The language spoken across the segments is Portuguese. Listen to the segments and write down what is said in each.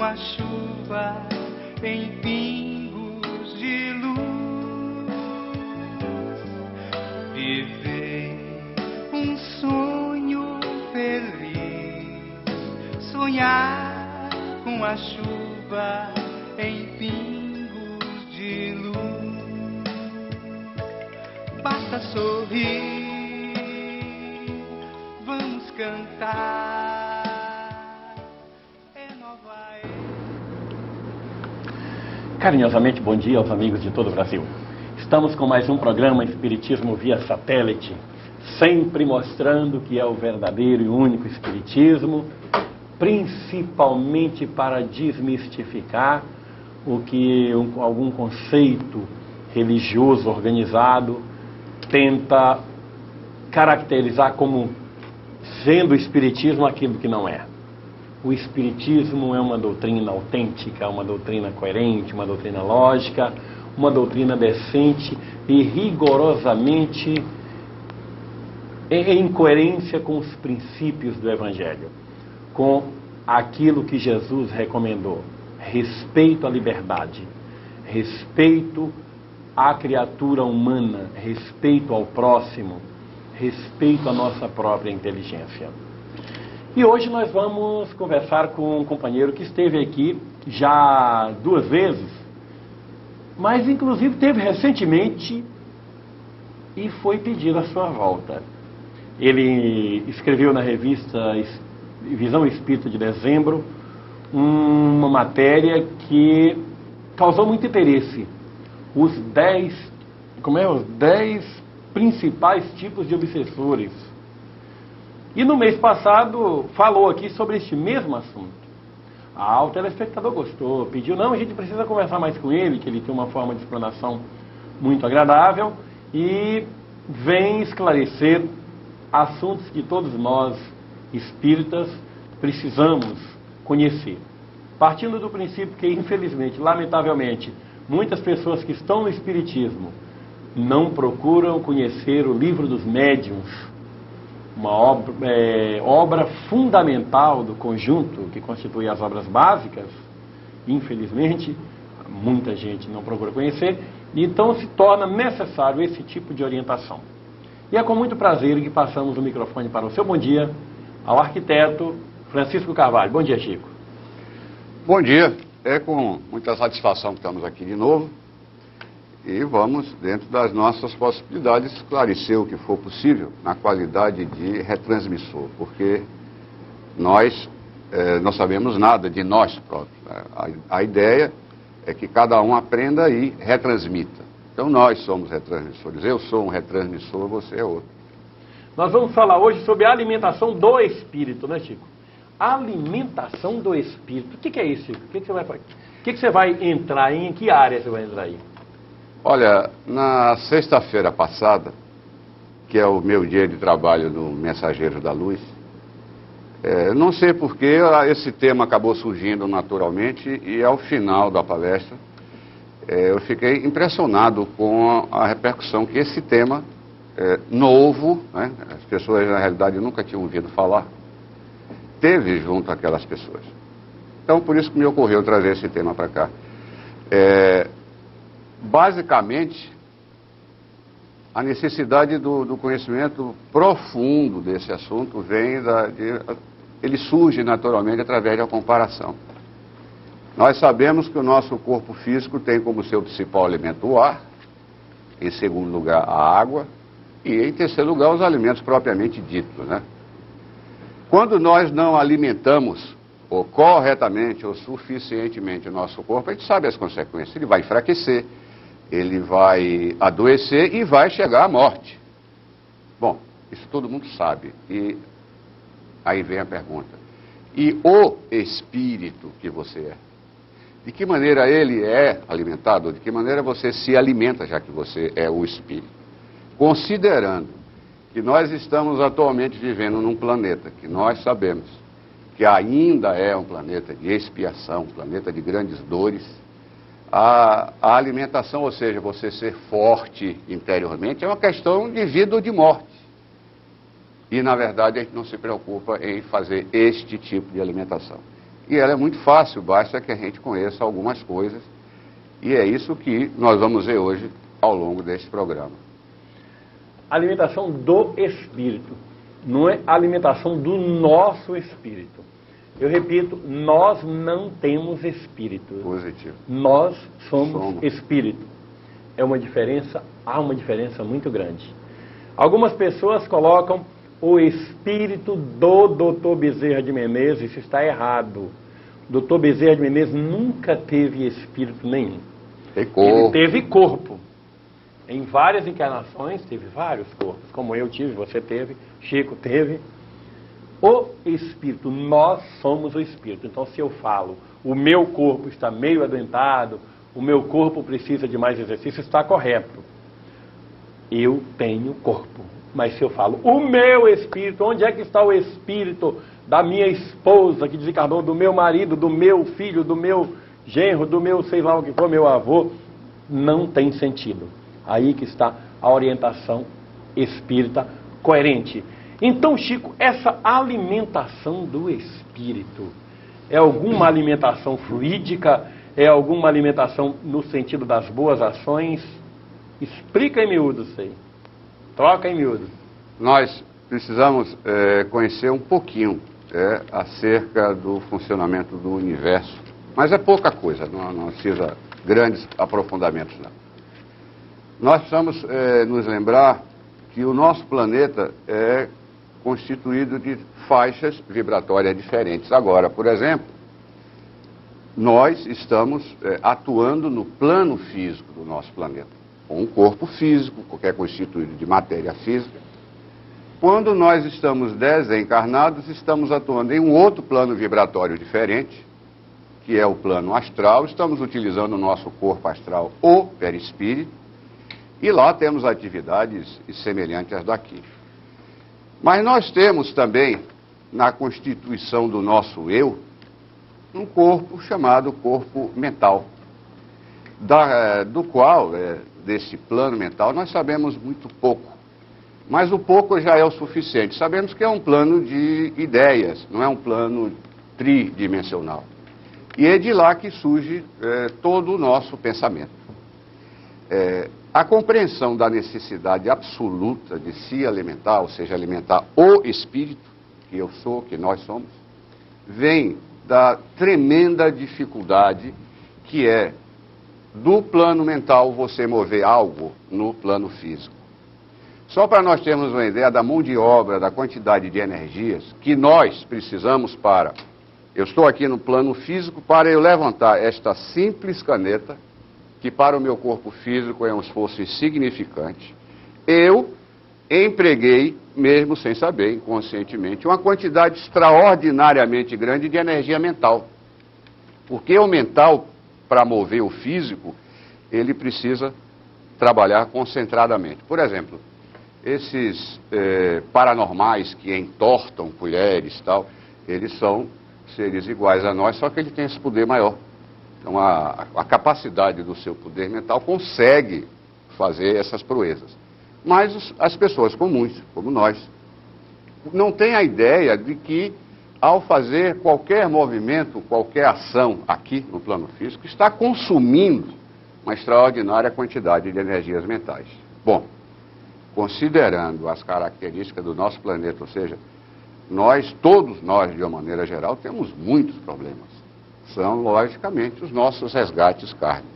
a chuva em pingos de luz. Viver um sonho feliz, sonhar com a chuva em pingos de luz. Basta sorrir, vamos cantar, é nova era. Carinhosamente, bom dia aos amigos de todo o Brasil. Estamos com mais um programa Espiritismo via satélite, sempre mostrando que é o verdadeiro e único Espiritismo, principalmente para desmistificar o que algum conceito religioso organizado tenta caracterizar como sendo o Espiritismo aquilo que não é. O Espiritismo é uma doutrina autêntica, uma doutrina coerente, uma doutrina lógica, uma doutrina decente e rigorosamente em coerência com os princípios do Evangelho, com aquilo que Jesus recomendou: respeito à liberdade, respeito à criatura humana, respeito ao próximo, respeito à nossa própria inteligência. E hoje nós vamos conversar com um companheiro que esteve aqui já 2 vezes, mas inclusive teve recentemente e foi pedir a sua volta. Ele escreveu na revista Visão Espírita de dezembro uma matéria que causou muito interesse. Os 10 principais tipos de obsessores. E no mês passado falou aqui sobre este mesmo assunto. O telespectador gostou, pediu, não, a gente precisa conversar mais com ele, que ele tem uma forma de explanação muito agradável e vem esclarecer assuntos que todos nós espíritas precisamos conhecer. Partindo do princípio que, infelizmente, lamentavelmente, muitas pessoas que estão no espiritismo não procuram conhecer o Livro dos Médiuns, uma obra fundamental do conjunto que constitui as obras básicas. Infelizmente, muita gente não procura conhecer, e então se torna necessário esse tipo de orientação. E é com muito prazer que passamos o microfone para o seu bom dia ao arquiteto Francisco Carvalho. Bom dia, Chico. Bom dia. É com muita satisfação que estamos aqui de novo e vamos, dentro das nossas possibilidades, esclarecer o que for possível na qualidade de retransmissor, porque nós não sabemos nada de nós próprios. A ideia é que cada um aprenda e retransmita. Então nós somos retransmissores. Eu sou um retransmissor, você é outro. Nós vamos falar hoje sobre a alimentação do espírito, né, Chico? Alimentação do espírito. O que é isso, Chico? O que você vai fazer? O que você vai entrar em que área você vai entrar aí? Olha, na sexta-feira passada, que é o meu dia de trabalho no Mensageiro da Luz, não sei por que esse tema acabou surgindo naturalmente e ao final da palestra eu fiquei impressionado com a repercussão que esse tema novo, né, as pessoas na realidade nunca tinham ouvido falar, teve junto àquelas pessoas. Então, por isso que me ocorreu trazer esse tema para cá. Basicamente, a necessidade do conhecimento profundo desse assunto ele surge naturalmente através da comparação. Nós sabemos que o nosso corpo físico tem como seu principal alimento o ar, em segundo lugar a água e em terceiro lugar os alimentos propriamente ditos, né? Quando nós não alimentamos ou corretamente ou suficientemente o nosso corpo, a gente sabe as consequências. Ele vai enfraquecer, ele vai adoecer e vai chegar à morte. Bom, isso todo mundo sabe. E aí vem a pergunta: e o espírito que você é? De que maneira ele é alimentado? De que maneira você se alimenta, já que você é o espírito? Considerando que nós estamos atualmente vivendo num planeta que nós sabemos que ainda é um planeta de expiação, um planeta de grandes dores, a alimentação, ou seja, você ser forte interiormente, é uma questão de vida ou de morte. E, na verdade, a gente não se preocupa em fazer este tipo de alimentação. E ela é muito fácil, basta que a gente conheça algumas coisas. E é isso que nós vamos ver hoje ao longo deste programa. Alimentação do espírito, não é alimentação do nosso espírito. Eu repito, nós não temos espírito. Positivo. Nós somos espírito. É uma diferença, há uma diferença muito grande. Algumas pessoas colocam o espírito do Dr. Bezerra de Menezes, isso está errado. Dr. Bezerra de Menezes nunca teve espírito nenhum. Ele teve corpo. Em várias encarnações, teve vários corpos, como eu tive, você teve, Chico teve. O espírito, nós somos o espírito. Então, se eu falo, o meu corpo está meio adoentado, o meu corpo precisa de mais exercício, está correto. Eu tenho corpo. Mas se eu falo, o meu espírito, onde é que está o espírito da minha esposa que desencarnou, do meu marido, do meu filho, do meu genro, do meu sei lá o que for, meu avô, não tem sentido. Aí que está a orientação espírita coerente. Então, Chico, essa alimentação do espírito é alguma alimentação fluídica? É alguma alimentação no sentido das boas ações? Explica em miúdo isso aí. Troca em miúdo. Nós precisamos conhecer um pouquinho acerca do funcionamento do universo. Mas é pouca coisa, não precisa grandes aprofundamentos, não. Nós precisamos nos lembrar que o nosso planeta é constituído de faixas vibratórias diferentes. Agora, por exemplo, nós estamos atuando no plano físico do nosso planeta, com um corpo físico, que é constituído de matéria física. Quando nós estamos desencarnados, estamos atuando em um outro plano vibratório diferente, que é o plano astral. Estamos utilizando o nosso corpo astral, o perispírito, e lá temos atividades semelhantes às daqui. Mas nós temos também, na constituição do nosso eu, um corpo chamado corpo mental, do qual, desse plano mental, nós sabemos muito pouco. Mas o pouco já é o suficiente. Sabemos que é um plano de ideias, não é um plano tridimensional. E é de lá que surge todo o nosso pensamento. A compreensão da necessidade absoluta de se alimentar, ou seja, alimentar o espírito, que eu sou, que nós somos, vem da tremenda dificuldade que é do plano mental você mover algo no plano físico. Só para nós termos uma ideia da mão de obra, da quantidade de energias que nós precisamos para... Eu estou aqui no plano físico para eu levantar esta simples caneta, que para o meu corpo físico é um esforço insignificante. Eu empreguei, mesmo sem saber, inconscientemente, uma quantidade extraordinariamente grande de energia mental. Porque o mental, para mover o físico, ele precisa trabalhar concentradamente. Por exemplo, esses paranormais que entortam colheres e tal, eles são seres iguais a nós, só que ele tem esse poder maior. Então, a capacidade do seu poder mental consegue fazer essas proezas. Mas as pessoas comuns, como nós, não têm a ideia de que, ao fazer qualquer movimento, qualquer ação aqui no plano físico, está consumindo uma extraordinária quantidade de energias mentais. Bom, considerando as características do nosso planeta, ou seja, todos nós, de uma maneira geral, temos muitos problemas. São, logicamente, os nossos resgates kármicos.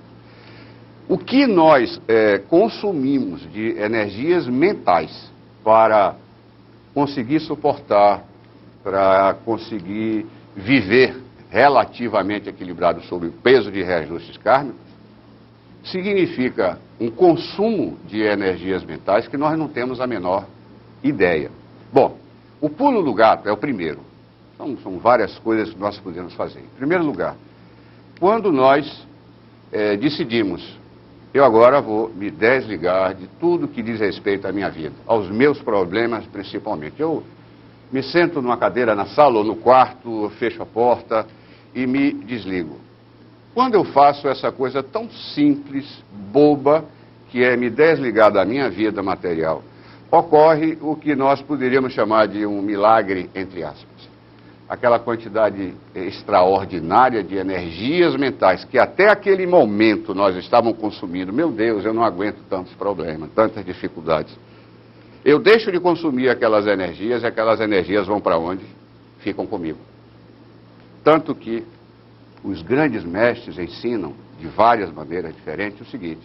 O que nós consumimos de energias mentais para conseguir suportar, para conseguir viver relativamente equilibrado sob o peso de reajustes kármicos, significa um consumo de energias mentais que nós não temos a menor ideia. Bom, o pulo do gato é o primeiro. São várias coisas que nós podemos fazer. Em primeiro lugar, quando nós decidimos, eu agora vou me desligar de tudo que diz respeito à minha vida, aos meus problemas principalmente. Eu me sento numa cadeira na sala ou no quarto, eu fecho a porta e me desligo. Quando eu faço essa coisa tão simples, boba, que é me desligar da minha vida material, ocorre o que nós poderíamos chamar de um milagre, entre aspas. aquela quantidade extraordinária de energias mentais que até aquele momento nós estávamos consumindo. Meu Deus, eu não aguento tantos problemas, tantas dificuldades. Eu deixo de consumir aquelas energias e aquelas energias vão para onde? Ficam comigo. Tanto que os grandes mestres ensinam, de várias maneiras diferentes, o seguinte,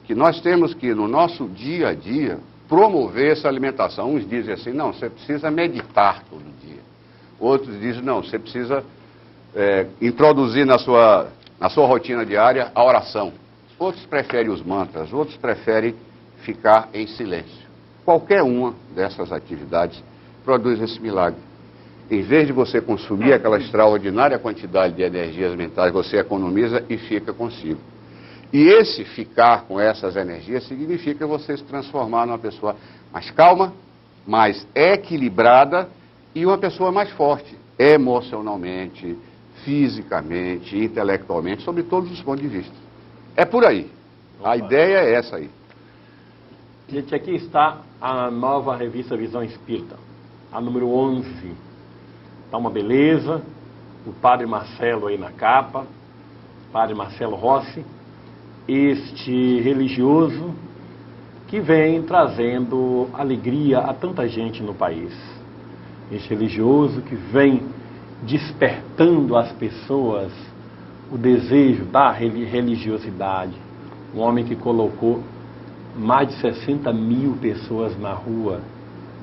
que nós temos que, no nosso dia a dia, promover essa alimentação. Uns dizem assim, não, você precisa meditar todo dia. Outros dizem, não, você precisa introduzir na sua rotina diária a oração. Outros preferem os mantras, outros preferem ficar em silêncio. Qualquer uma dessas atividades produz esse milagre. Em vez de você consumir aquela extraordinária quantidade de energias mentais, você economiza e fica consigo. E esse ficar com essas energias significa você se transformar numa pessoa mais calma, mais equilibrada e uma pessoa mais forte, emocionalmente, fisicamente, intelectualmente, sobre todos os pontos de vista. É por aí. A ideia é essa aí. Gente, aqui está a nova revista Visão Espírita, a número 11. Está uma beleza, o Padre Marcelo aí na capa, Padre Marcelo Rossi, este religioso que vem trazendo alegria a tanta gente no país. Este religioso que vem despertando às pessoas o desejo da religiosidade. Um homem que colocou mais de 60 mil pessoas na rua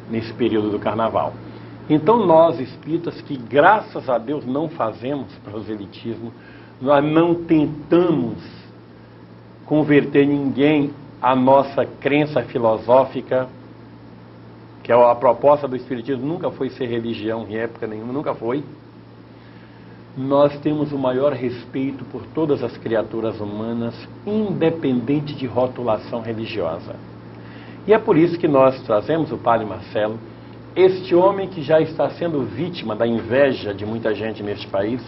nesse período do carnaval. Então nós espíritas, que graças a Deus não fazemos proselitismo, nós não tentamos converter ninguém à nossa crença filosófica, que a proposta do espiritismo nunca foi ser religião em época nenhuma, nunca foi. Nós temos o maior respeito por todas as criaturas humanas, independente de rotulação religiosa. E é por isso que nós trazemos o Padre Marcelo, este homem que já está sendo vítima da inveja de muita gente neste país,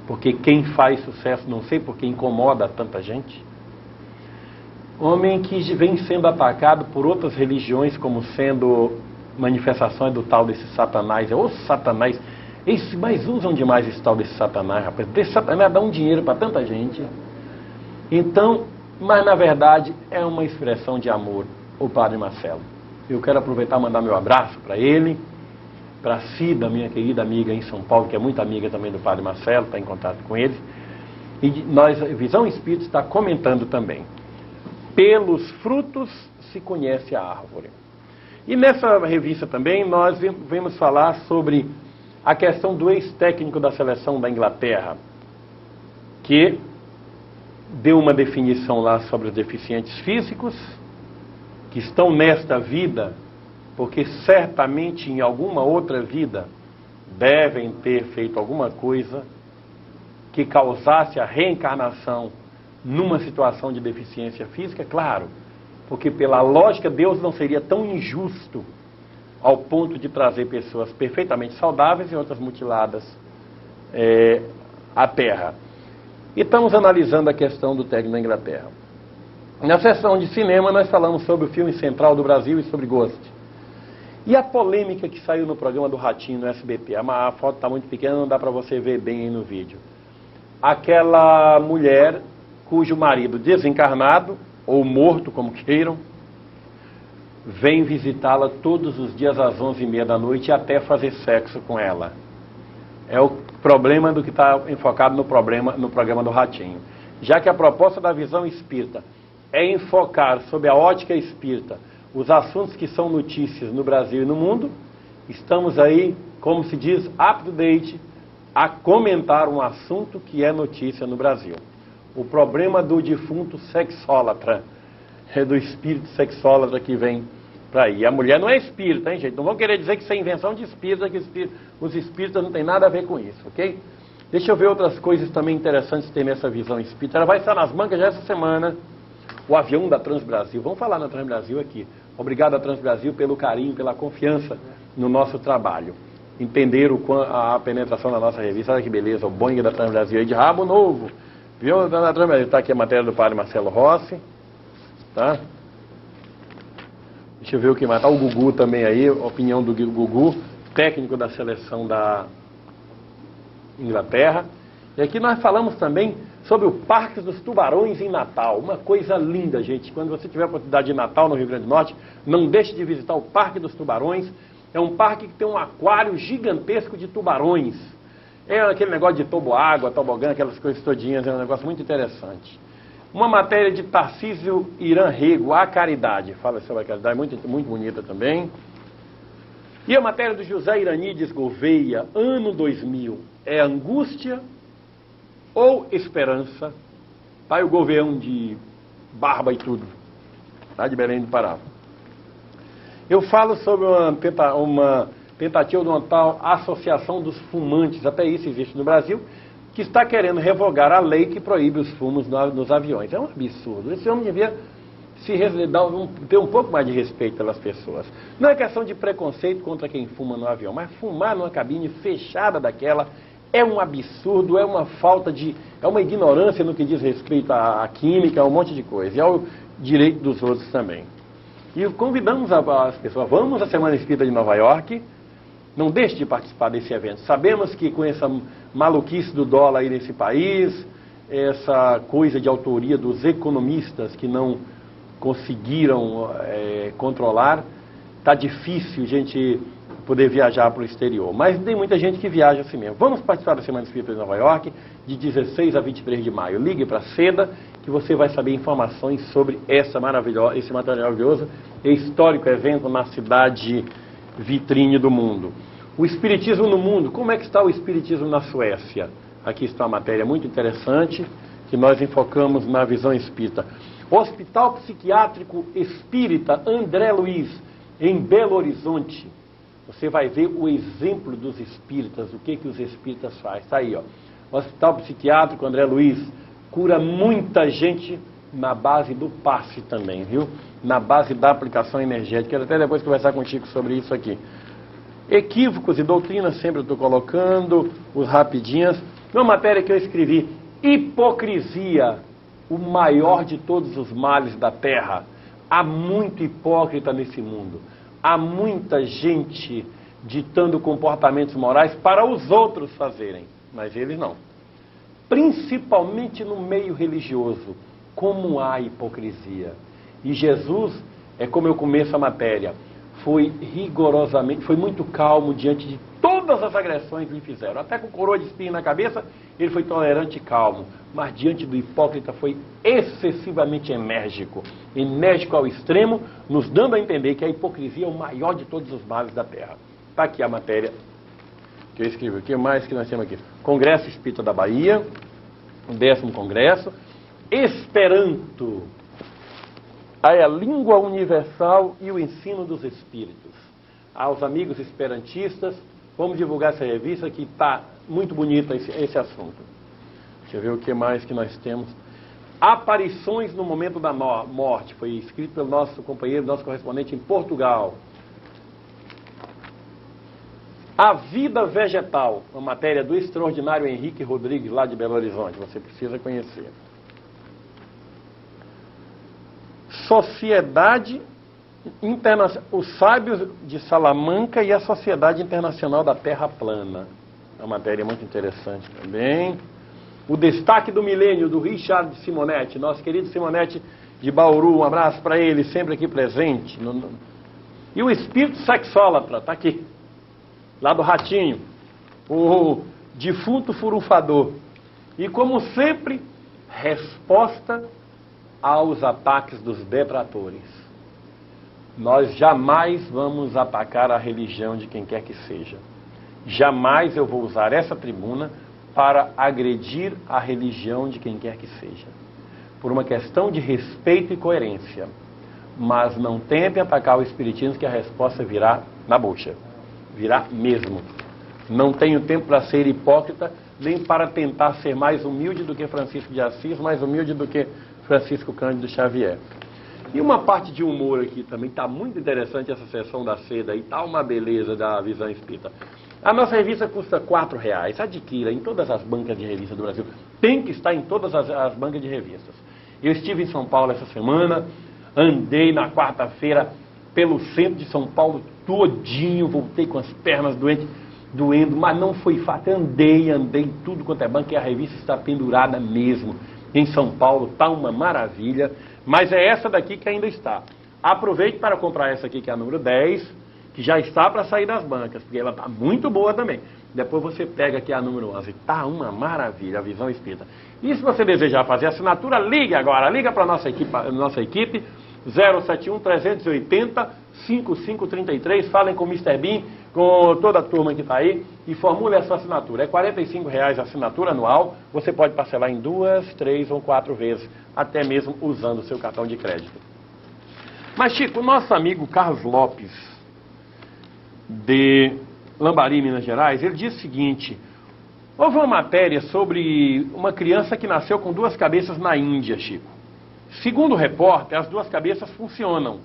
porque quem faz sucesso, não sei porque incomoda tanta gente. Homem que vem sendo atacado por outras religiões como sendo manifestações do tal desse Satanás. Ô Satanás, mas usam demais esse tal desse Satanás, rapaz. Desse Satanás dá um dinheiro para tanta gente. Então, mas na verdade é uma expressão de amor, o Padre Marcelo. Eu quero aproveitar e mandar meu abraço para ele, para a Cida, minha querida amiga em São Paulo, que é muito amiga também do Padre Marcelo, está em contato com ele. E nós, Visão Espírita, está comentando também. Pelos frutos se conhece a árvore. E nessa revista também nós vamos falar sobre a questão do ex-técnico da seleção da Inglaterra, que deu uma definição lá sobre os deficientes físicos, que estão nesta vida, porque certamente em alguma outra vida devem ter feito alguma coisa que causasse a reencarnação numa situação de deficiência física, claro, porque pela lógica Deus não seria tão injusto ao ponto de trazer pessoas perfeitamente saudáveis e outras mutiladas à Terra. E estamos analisando a questão do técnico da Inglaterra. Na sessão de cinema nós falamos sobre o filme Central do Brasil e sobre Ghost. E a polêmica que saiu no programa do Ratinho no SBT, a foto está muito pequena, não dá para você ver bem aí no vídeo. Aquela mulher cujo marido desencarnado, ou morto, como queiram, vem visitá-la todos os dias às 11h30 da noite e até fazer sexo com ela. É o problema do que está enfocado no programa do Ratinho. Já que a proposta da Visão Espírita é enfocar sob a ótica espírita os assuntos que são notícias no Brasil e no mundo, estamos aí, como se diz, up to date, a comentar um assunto que é notícia no Brasil. O problema do defunto sexólatra, do espírito sexólatra que vem para aí. A mulher não é espírita, hein, gente? Não vão querer dizer que isso é invenção de espírita, que os espíritas não tem nada a ver com isso, ok? Deixa eu ver outras coisas também interessantes que tem nessa Visão Espírita. Ela vai estar nas bancas já essa semana, o avião da Transbrasil. Vamos falar na Transbrasil aqui. Obrigado à Transbrasil pelo carinho, pela confiança no nosso trabalho. Entenderam a penetração da nossa revista. Olha que beleza, o Boeing da Transbrasil aí de rabo novo. Viu? Está aqui a matéria do Padre Marcelo Rossi. Tá? Deixa eu ver o que mais. Está o Gugu também aí, a opinião do Gugu, técnico da seleção da Inglaterra. E aqui nós falamos também sobre o Parque dos Tubarões em Natal. Uma coisa linda, gente. Quando você tiver a oportunidade de Natal, no Rio Grande do Norte, não deixe de visitar o Parque dos Tubarões. É um parque que tem um aquário gigantesco de tubarões. É aquele negócio de toboágua, tobogã, aquelas coisas todinhas, é um negócio muito interessante. Uma matéria de Tarcísio Irã Rego, A Caridade. Fala sobre a caridade, muito bonita também. E a matéria do José Iranides Gouveia, ano 2000. É angústia ou esperança? Pai, o Gouveão de barba e tudo, lá de Belém do Pará. Eu falo sobre uma tentativa de uma tal Associação dos Fumantes, até isso existe no Brasil, que está querendo revogar a lei que proíbe os fumos nos aviões. É um absurdo. Esse homem devia ter um pouco mais de respeito pelas pessoas. Não é questão de preconceito contra quem fuma no avião, mas fumar numa cabine fechada daquela é um absurdo, é uma falta de... é uma ignorância no que diz respeito à química, a um monte de coisa. E ao direito dos outros também. E convidamos as pessoas, vamos à Semana Espírita de Nova York, não deixe de participar desse evento. Sabemos que com essa maluquice do dólar aí nesse país, essa coisa de autoria dos economistas que não conseguiram controlar, está difícil a gente poder viajar para o exterior. Mas tem muita gente que viaja assim mesmo. Vamos participar da Semana Espírita de Nova York, de 16 a 23 de maio. Ligue para a SEDA, que você vai saber informações sobre esse maravilhoso e histórico evento na cidade vitrine do mundo. O Espiritismo no mundo. Como é que está o Espiritismo na Suécia? Aqui está uma matéria muito interessante, que nós enfocamos na visão espírita. Hospital Psiquiátrico Espírita André Luiz, em Belo Horizonte. Você vai ver o exemplo dos espíritas, o que os espíritas fazem. Está aí, ó. Hospital Psiquiátrico André Luiz cura muita gente na base do passe também, viu? Na base da aplicação energética. Quero até depois conversar contigo sobre isso aqui. Equívocos e doutrinas, sempre eu estou colocando, os rapidinhas. Uma matéria que eu escrevi, hipocrisia, o maior de todos os males da Terra. Há muito hipócrita nesse mundo. Há muita gente ditando comportamentos morais para os outros fazerem, mas eles não. Principalmente no meio religioso, como há hipocrisia. E Jesus, é como eu começo a matéria, foi muito calmo diante de todas as agressões que lhe fizeram. Até com coroa de espinho na cabeça, ele foi tolerante e calmo. Mas diante do hipócrita foi excessivamente enérgico ao extremo, nos dando a entender que a hipocrisia é o maior de todos os males da Terra. Está aqui a matéria que eu escrevi. O que mais que nós temos aqui? Congresso Espírita da Bahia, o 10º Congresso. Esperanto, a língua universal e o ensino dos espíritos. Aos amigos esperantistas, vamos divulgar essa revista que está muito bonita esse assunto. Deixa eu ver o que mais que nós temos. Aparições no momento da morte. Foi escrito pelo nosso companheiro, nosso correspondente em Portugal. A vida vegetal. Uma matéria do extraordinário Henrique Rodrigues, lá de Belo Horizonte. Você precisa conhecer. Sociedade Internacional. Os Sábios de Salamanca e a Sociedade Internacional da Terra Plana. Uma matéria muito interessante também. O Destaque do Milênio, do Richard Simonetti, nosso querido Simonetti de Bauru, um abraço para ele, sempre aqui presente. E o Espírito Sexólatra, está aqui, lá do Ratinho, o defunto furunfador. E como sempre, resposta aos ataques dos detratores. Nós jamais vamos atacar a religião de quem quer que seja. Jamais eu vou usar essa tribuna para agredir a religião de quem quer que seja. Por uma questão de respeito e coerência. Mas não tentem atacar o Espiritismo, que a resposta virá na bucha. Virá mesmo. Não tenho tempo para ser hipócrita, nem para tentar ser mais humilde do que Francisco de Assis, mais humilde do que Francisco Cândido Xavier. E uma parte de humor aqui também, está muito interessante essa sessão da seda aí, está uma beleza da visão espírita. A nossa revista custa R$4, adquira em todas as bancas de revista do Brasil, tem que estar em todas as bancas de revistas. Eu estive em São Paulo essa semana, andei na quarta-feira pelo centro de São Paulo todinho, voltei com as pernas doentes, doendo, mas não foi fácil. Andei tudo quanto é banco, e a revista está pendurada mesmo. Em São Paulo, está uma maravilha, mas é essa daqui que ainda está. Aproveite para comprar essa aqui, que é a número 10, que já está para sair das bancas, porque ela está muito boa também. Depois você pega aqui a número 11, está uma maravilha, a Visão Espírita. E se você desejar fazer assinatura, ligue agora, liga para a nossa equipe 071-380-5533, falem com o Mr. Bean, com toda a turma que está aí, e formule a sua assinatura. É R$ 45,00 a assinatura anual, você pode parcelar em 2, 3 ou 4 vezes, até mesmo usando o seu cartão de crédito. Mas, Chico, o nosso amigo Carlos Lopes, de Lambari, Minas Gerais, ele diz o seguinte: houve uma matéria sobre uma criança que nasceu com 2 cabeças na Índia, Chico. Segundo o repórter, as 2 cabeças funcionam.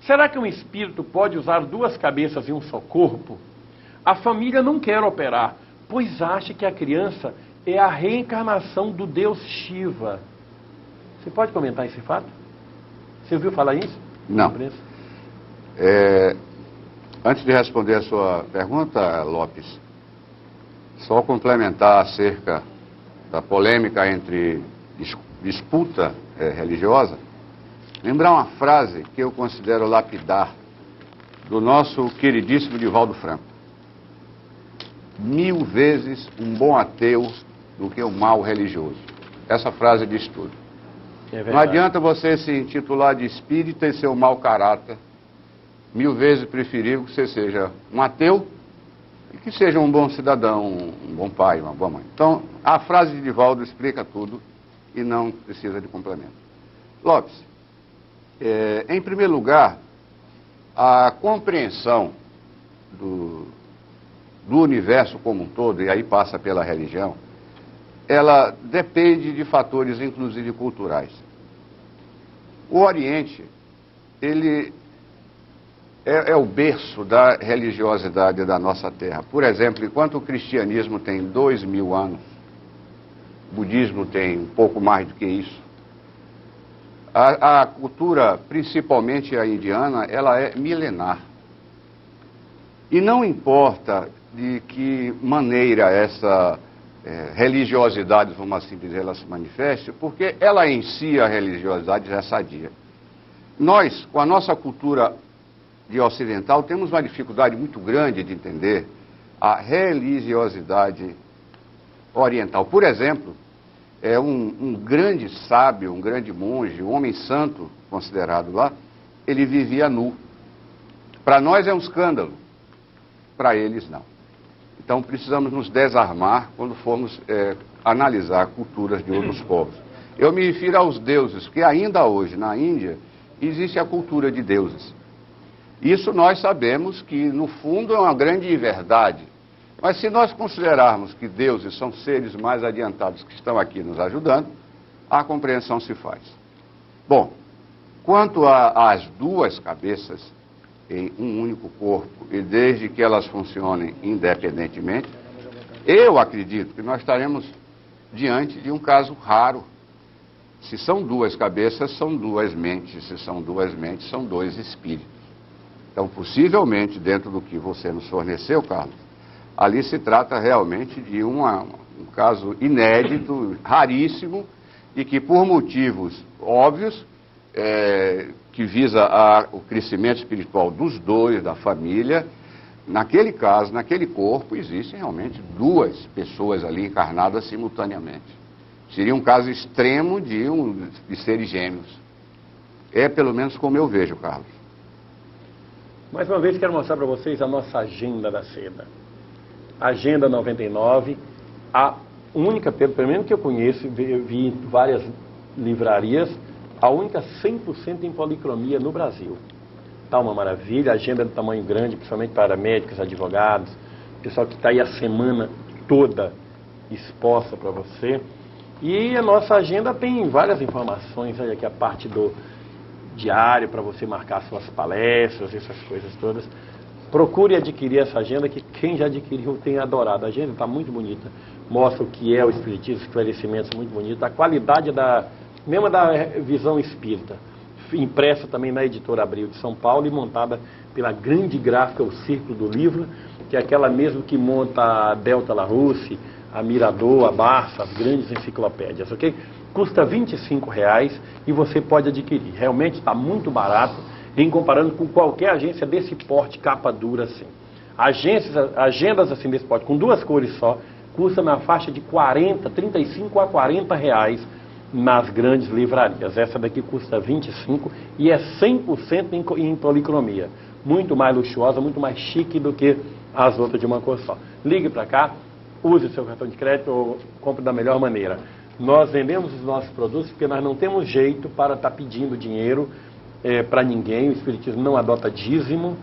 Será que um espírito pode usar 2 cabeças em um só corpo? A família não quer operar, pois acha que a criança é a reencarnação do deus Shiva. Você pode comentar esse fato? Você ouviu falar isso? Não. Antes de responder a sua pergunta, Lopes, só complementar acerca da polêmica entre disputa religiosa, lembrar uma frase que eu considero lapidar, do nosso queridíssimo Divaldo Franco: 1000 vezes um bom ateu do que um mau religioso. Essa frase diz tudo. Não adianta você se intitular de espírita e ser um mau caráter. 1000 vezes preferível que você seja um ateu e que seja um bom cidadão, um bom pai, uma boa mãe. Então, a frase de Divaldo explica tudo e não precisa de complemento. Lopes, em primeiro lugar, a compreensão do universo como um todo, e aí passa pela religião, ela depende de fatores, inclusive culturais. O Oriente, ele é o berço da religiosidade da nossa terra. Por exemplo, enquanto o cristianismo tem 2000 anos, o budismo tem um pouco mais do que isso, a cultura, principalmente a indiana, ela é milenar. E não importa de que maneira essa religiosidade, vamos assim dizer, ela se manifeste, porque ela em si, a religiosidade, já é sadia. Nós, com a nossa cultura de ocidental, temos uma dificuldade muito grande de entender a religiosidade oriental. Por exemplo, um grande sábio, um grande monge, um homem santo considerado lá, ele vivia nu. Para nós é um escândalo, para eles não. Então precisamos nos desarmar quando formos analisar culturas de outros povos. Eu me refiro aos deuses, porque ainda hoje na Índia existe a cultura de deuses. Isso nós sabemos que no fundo é uma grande verdade. Mas se nós considerarmos que deuses são seres mais adiantados que estão aqui nos ajudando, a compreensão se faz. Bom, quanto às 2 cabeças em um único corpo, e desde que elas funcionem independentemente, eu acredito que nós estaremos diante de um caso raro. Se são 2 cabeças, são 2 mentes. Se são 2 mentes, são 2 espíritos. Então, possivelmente, dentro do que você nos forneceu, Carlos, ali se trata realmente de um caso inédito, raríssimo, e que por motivos óbvios, que visa o crescimento espiritual dos 2, da família, naquele caso, naquele corpo, existem realmente 2 pessoas ali encarnadas simultaneamente. Seria um caso extremo de seres gêmeos. É pelo menos como eu vejo, Carlos. Mais uma vez quero mostrar para vocês a nossa agenda da seda. Agenda 99, a única, pelo menos que eu conheço, vi em várias livrarias, a única 100% em policromia no Brasil. Está uma maravilha, agenda de tamanho grande, principalmente para médicos, advogados, pessoal que está aí a semana toda exposta para você. E a nossa agenda tem várias informações, olha aqui a parte do diário para você marcar suas palestras, essas coisas todas. Procure adquirir essa agenda, que quem já adquiriu tem adorado. A agenda está muito bonita, mostra o que é o espiritismo, esclarecimentos muito bonitos, a qualidade mesmo da visão espírita, impressa também na Editora Abril de São Paulo e montada pela grande gráfica O Círculo do Livro, que é aquela mesmo que monta a Delta Larousse, a Mirador, a Barça, as grandes enciclopédias, ok? Custa R$25 e você pode adquirir. Realmente está muito barato, em comparando com qualquer agência desse porte, capa dura assim. Agendas assim desse porte, com 2 cores só, custa na faixa de 35 a R$40 nas grandes livrarias. Essa daqui custa 25 e é 100% em policromia. Muito mais luxuosa, muito mais chique do que as outras de uma cor só. Ligue para cá, use o seu cartão de crédito ou compre da melhor maneira. Nós vendemos os nossos produtos porque nós não temos jeito para estar pedindo dinheiro para ninguém. O Espiritismo não adota dízimo.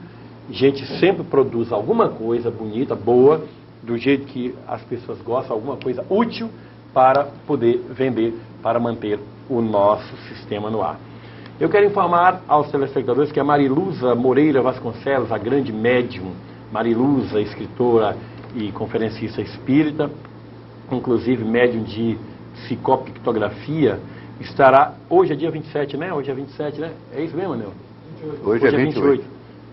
A gente sempre produz alguma coisa bonita, boa, do jeito que as pessoas gostam, alguma coisa útil para poder vender, para manter o nosso sistema no ar. Eu quero informar aos telespectadores que a Mariluza Moreira Vasconcelos, a grande médium, Mariluza, escritora e conferencista espírita, inclusive médium de psicopictografia, estará, hoje é dia 27, né? Hoje é 27, né? É isso mesmo, Anel? Hoje é 28.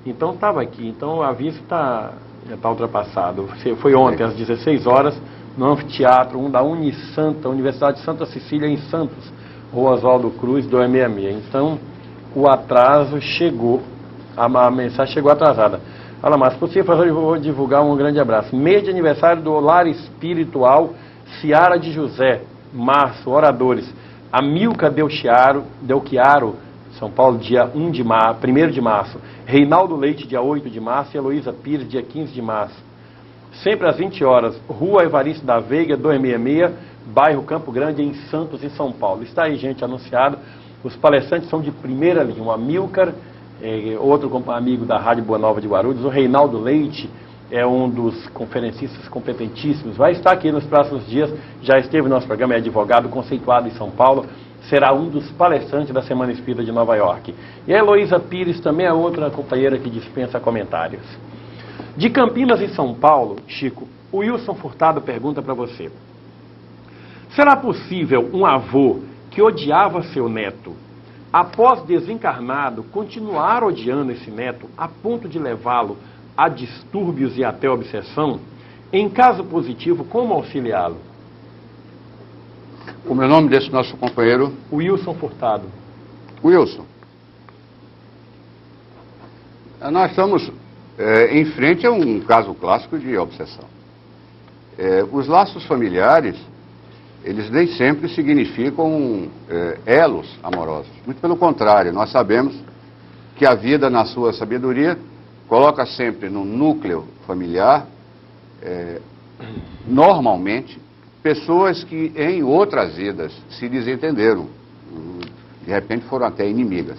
Então estava aqui, então o aviso já está ultrapassado. Foi ontem, às 16 horas, no anfiteatro da Unisanta, Universidade de Santa Cecília, em Santos, Rua Oswaldo Cruz, 266. Então, o atraso chegou, a mensagem chegou atrasada. Fala, mas se possível, eu vou divulgar um grande abraço. Mês de aniversário do Lar Espiritual Seara de José, março, oradores. Amilca Delchiaro, São Paulo, dia 1 de março. Reinaldo Leite, dia 8 de março. E Heloísa Pires, dia 15 de março. Sempre às 20 horas, Rua Evaristo da Veiga, 266, bairro Campo Grande, em Santos, em São Paulo. Está aí, gente, anunciado. Os palestrantes são de primeira linha. O Amilcar, outro amigo da Rádio Boa Nova de Guarulhos. O Reinaldo Leite é um dos conferencistas competentíssimos. Vai estar aqui nos próximos dias. Já esteve no nosso programa, é advogado conceituado em São Paulo. Será um dos palestrantes da Semana Espírita de Nova York. E a Heloísa Pires também é outra companheira que dispensa comentários. De Campinas, em São Paulo, Chico, o Wilson Furtado pergunta para você: será possível um avô que odiava seu neto, após desencarnado, continuar odiando esse neto a ponto de levá-lo a distúrbios e até obsessão? Em caso positivo, como auxiliá-lo? Como é o nome desse nosso companheiro? Wilson Furtado. Wilson, nós estamos em frente a um caso clássico de obsessão. Os laços familiares, eles nem sempre significam elos amorosos. Muito pelo contrário, nós sabemos que a vida, na sua sabedoria, coloca sempre no núcleo familiar, normalmente, pessoas que em outras vidas se desentenderam, de repente foram até inimigas.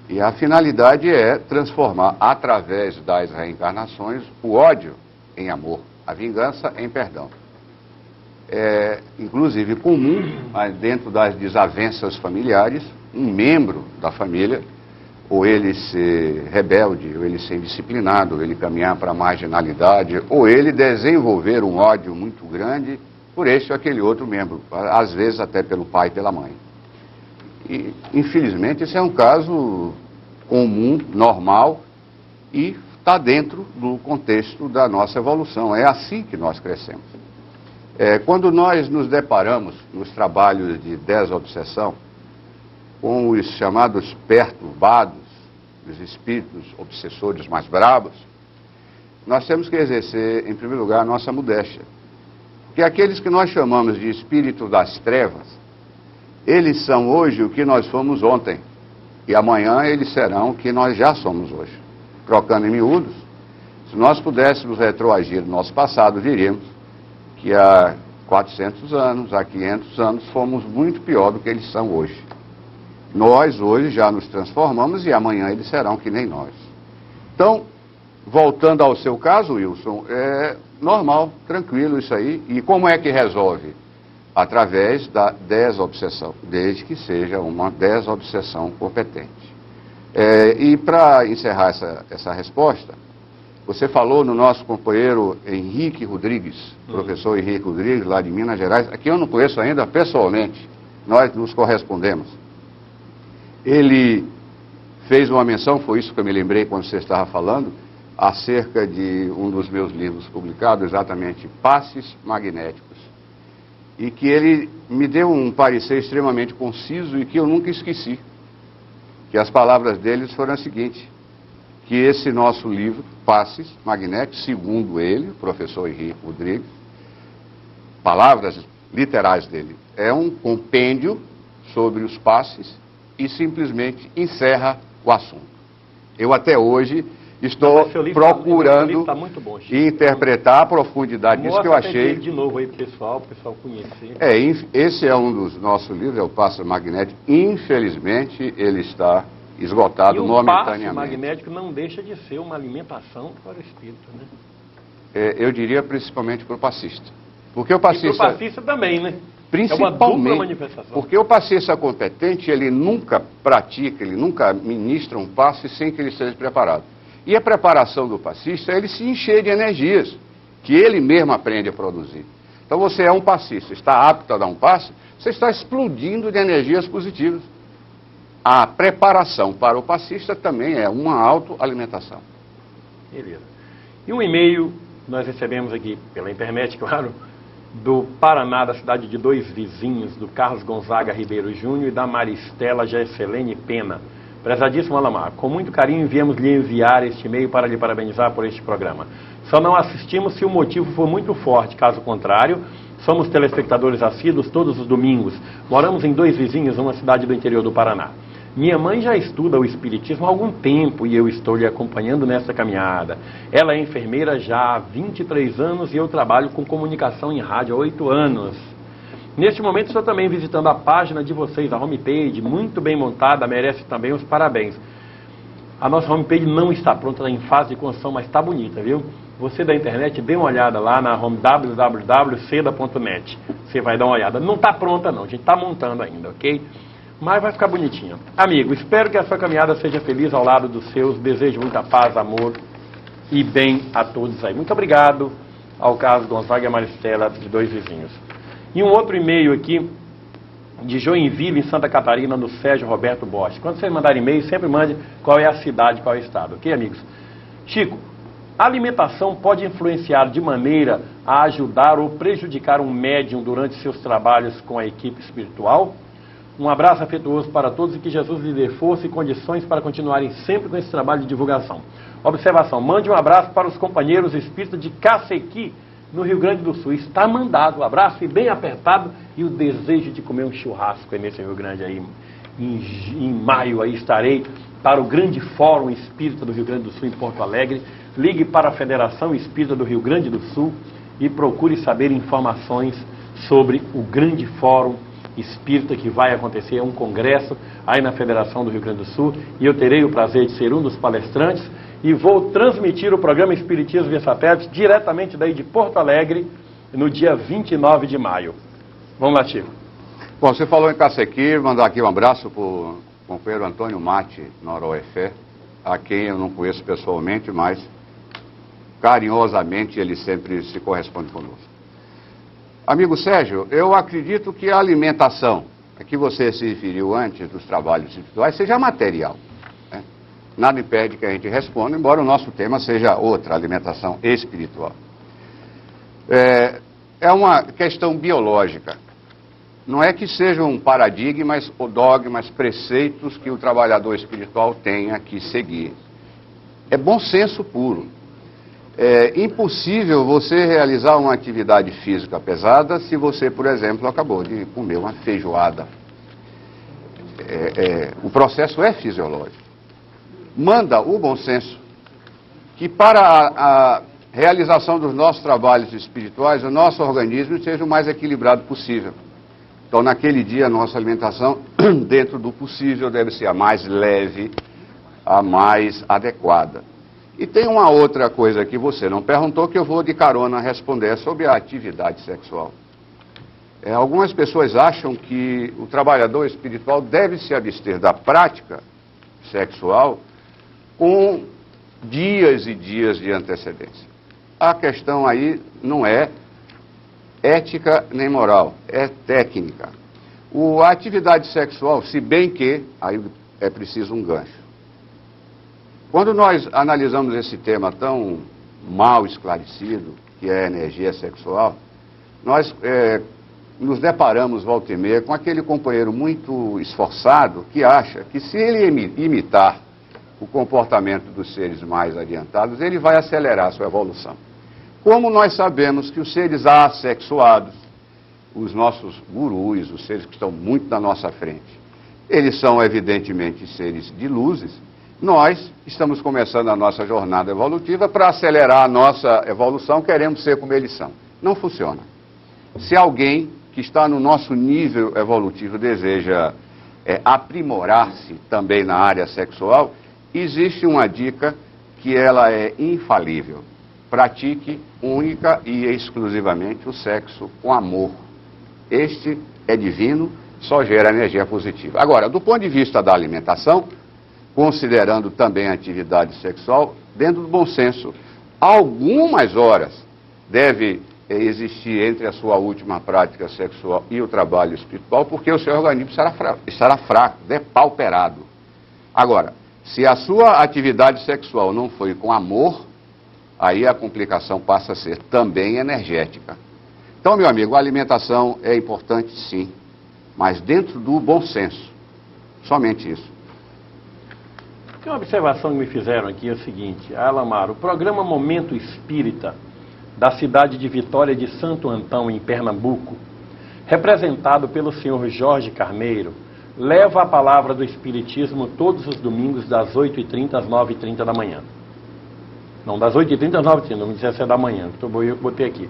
E a finalidade é transformar, através das reencarnações, o ódio em amor, a vingança em perdão. É, inclusive, comum, dentro das desavenças familiares, um membro da família, ou ele ser rebelde, ou ele ser indisciplinado, ou ele caminhar para a marginalidade, ou ele desenvolver um ódio muito grande por este ou aquele outro membro, às vezes até pelo pai e pela mãe. E, infelizmente, esse é um caso comum, normal, e está dentro do contexto da nossa evolução. É assim que nós crescemos. Quando nós nos deparamos nos trabalhos de desobsessão com os chamados perturbados, os espíritos obsessores mais bravos, nós temos que exercer, em primeiro lugar, a nossa modéstia. Porque aqueles que nós chamamos de espírito das trevas, eles são hoje o que nós fomos ontem. E amanhã eles serão o que nós já somos hoje. Trocando em miúdos, se nós pudéssemos retroagir no nosso passado, diríamos que há 400 anos, há 500 anos, fomos muito pior do que eles são hoje. Nós hoje já nos transformamos e amanhã eles serão que nem nós. Então, voltando ao seu caso, Wilson, é normal, tranquilo isso aí. E como é que resolve? Através da desobsessão, desde que seja uma desobsessão competente. E para encerrar essa resposta, você falou no nosso companheiro Henrique Rodrigues, professor Henrique Rodrigues, lá de Minas Gerais, que eu não conheço ainda pessoalmente, nós nos correspondemos. Ele fez uma menção, foi isso que eu me lembrei quando você estava falando, acerca de um dos meus livros publicados, exatamente Passes Magnéticos, e que ele me deu um parecer extremamente conciso e que eu nunca esqueci, que as palavras deles foram as seguintes, que esse nosso livro, Passes Magnéticos, segundo ele, o professor Henrique Rodrigues, palavras literais dele, é um compêndio sobre os passes e simplesmente encerra o assunto. Eu até hoje estou procurando interpretar a profundidade disso que eu achei. De novo aí pro pessoal conhecer. Esse é um dos nossos livros, é o Passe Magnético. Infelizmente, ele está esgotado momentaneamente. E o passe magnético não deixa de ser uma alimentação para o espírito, né? Eu diria principalmente para o passista. Porque o passista... E para o passista também, né? Principalmente, é uma dupla manifestação. Porque o passista competente, ele nunca pratica, ele nunca ministra um passe sem que ele esteja preparado. E a preparação do passista é ele se encher de energias, que ele mesmo aprende a produzir. Então você é um passista, está apto a dar um passe, você está explodindo de energias positivas. A preparação para o passista também é uma autoalimentação. Beleza. E um e-mail nós recebemos aqui pela internet, claro, do Paraná, da cidade de Dois Vizinhos, do Carlos Gonzaga Ribeiro Júnior e da Maristela Gesselene Pena. Prezadíssimo Alamar, com muito carinho viemos lhe enviar este e-mail para lhe parabenizar por este programa. Só não assistimos se o motivo for muito forte, caso contrário, somos telespectadores assíduos todos os domingos. Moramos em Dois Vizinhos, uma cidade do interior do Paraná. Minha mãe já estuda o espiritismo há algum tempo e eu estou lhe acompanhando nessa caminhada. Ela é enfermeira já há 23 anos e eu trabalho com comunicação em rádio há 8 anos. Neste momento estou também visitando a página de vocês, a homepage, muito bem montada, merece também os parabéns. A nossa homepage não está pronta, está em fase de construção, mas está bonita, viu? Você da internet, dê uma olhada lá na home www.seda.net. Você vai dar uma olhada. Não está pronta não, a gente está montando ainda, ok? Mas vai ficar bonitinho. Amigo, espero que a sua caminhada seja feliz ao lado dos seus. Desejo muita paz, amor e bem a todos aí. Muito obrigado ao Carlos Gonzaga e a Maristela de Dois Vizinhos. E um outro e-mail aqui, de Joinville, em Santa Catarina, do Sérgio Roberto Bosch. Quando você mandar e-mail, sempre mande qual é a cidade, qual é o estado. Ok, amigos? Chico, a alimentação pode influenciar de maneira a ajudar ou prejudicar um médium durante seus trabalhos com a equipe espiritual? Um abraço afetuoso para todos e que Jesus lhe dê força e condições para continuarem sempre com esse trabalho de divulgação. Observação, mande um abraço para os companheiros espíritas de Cacequi, no Rio Grande do Sul. Está mandado, um abraço e bem apertado e o desejo de comer um churrasco aí nesse Rio Grande aí. Em maio aí estarei para o grande Fórum Espírita do Rio Grande do Sul em Porto Alegre. Ligue para a Federação Espírita do Rio Grande do Sul e procure saber informações sobre o grande Fórum Espírita que vai acontecer, é um congresso aí na Federação do Rio Grande do Sul e eu terei o prazer de ser um dos palestrantes e vou transmitir o programa Espiritismo via satélite diretamente daí de Porto Alegre no dia 29 de maio. Vamos lá, Chico. Bom, você falou em Cacequi, mandar aqui um abraço para o companheiro Antônio Mate Noroefé, a quem eu não conheço pessoalmente, mas carinhosamente ele sempre se corresponde conosco. Amigo Sérgio, eu acredito que a alimentação, a que você se referiu antes dos trabalhos espirituais, seja material. Né? Nada impede que a gente responda, embora o nosso tema seja outra, alimentação espiritual. É uma questão biológica. Não é que sejam paradigmas ou dogmas, preceitos que o trabalhador espiritual tenha que seguir. É bom senso puro. É impossível você realizar uma atividade física pesada se você, por exemplo, acabou de comer uma feijoada. O processo é fisiológico. Manda o bom senso que para a realização dos nossos trabalhos espirituais, o nosso organismo seja o mais equilibrado possível. Então, naquele dia, a nossa alimentação, dentro do possível, deve ser a mais leve, a mais adequada. E tem uma outra coisa que você não perguntou, que eu vou de carona responder sobre a atividade sexual. Algumas pessoas acham que o trabalhador espiritual deve se abster da prática sexual com dias e dias de antecedência. A questão aí não é ética nem moral, é técnica. A atividade sexual, se bem que, aí é preciso um gancho. Quando nós analisamos esse tema tão mal esclarecido, que é a energia sexual, nós nos deparamos, volta e meia, com aquele companheiro muito esforçado que acha que se ele imitar o comportamento dos seres mais adiantados, ele vai acelerar a sua evolução. Como nós sabemos que os seres assexuados, os nossos gurus, os seres que estão muito na nossa frente, eles são evidentemente seres de luzes, nós estamos começando a nossa jornada evolutiva. Para acelerar a nossa evolução, queremos ser como eles são. Não funciona. Se alguém que está no nosso nível evolutivo deseja aprimorar-se também na área sexual, existe uma dica que ela é infalível. Pratique única e exclusivamente o sexo com amor. Este é divino, só gera energia positiva. Agora, do ponto de vista da alimentação, considerando também a atividade sexual, dentro do bom senso, algumas horas deve existir entre a sua última prática sexual e o trabalho espiritual, porque o seu organismo estará fraco, depauperado. Agora, se a sua atividade sexual não foi com amor, aí a complicação passa a ser também energética. Então, meu amigo, a alimentação é importante sim, mas dentro do bom senso, somente isso. Tem uma observação que me fizeram aqui, é o seguinte: Alamar, o programa Momento Espírita, da cidade de Vitória de Santo Antão, em Pernambuco, representado pelo senhor Jorge Carneiro, leva a palavra do Espiritismo todos os domingos, das 8h30 às 9h30 da manhã. Não, das 8h30 às 9h30, não me disse se é da manhã, eu botei aqui.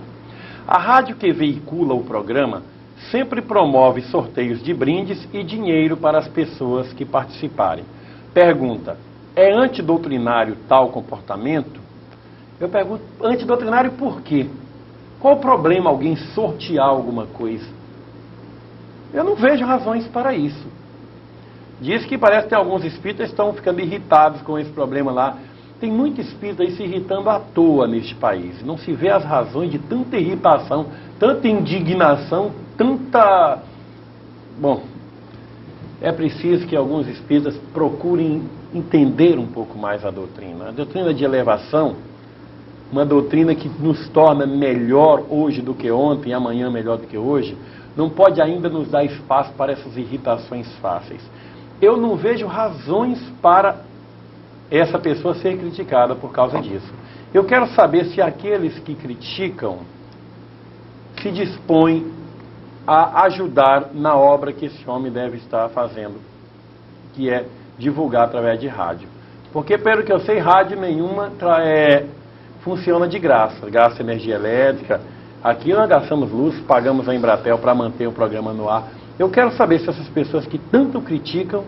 A rádio que veicula o programa sempre promove sorteios de brindes e dinheiro para as pessoas que participarem. Pergunta: é antidoutrinário tal comportamento? Eu pergunto, antidoutrinário por quê? Qual o problema alguém sortear alguma coisa? Eu não vejo razões para isso. Diz que parece que tem alguns espíritas que estão ficando irritados com esse problema lá. Tem muito espírita aí se irritando à toa neste país. Não se vê as razões de tanta irritação, tanta indignação, tanta... Bom, é preciso que alguns espíritas procurem entender um pouco mais a doutrina. A doutrina de elevação, uma doutrina que nos torna melhor hoje do que ontem, amanhã melhor do que hoje, não pode ainda nos dar espaço para essas irritações fáceis. Eu não vejo razões para essa pessoa ser criticada por causa disso. Eu quero saber se aqueles que criticam se dispõem a ajudar na obra que esse homem deve estar fazendo, que é divulgar através de rádio. Porque, pelo que eu sei, rádio nenhuma funciona de graça. Gasta energia elétrica. Aqui nós gastamos luz, pagamos a Embratel para manter o programa no ar. Eu quero saber se essas pessoas que tanto criticam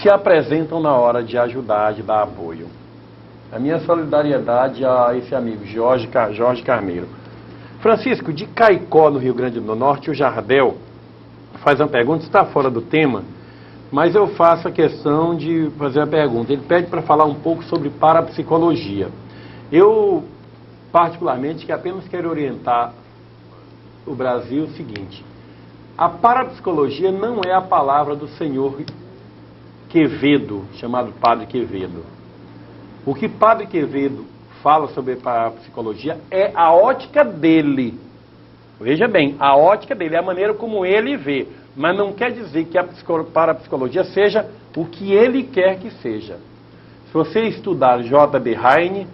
se apresentam na hora de ajudar, de dar apoio. A minha solidariedade a esse amigo, Jorge Carneiro. Francisco, de Caicó, no Rio Grande do Norte, o Jardel faz uma pergunta, está fora do tema, mas eu faço a questão de fazer a pergunta. Ele pede para falar um pouco sobre parapsicologia. Eu, particularmente, que apenas quero orientar o Brasil o seguinte: a parapsicologia não é a palavra do senhor Quevedo, chamado Padre Quevedo. O que Padre Quevedo fala sobre parapsicologia é a ótica dele. Veja bem, a ótica dele, é a maneira como ele vê. Mas não quer dizer que a parapsicologia seja o que ele quer que seja. Se você estudar J.B. Heine,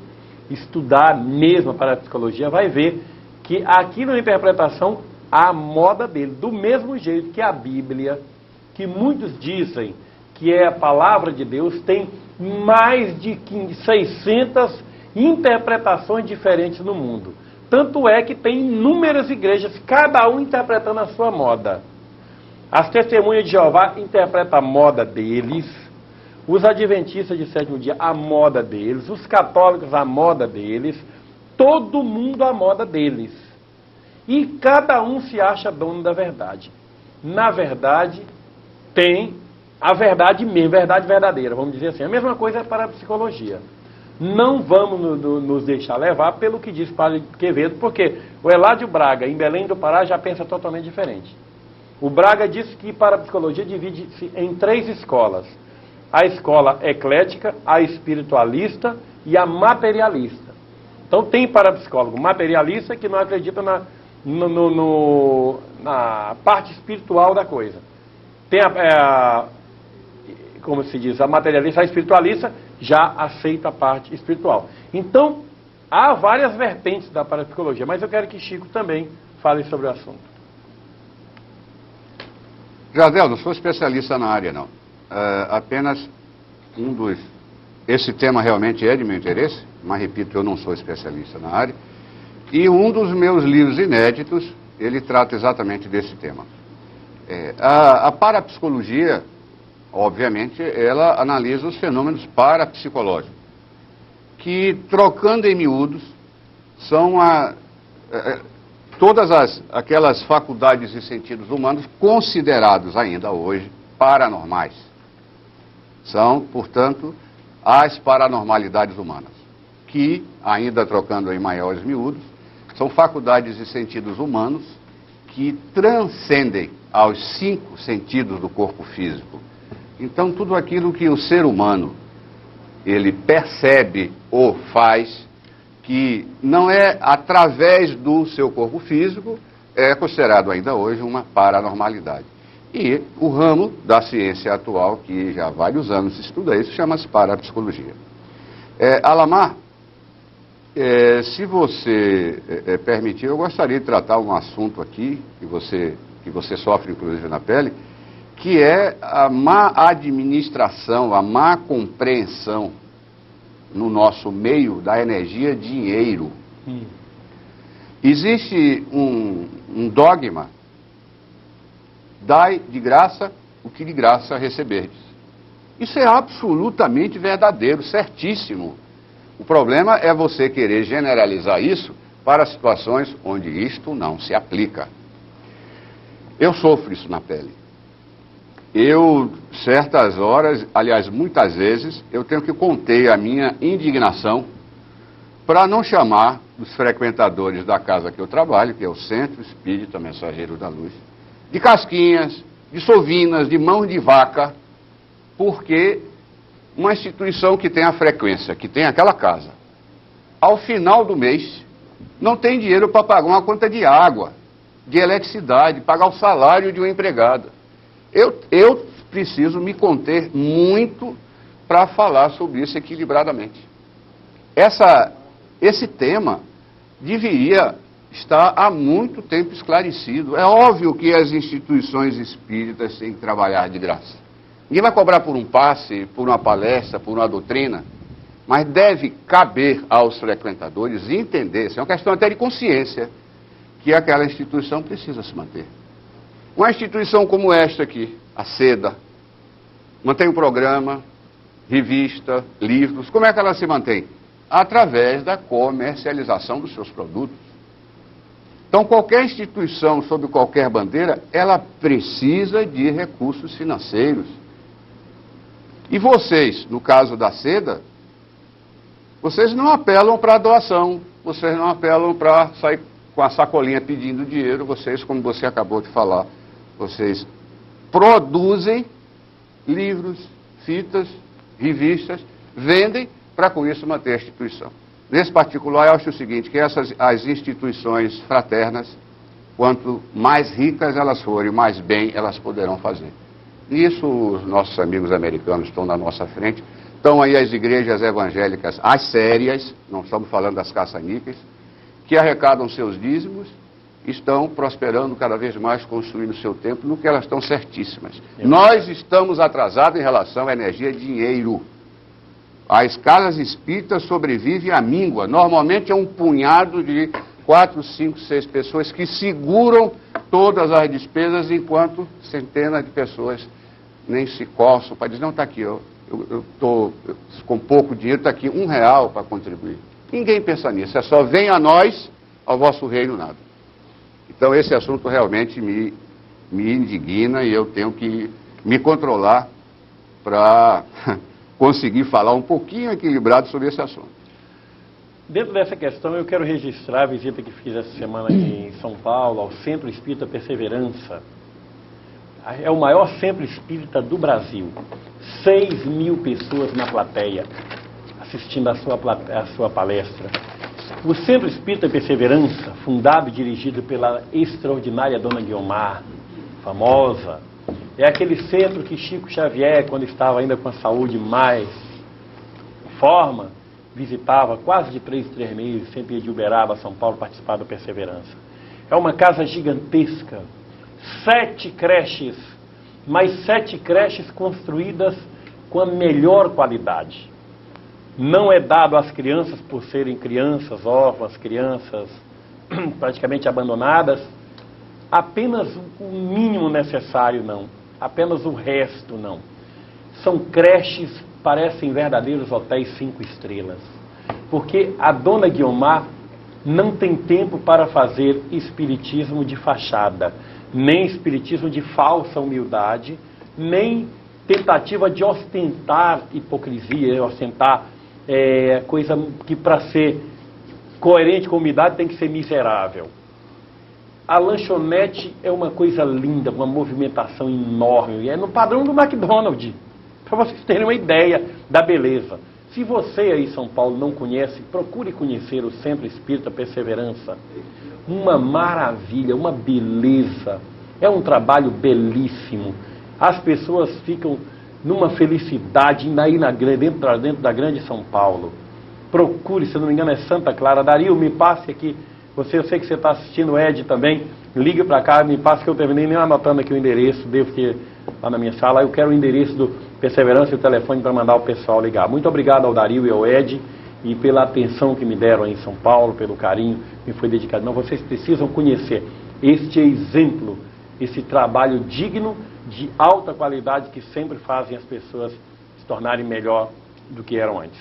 estudar mesmo a parapsicologia, vai ver que aqui na interpretação há a moda dele. Do mesmo jeito que a Bíblia, que muitos dizem que é a palavra de Deus, tem mais de 600 interpretações diferentes no mundo. Tanto é que tem inúmeras igrejas, cada um interpretando a sua moda. As testemunhas de Jeová interpretam a moda deles, os adventistas de sétimo dia a moda deles, os católicos a moda deles, todo mundo a moda deles. E cada um se acha dono da verdade. Na verdade, tem a verdade mesmo, verdade verdadeira, vamos dizer assim. A mesma coisa é para a psicologia. Não vamos nos deixar levar pelo que diz Padre Quevedo, porque o Eládio Braga, em Belém do Pará, já pensa totalmente diferente. O Braga diz que para a psicologia divide-se em 3 escolas. a escola eclética, a espiritualista e a materialista. Então tem parapsicólogo materialista que não acredita na parte espiritual da coisa. Tem como se diz, a materialista, a espiritualista já aceita a parte espiritual. Então, há várias vertentes da parapsicologia, mas eu quero que Chico também fale sobre o assunto. Jardel, não sou especialista na área, não. Apenas esse tema realmente é de meu interesse, mas repito, eu não sou especialista na área. E um dos meus livros inéditos, ele trata exatamente desse tema. A parapsicologia, obviamente, ela analisa os fenômenos parapsicológicos, que, trocando em miúdos, são todas aquelas faculdades e sentidos humanos considerados ainda hoje paranormais. São, portanto, as paranormalidades humanas, que, ainda trocando em maiores miúdos, são faculdades e sentidos humanos que transcendem aos 5 sentidos do corpo físico. Então, tudo aquilo que o ser humano, ele percebe ou faz, que não é através do seu corpo físico, é considerado ainda hoje uma paranormalidade. E o ramo da ciência atual, que já há vários anos estuda isso, chama-se parapsicologia. Alamar, se você permitir, eu gostaria de tratar um assunto aqui, que você sofre inclusive na pele, que é a má administração, a má compreensão no nosso meio da energia dinheiro. Existe um dogma: dai de graça o que de graça receberdes. Isso é absolutamente verdadeiro, certíssimo. O problema é você querer generalizar isso para situações onde isto não se aplica. Eu sofro isso na pele. Eu, certas horas, aliás, muitas vezes, eu tenho que conter a minha indignação para não chamar os frequentadores da casa que eu trabalho, que é o Centro Espírita Mensageiro da Luz, de casquinhas, de sovinas, de mãos de vaca, porque uma instituição que tem a frequência, que tem aquela casa, ao final do mês, não tem dinheiro para pagar uma conta de água, de eletricidade, pagar o salário de um empregado. Eu preciso me conter muito para falar sobre isso equilibradamente. Esse tema deveria estar há muito tempo esclarecido. É óbvio que as instituições espíritas têm que trabalhar de graça. Ninguém vai cobrar por um passe, por uma palestra, por uma doutrina, mas deve caber aos frequentadores entender, isso é uma questão até de consciência, que aquela instituição precisa se manter. Uma instituição como esta aqui, a SEDA, mantém um programa, revista, livros. Como é que ela se mantém? Através da comercialização dos seus produtos. Então, qualquer instituição, sob qualquer bandeira, ela precisa de recursos financeiros. E vocês, no caso da SEDA, vocês não apelam para a doação, vocês não apelam para sair com a sacolinha pedindo dinheiro, vocês, como você acabou de falar, vocês produzem livros, fitas, revistas, vendem para com isso manter a instituição. Nesse particular, eu acho o seguinte, que as instituições fraternas, quanto mais ricas elas forem, mais bem elas poderão fazer. Nisso, os nossos amigos americanos estão na nossa frente. Estão aí as igrejas evangélicas, as sérias, não estamos falando das caça-níqueis, que arrecadam seus dízimos, estão prosperando cada vez mais, construindo seu tempo, no que elas estão certíssimas. Nós estamos atrasados em relação à energia dinheiro. As casas espíritas sobrevivem à míngua. Normalmente é um punhado de 4, 5, 6 pessoas que seguram todas as despesas, enquanto centenas de pessoas nem se coçam para dizer, não, está aqui, eu estou com pouco dinheiro, está aqui R$1 para contribuir. Ninguém pensa nisso, é só vem a nós, ao vosso reino nada. Então esse assunto realmente me indigna e eu tenho que me controlar para conseguir falar um pouquinho equilibrado sobre esse assunto. Dentro dessa questão, eu quero registrar a visita que fiz essa semana em São Paulo, ao Centro Espírita Perseverança. é o maior centro espírita do Brasil. 6.000 pessoas na plateia, assistindo a sua palestra. O Centro Espírita Perseverança, fundado e dirigido pela extraordinária Dona Guiomar, famosa, é aquele centro que Chico Xavier, quando estava ainda com a saúde mais em forma, visitava quase de 3 em 3 meses, sempre ia de Uberaba a São Paulo participar do Perseverança. É uma casa gigantesca, 7 creches, mas 7 creches construídas com a melhor qualidade. Não é dado às crianças por serem crianças órfãs, crianças praticamente abandonadas, apenas o mínimo necessário, não. Apenas o resto, não. São creches, parecem verdadeiros hotéis 5 estrelas. Porque a Dona Guiomar não tem tempo para fazer espiritismo de fachada, nem espiritismo de falsa humildade, nem tentativa de ostentar hipocrisia, ostentar coisa que para ser coerente com a humildade tem que ser miserável. A lanchonete é uma coisa linda, uma movimentação enorme, é no padrão do McDonald's, para vocês terem uma ideia da beleza. Se você aí em São Paulo não conhece, procure conhecer o Centro Espírita Perseverança. Uma maravilha, uma beleza, é um trabalho belíssimo. As pessoas ficam numa felicidade aí dentro da grande São Paulo. Procure, se não me engano é Santa Clara. Dario, me passe aqui. Eu sei que você está assistindo o Ed também. Liga para cá, me passe que eu terminei nem anotando aqui o endereço. Devo ter lá na minha sala. Eu quero o endereço do Perseverança e o telefone para mandar o pessoal ligar. Muito obrigado ao Dario e ao Ed e pela atenção que me deram aí em São Paulo, pelo carinho que me foi dedicado. Não, vocês precisam conhecer este exemplo, esse trabalho digno, de alta qualidade, que sempre fazem as pessoas se tornarem melhor do que eram antes.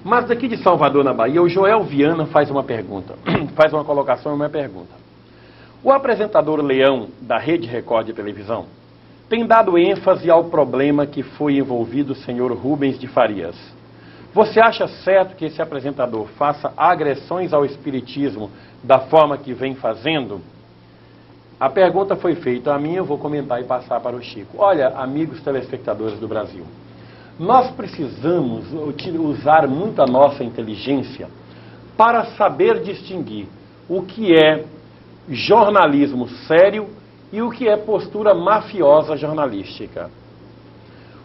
Mas daqui de Salvador, na Bahia, o Joel Viana faz uma pergunta, faz uma colocação e uma pergunta. O apresentador Leão, da Rede Record de televisão, tem dado ênfase ao problema que foi envolvido o senhor Rubens de Farias. Você acha certo que esse apresentador faça agressões ao espiritismo da forma que vem fazendo? A pergunta foi feita a mim, eu vou comentar e passar para o Chico. Olha, amigos telespectadores do Brasil, nós precisamos usar muito a nossa inteligência para saber distinguir o que é jornalismo sério e o que é postura mafiosa jornalística.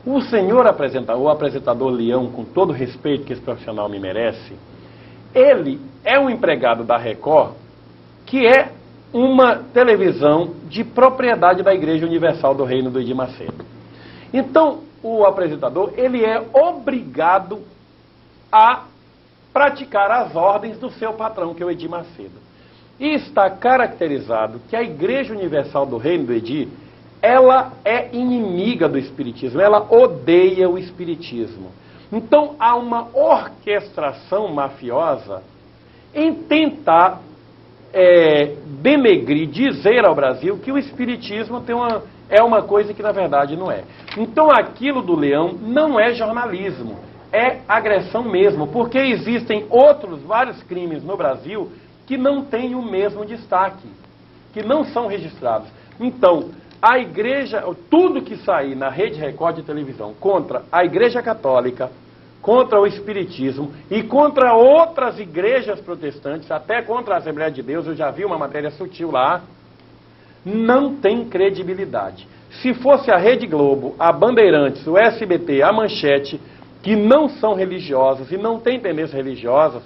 O senhor apresentador, o apresentador Leão, com todo o respeito que esse profissional me merece, ele é um empregado da Record, que é uma televisão de propriedade da Igreja Universal do Reino do Edir Macedo. Então, o apresentador, ele é obrigado a praticar as ordens do seu patrão, que é o Edir Macedo. E está caracterizado que a Igreja Universal do Reino do Edir, ela é inimiga do Espiritismo, ela odeia o Espiritismo. Então, há uma orquestração mafiosa em tentar denegrir, dizer ao Brasil que o Espiritismo é uma coisa que na verdade não é. Então aquilo do Leão não é jornalismo, é agressão mesmo, porque existem vários crimes no Brasil que não têm o mesmo destaque, que não são registrados. Então, a igreja, tudo que sair na Rede Record de televisão contra a Igreja Católica, contra o Espiritismo e contra outras igrejas protestantes, até contra a Assembleia de Deus, eu já vi uma matéria sutil lá, não tem credibilidade. Se fosse a Rede Globo, a Bandeirantes, o SBT, a Manchete, que não são religiosos e não têm tendências religiosas,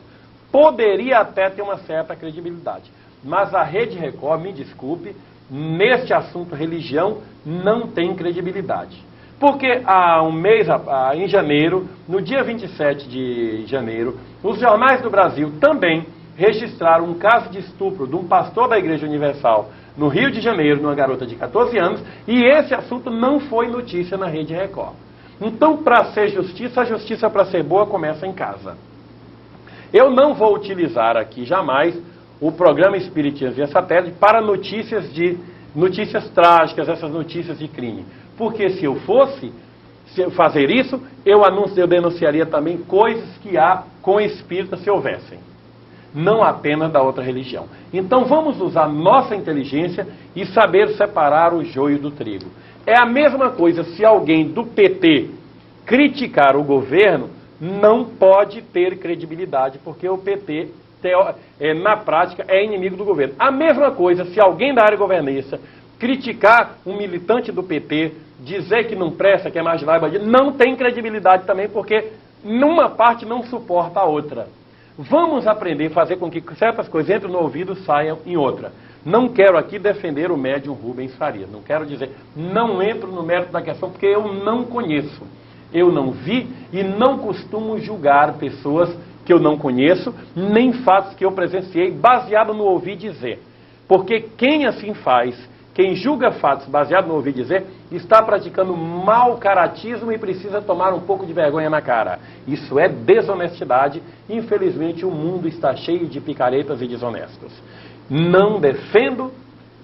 poderia até ter uma certa credibilidade. Mas a Rede Record, me desculpe, neste assunto religião, não tem credibilidade. Porque há um mês, em janeiro, no dia 27 de janeiro, os jornais do Brasil também registraram um caso de estupro de um pastor da Igreja Universal no Rio de Janeiro, numa garota de 14 anos, e esse assunto não foi notícia na Rede Record. Então, para ser justiça, a justiça para ser boa começa em casa. Eu não vou utilizar aqui jamais o programa Espiritismo via Satélite para notícias trágicas, essas notícias de crime. Porque se eu fosse fazer isso, eu denunciaria também coisas que há com espírita se houvessem. não apenas da outra religião. Então vamos usar nossa inteligência e saber separar o joio do trigo. É a mesma coisa se alguém do PT criticar o governo, não pode ter credibilidade, porque o PT, na prática, é inimigo do governo. A mesma coisa se alguém da área governista criticar um militante do PT, dizer que não presta, que é marginal e bandido, não tem credibilidade também, porque numa parte não suporta a outra. Vamos aprender a fazer com que certas coisas entrem no ouvido e saiam em outra. Não quero aqui defender o médium Rubens Farias. Não quero dizer, não entro no mérito da questão, porque eu não conheço. Eu não vi e não costumo julgar pessoas que eu não conheço, nem fatos que eu presenciei, baseado no ouvir dizer. Porque quem assim faz, quem julga fatos baseado no ouvir dizer, está praticando mau caratismo e precisa tomar um pouco de vergonha na cara. Isso é desonestidade. Infelizmente, o mundo está cheio de picaretas e desonestos. Não defendo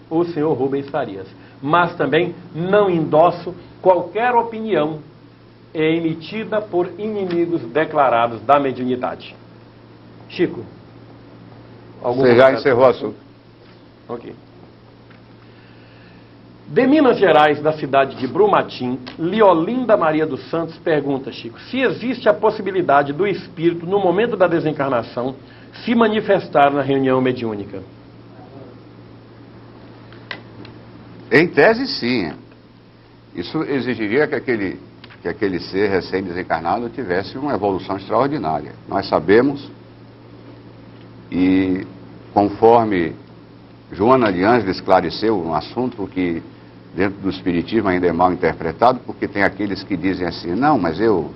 o senhor Rubens Farias, mas também não endosso qualquer opinião emitida por inimigos declarados da mediunidade. Chico. Você já encerrou o assunto. Ok. De Minas Gerais, da cidade de Brumatim, Liolinda Maria dos Santos pergunta, Chico, se existe a possibilidade do espírito, no momento da desencarnação, se manifestar na reunião mediúnica. Em tese, sim. Isso exigiria que aquele ser recém-desencarnado tivesse uma evolução extraordinária. Nós sabemos, e conforme Joana de Ângeles esclareceu um assunto que dentro do espiritismo ainda é mal interpretado, porque tem aqueles que dizem assim, não, mas eu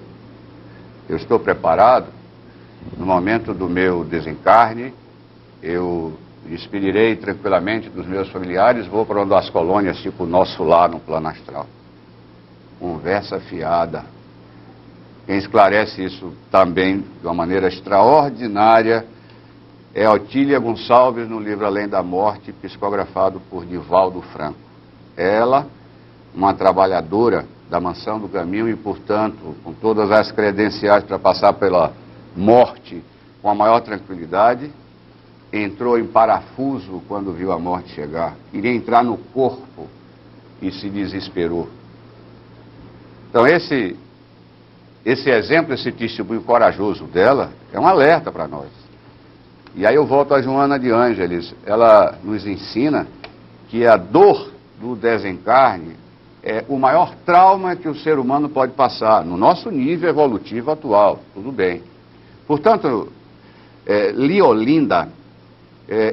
estou preparado, no momento do meu desencarne, eu despedirei tranquilamente dos meus familiares, vou para uma das colônias, tipo o nosso lar no plano astral. Conversa fiada. Quem esclarece isso também de uma maneira extraordinária é Otília Gonçalves, no livro Além da Morte, psicografado por Divaldo Franco. Ela, uma trabalhadora da Mansão do Caminho e, portanto, com todas as credenciais para passar pela morte com a maior tranquilidade, entrou em parafuso quando viu a morte chegar. Queria entrar no corpo e se desesperou. Então, esse exemplo, esse testemunho corajoso dela, é um alerta para nós. E aí eu volto a Joana de Ângeles. Ela nos ensina que a dor do desencarne é o maior trauma que o ser humano pode passar, no nosso nível evolutivo atual, tudo bem. Portanto, Liolinda,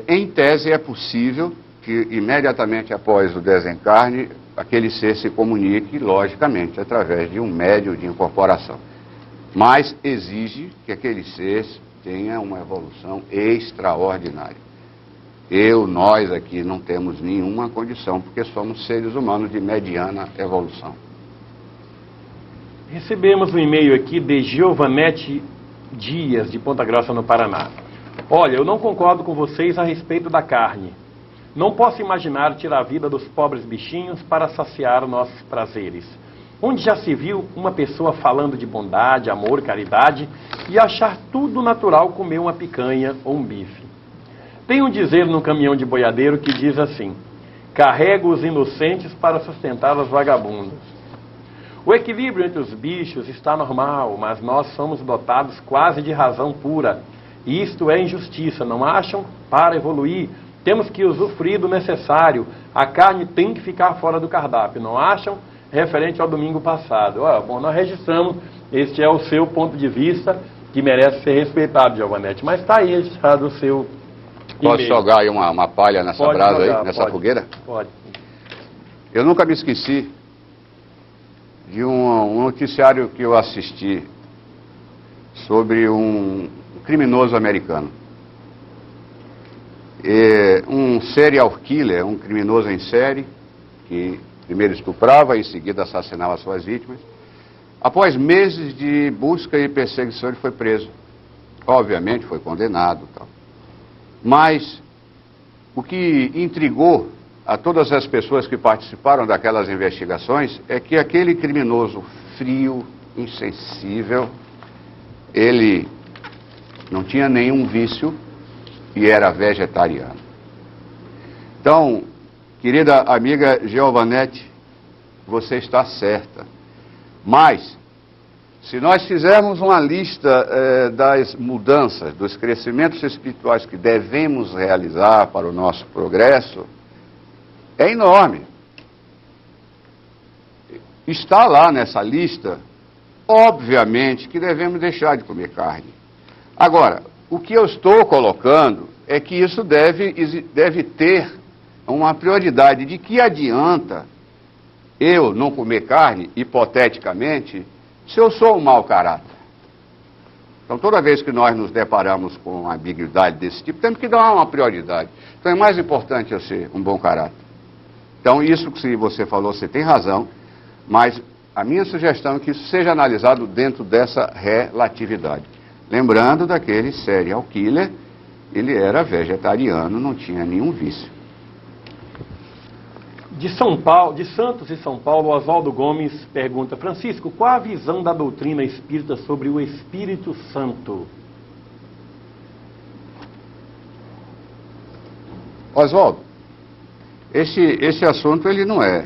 em tese é possível que imediatamente após o desencarne, aquele ser se comunique, logicamente, através de um médium de incorporação. Mas exige que aquele ser tenha uma evolução extraordinária. Nós aqui não temos nenhuma condição, porque somos seres humanos de mediana evolução. Recebemos um e-mail aqui de Giovanete Dias, de Ponta Grossa, no Paraná. Olha, eu não concordo com vocês a respeito da carne. Não posso imaginar tirar a vida dos pobres bichinhos para saciar nossos prazeres. Onde já se viu uma pessoa falando de bondade, amor, caridade e achar tudo natural comer uma picanha ou um bife? Tem um dizer no caminhão de boiadeiro que diz assim: carrega os inocentes para sustentar os vagabundos. O equilíbrio entre os bichos está normal, mas nós somos dotados quase de razão pura. E isto é injustiça, não acham? Para evoluir, temos que usufruir do necessário. A carne tem que ficar fora do cardápio, não acham? Referente ao domingo passado. Bom, nós registramos, este é o seu ponto de vista, que merece ser respeitado, Giovanete. Mas está aí registrado o seu e-mail. Posso jogar aí uma palha nessa Pode brasa jogar, aí, nessa pode, fogueira? Pode. Eu nunca me esqueci de um noticiário que eu assisti sobre um criminoso americano. Um serial killer, um criminoso em série, que primeiro estuprava, em seguida assassinava suas vítimas. Após meses de busca e perseguição, ele foi preso. Obviamente foi condenado, tal. Mas o que intrigou a todas as pessoas que participaram daquelas investigações é que aquele criminoso frio, insensível, ele não tinha nenhum vício, e era vegetariano. Então, querida amiga Giovanete, você está certa. Mas, se nós fizermos uma lista das mudanças, dos crescimentos espirituais que devemos realizar para o nosso progresso, é enorme. Está lá nessa lista, obviamente, que devemos deixar de comer carne. Agora, o que eu estou colocando é que isso deve ter uma prioridade. De que adianta eu não comer carne, hipoteticamente, se eu sou um mau caráter? Então, toda vez que nós nos deparamos com uma ambiguidade desse tipo, temos que dar uma prioridade. Então, é mais importante eu ser um bom caráter. Então, isso que você falou, você tem razão, mas a minha sugestão é que isso seja analisado dentro dessa relatividade. Lembrando daquele serial killer, ele era vegetariano, não tinha nenhum vício. De Santos e São Paulo, Oswaldo Gomes pergunta: Francisco, qual a visão da doutrina espírita sobre o Espírito Santo? Oswaldo, esse assunto ele não é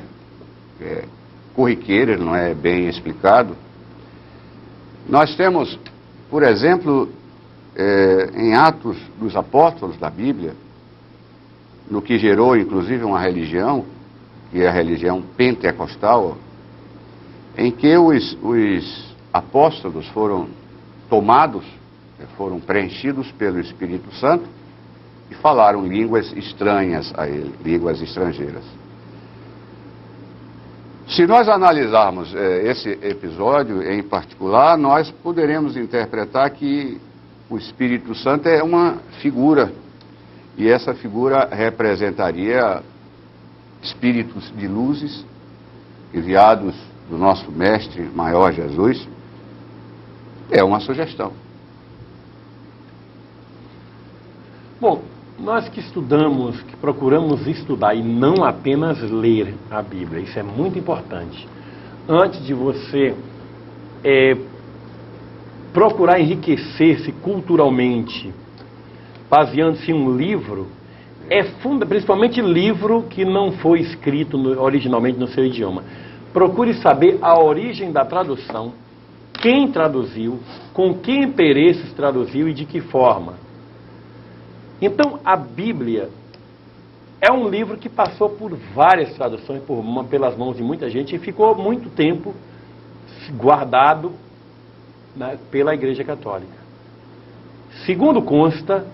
corriqueiro, ele não é bem explicado. Nós temos, por exemplo, em Atos dos Apóstolos da Bíblia, no que gerou inclusive uma religião, que é a religião pentecostal, em que os apóstolos foram tomados, foram preenchidos pelo Espírito Santo e falaram línguas estranhas a ele, línguas estrangeiras. Se nós analisarmos esse episódio em particular, nós poderemos interpretar que o Espírito Santo é uma figura, e essa figura representaria espíritos de luzes enviados do nosso Mestre Maior Jesus. É uma sugestão. Bom, nós que estudamos, que procuramos estudar e não apenas ler a Bíblia, isso é muito importante. Antes de você procurar enriquecer-se culturalmente, baseando-se em um livro, principalmente livro que não foi escrito originalmente no seu idioma. Procure saber a origem da tradução, quem traduziu, com que interesses traduziu e de que forma. Então, a Bíblia é um livro que passou por várias traduções, pelas mãos de muita gente, e ficou muito tempo guardado, né, pela Igreja Católica. Segundo consta,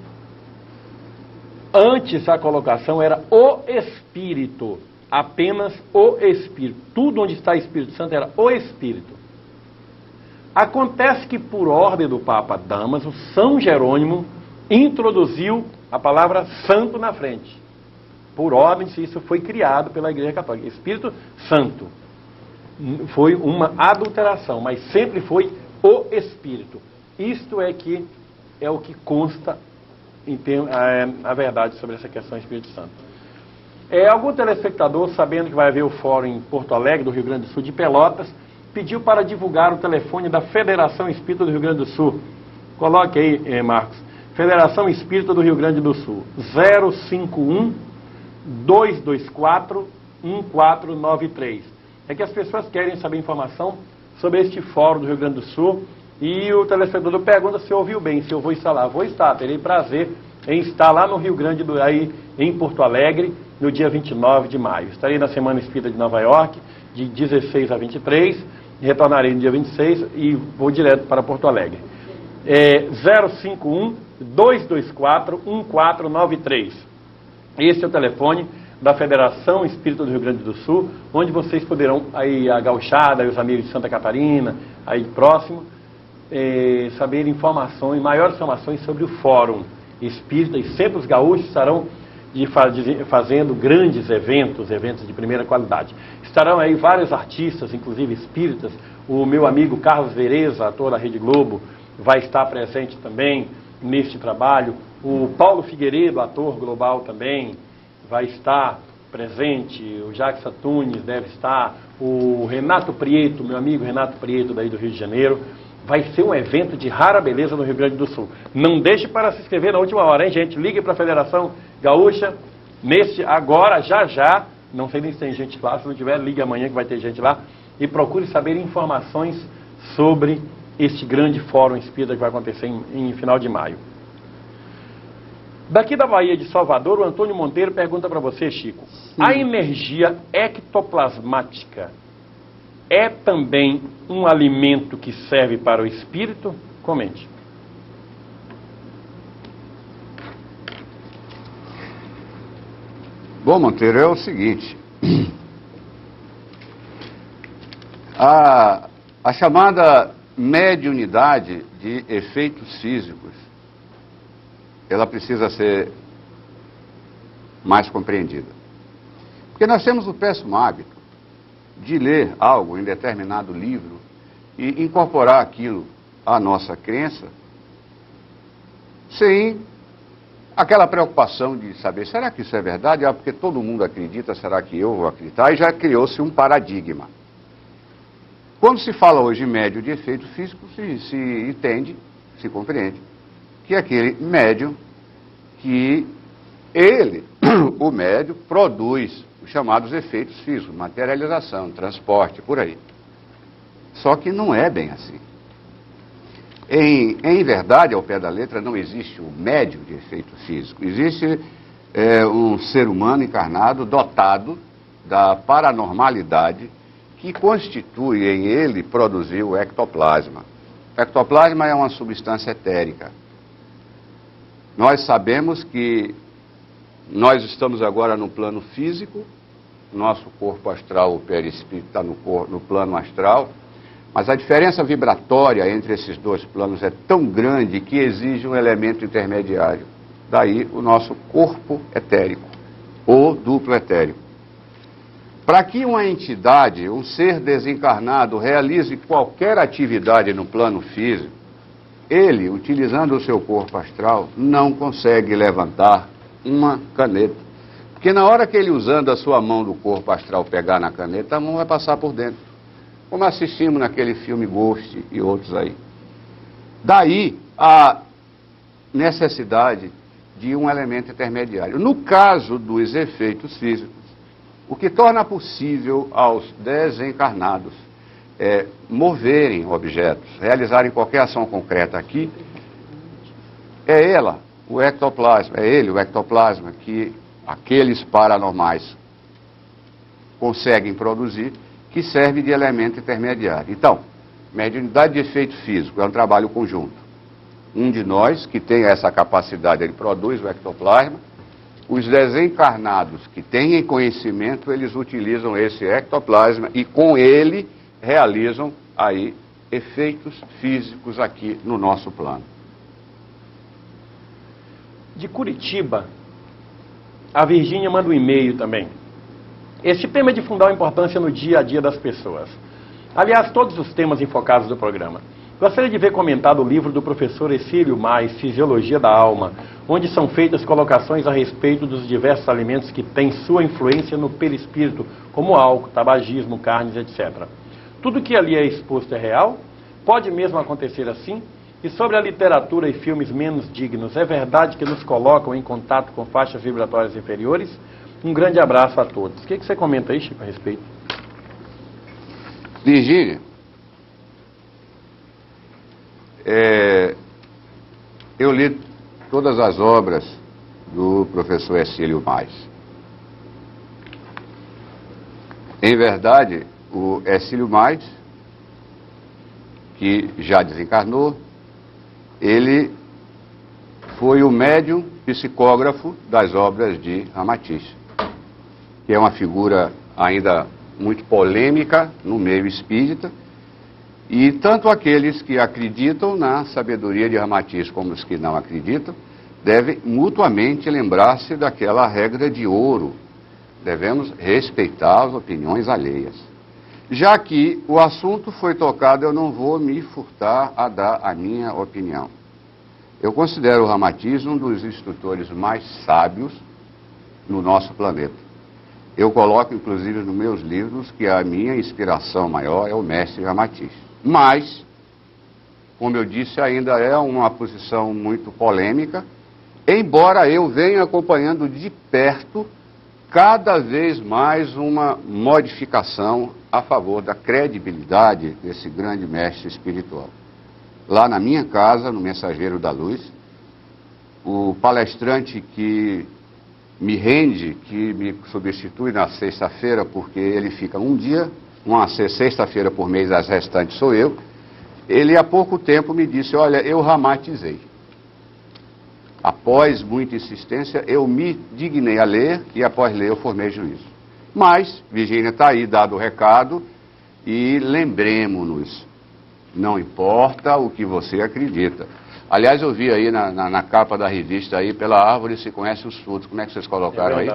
antes a colocação era o Espírito, apenas o Espírito. Tudo onde está Espírito Santo era o Espírito. Acontece que, por ordem do Papa Damaso, São Jerônimo introduziu a palavra santo na frente. Por ordem, isso foi criado pela Igreja Católica. Espírito Santo. Foi uma adulteração, mas sempre foi o Espírito. Isto é o que consta a verdade sobre essa questão do Espírito Santo. Algum telespectador, sabendo que vai haver o fórum em Porto Alegre, do Rio Grande do Sul, de Pelotas, pediu para divulgar o telefone da Federação Espírita do Rio Grande do Sul. Coloque aí, Marcos. Federação Espírita do Rio Grande do Sul, 051-224-1493. É que as pessoas querem saber informação sobre este fórum do Rio Grande do Sul, e o telespectador pergunta se ouviu bem, se eu vou estar lá. Vou estar, terei prazer em estar lá no Rio Grande do Sul, em Porto Alegre, no dia 29 de maio. Estarei na Semana Espírita de Nova York, de 16 a 23, retornarei no dia 26 e vou direto para Porto Alegre. 051-224-1493. Esse é o telefone da Federação Espírita do Rio Grande do Sul, onde vocês poderão, aí a gauchada, os amigos de Santa Catarina, aí próximo, saber informações, maiores informações sobre o Fórum Espírita, e sempre os gaúchos estarão fazendo grandes eventos de primeira qualidade. Estarão aí vários artistas, inclusive espíritas. O meu amigo Carlos Vereza, ator da Rede Globo, vai estar presente também neste trabalho. O Paulo Figueiredo, ator global, também vai estar presente. O Jacques Tunes deve estar. O Renato Prieto, meu amigo Renato Prieto, daí do Rio de Janeiro. Vai ser um evento de rara beleza no Rio Grande do Sul. Não deixe para se inscrever na última hora, hein, gente? Ligue para a Federação Gaúcha, agora, já. Não sei nem se tem gente lá, se não tiver, ligue amanhã que vai ter gente lá. E procure saber informações sobre este grande fórum espírita que vai acontecer em final de maio. Daqui da Bahia de Salvador, o Antônio Monteiro pergunta para você, Chico. A energia ectoplasmática é também um alimento que serve para o espírito? Comente. Bom, Monteiro, é o seguinte. A chamada mediunidade de efeitos físicos, ela precisa ser mais compreendida. Porque nós temos o péssimo hábito de ler algo em determinado livro e incorporar aquilo à nossa crença sem aquela preocupação de saber, será que isso é verdade? Ah, porque todo mundo acredita, será que eu vou acreditar? E já criou-se um paradigma. Quando se fala hoje em médium de efeito físico, se entende, se compreende, que é aquele médium que ele, o médium, produz os chamados efeitos físicos, materialização, transporte, por aí. Só que não é bem assim. Em verdade, ao pé da letra, não existe um médium de efeito físico. Existe um ser humano encarnado dotado da paranormalidade que constitui em ele produzir o ectoplasma. O ectoplasma é uma substância etérica. Nós sabemos que nós estamos agora no plano físico, nosso corpo astral, o perispírito, está no plano astral, mas a diferença vibratória entre esses dois planos é tão grande que exige um elemento intermediário. Daí o nosso corpo etérico, ou duplo etérico. Para que uma entidade, um ser desencarnado, realize qualquer atividade no plano físico, ele, utilizando o seu corpo astral, não consegue levantar uma caneta. Porque na hora que ele, usando a sua mão do corpo astral, pegar na caneta, a mão vai passar por dentro. Como assistimos naquele filme Ghost e outros aí. Daí a necessidade de um elemento intermediário. No caso dos efeitos físicos, o que torna possível aos desencarnados moverem objetos, realizarem qualquer ação concreta aqui, é ela, o ectoplasma, é ele, o ectoplasma, que aqueles paranormais conseguem produzir, que serve de elemento intermediário. Então, mediunidade de efeito físico é um trabalho conjunto. Um de nós, que tem essa capacidade, ele produz o ectoplasma. Os desencarnados que têm conhecimento, eles utilizam esse ectoplasma e com ele realizam aí efeitos físicos aqui no nosso plano. De Curitiba, a Virgínia manda um e-mail também. Este tema é de fundamental importância no dia a dia das pessoas. Aliás, todos os temas enfocados do programa. Gostaria de ver comentado o livro do professor Exílio Mais, Fisiologia da Alma, onde são feitas colocações a respeito dos diversos alimentos que têm sua influência no perispírito, como álcool, tabagismo, carnes, etc. Tudo que ali é exposto é real? Pode mesmo acontecer assim? E sobre a literatura e filmes menos dignos, é verdade que nos colocam em contato com faixas vibratórias inferiores? Um grande abraço a todos. O que você comenta aí, Chico, a respeito? Virgínia, eu li todas as obras do professor Exílio Mais. Em verdade, o Exílio Mais, que já desencarnou, ele foi o médium psicógrafo das obras de Ramatiz, que é uma figura ainda muito polêmica no meio espírita, e tanto aqueles que acreditam na sabedoria de Ramatiz como os que não acreditam, devem mutuamente lembrar-se daquela regra de ouro. Devemos respeitar as opiniões alheias. Já que o assunto foi tocado, eu não vou me furtar a dar a minha opinião. Eu considero o Ramatiz um dos instrutores mais sábios no nosso planeta. Eu coloco, inclusive, nos meus livros que a minha inspiração maior é o mestre Ramatiz. Mas como eu disse, ainda é uma posição muito polêmica, embora eu venha acompanhando de perto cada vez mais uma modificação a favor da credibilidade desse grande mestre espiritual. Lá na minha casa, no Mensageiro da Luz, o palestrante que me rende, que me substitui na sexta-feira, porque ele fica um dia, uma sexta-feira por mês, as restantes sou eu, ele há pouco tempo me disse, olha, eu ramatizei. Após muita insistência, eu me dignei a ler e após ler eu formei juízo. Mas, Virgínia, está aí dado o recado e lembremos-nos, não importa o que você acredita. Aliás, eu vi aí na capa da revista aí, pela árvore se conhece os frutos. Como é que vocês colocaram aí?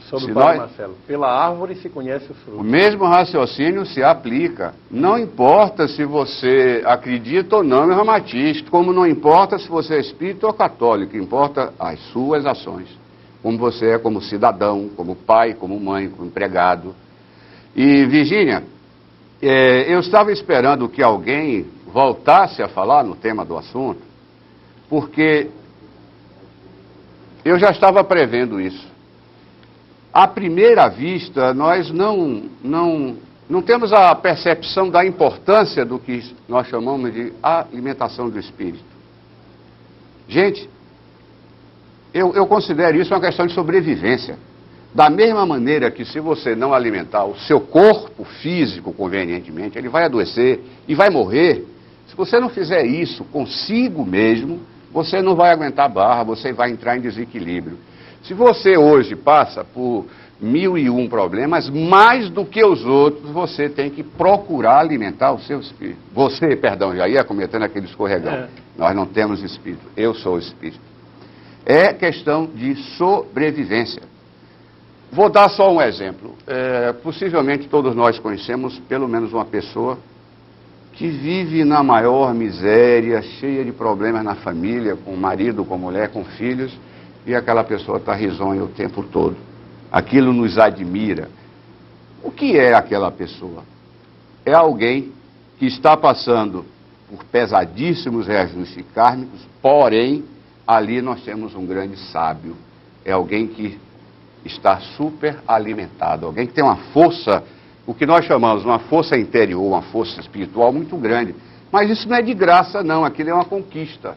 Sobre o Padre Marcelo. Pela árvore se conhece os frutos. O mesmo raciocínio se aplica. Não importa se você acredita ou não em reumatismo, como não importa se você é espírita ou católico, importa as suas ações. Como você é como cidadão, como pai, como mãe, como empregado. E, Virgínia, eu estava esperando que alguém voltasse a falar no tema do assunto, porque eu já estava prevendo isso. À primeira vista, nós não temos a percepção da importância do que nós chamamos de alimentação do espírito. Gente, eu considero isso uma questão de sobrevivência. Da mesma maneira que se você não alimentar o seu corpo físico convenientemente, ele vai adoecer e vai morrer. Se você não fizer isso consigo mesmo, você não vai aguentar barra, você vai entrar em desequilíbrio. Se você hoje passa por 1001 problemas, mais do que os outros, você tem que procurar alimentar o seu espírito. Você, perdão, já ia cometendo aquele escorregão. Nós não temos espírito, eu sou espírito. É questão de sobrevivência. Vou dar só um exemplo. Possivelmente todos nós conhecemos pelo menos uma pessoa que vive na maior miséria, cheia de problemas na família, com marido, com mulher, com filhos, e aquela pessoa está risonha o tempo todo. Aquilo nos admira. O que é aquela pessoa? É alguém que está passando por pesadíssimos reajustes kármicos, porém, ali nós temos um grande sábio. É alguém que está super alimentado, alguém que tem uma força, o que nós chamamos uma força interior, uma força espiritual muito grande. Mas isso não é de graça, não, aquilo é uma conquista.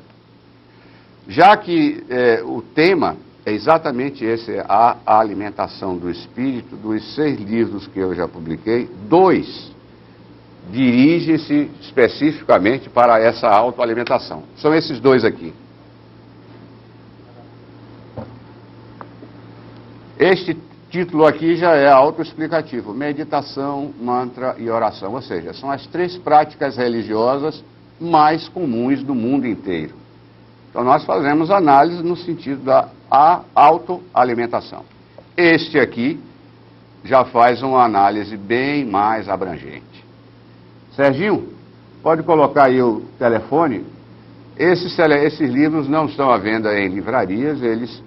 Já que o tema é exatamente esse, a alimentação do espírito, dos 6 livros que eu já publiquei, 2 dirigem-se especificamente para essa autoalimentação. São esses 2 aqui. Este título aqui já é autoexplicativo, meditação, mantra e oração, ou seja, são as 3 práticas religiosas mais comuns do mundo inteiro. Então nós fazemos análise no sentido da autoalimentação. Este aqui já faz uma análise bem mais abrangente. Serginho, pode colocar aí o telefone. Esses livros não estão à venda em livrarias, eles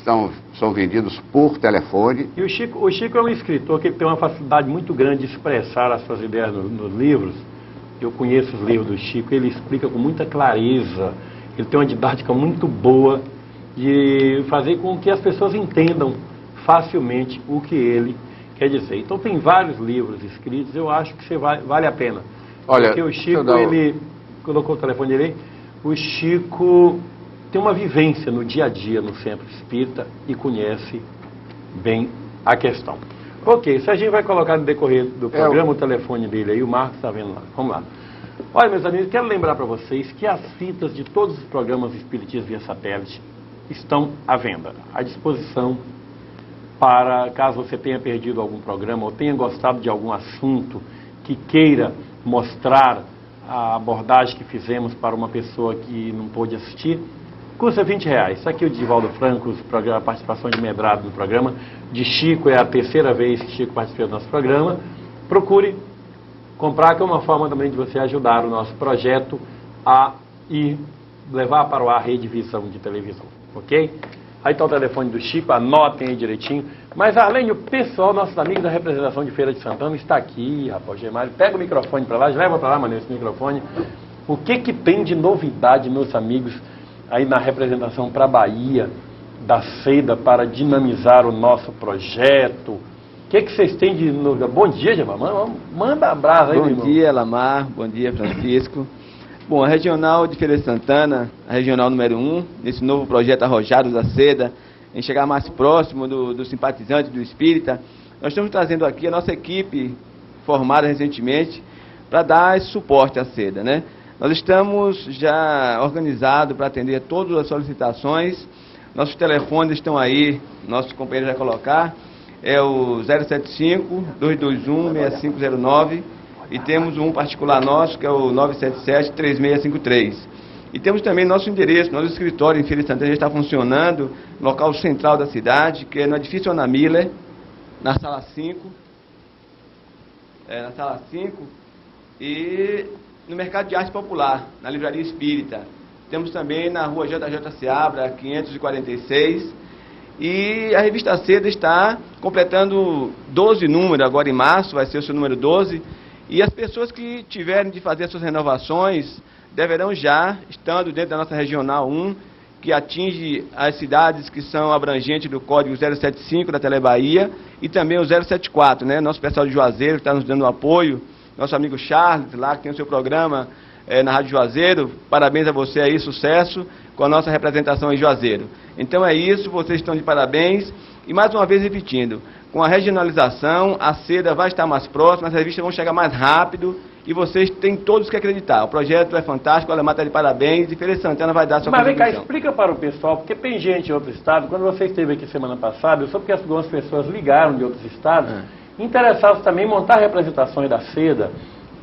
são vendidos por telefone. E o Chico é um escritor que tem uma facilidade muito grande de expressar as suas ideias nos livros. Eu conheço os livros do Chico, ele explica com muita clareza. Ele tem uma didática muito boa de fazer com que as pessoas entendam facilmente o que ele quer dizer. Então tem vários livros escritos, eu acho que vale a pena. Olha, porque o Chico, ele colocou o telefone dele aí, o Chico tem uma vivência no dia a dia no centro espírita e conhece bem a questão. Ok, se a gente vai colocar no decorrer do programa o telefone dele aí, o Marcos está vendo lá. Vamos lá. Olha, meus amigos, quero lembrar para vocês que as fitas de todos os programas espiritistas via satélite estão à venda, à disposição para, caso você tenha perdido algum programa ou tenha gostado de algum assunto que queira mostrar a abordagem que fizemos para uma pessoa que não pôde assistir, custa R$20. Isso aqui é o de Divaldo Franco, a participação de Medrado no programa, de Chico, é a 3ª vez que Chico participa do nosso programa. Procure comprar, que é uma forma também de você ajudar o nosso projeto a ir levar para o ar a rede Visão de televisão, ok? Aí está o telefone do Chico, anotem aí direitinho. Mas, Arlene, o pessoal, nossos amigos da representação de Feira de Santana, está aqui, rapaz, Gemário. Pega o microfone para lá, leva para lá, mano, esse microfone. O que tem de novidade, meus amigos, aí na representação para a Bahia, da Seda, para dinamizar o nosso projeto? O que vocês têm de novidade? Bom dia, Gemário. Manda abraço aí, meu irmão. Bom dia, Lamar. Bom dia, Francisco. Bom, a Regional de Feira de Santana, a Regional número 1, nesse novo projeto Arrojados da Seda, em chegar mais próximo do simpatizante, do espírita, nós estamos trazendo aqui a nossa equipe, formada recentemente, para dar esse suporte à Seda, né? Nós estamos já organizados para atender todas as solicitações, nossos telefones estão aí, nosso companheiro vai colocar, é o 075-221-6509, e temos um particular nosso, que é o 977-3653. E temos também nosso endereço, nosso escritório em Feira de Santana já está funcionando, no local central da cidade, que é no edifício Ana Miller, na sala 5. Na sala 5. E no Mercado de Arte Popular, na Livraria Espírita. Temos também na rua JJ Seabra, 546. E a revista Seda está completando 12 números, agora em março, vai ser o seu número 12. E as pessoas que tiverem de fazer as suas renovações deverão já, estando dentro da nossa Regional 1, que atinge as cidades que são abrangentes do código 075 da Telebahia e também o 074, né? Nosso pessoal de Juazeiro que está nos dando apoio, nosso amigo Charles, lá que tem o seu programa na Rádio Juazeiro, parabéns a você aí, sucesso com a nossa representação em Juazeiro. Então é isso, vocês estão de parabéns. E mais uma vez repetindo, com a regionalização, a Seda vai estar mais próxima, as revistas vão chegar mais rápido e vocês têm todos que acreditar. O projeto é fantástico, a Lamar está de parabéns e Feira de Santana vai dar sua contribuição. Mas vem cá, explica para o pessoal, porque tem gente em outro estado, quando você esteve aqui semana passada, eu soube que algumas pessoas ligaram de outros estados, interessados também em montar representações da Seda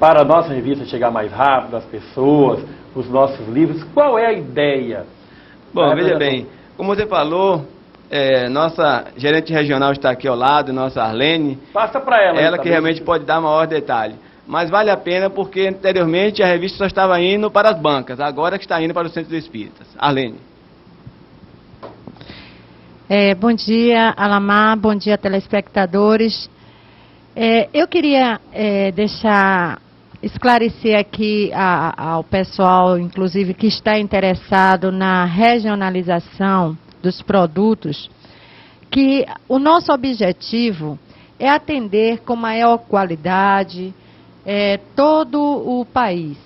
para a nossa revista chegar mais rápido, as pessoas, os nossos livros. Qual é a ideia? Bom, veja bem, como você falou, nossa gerente regional está aqui ao lado, nossa Arlene. Passa para ela. Ela que realmente pode dar maior detalhe. Mas vale a pena porque anteriormente a revista só estava indo para as bancas, agora que está indo para os centros espíritas. Arlene. Bom dia, Alamar, bom dia, telespectadores. Eu queria esclarecer aqui ao pessoal, inclusive, que está interessado na regionalização dos produtos, que o nosso objetivo é atender com maior qualidade todo o país.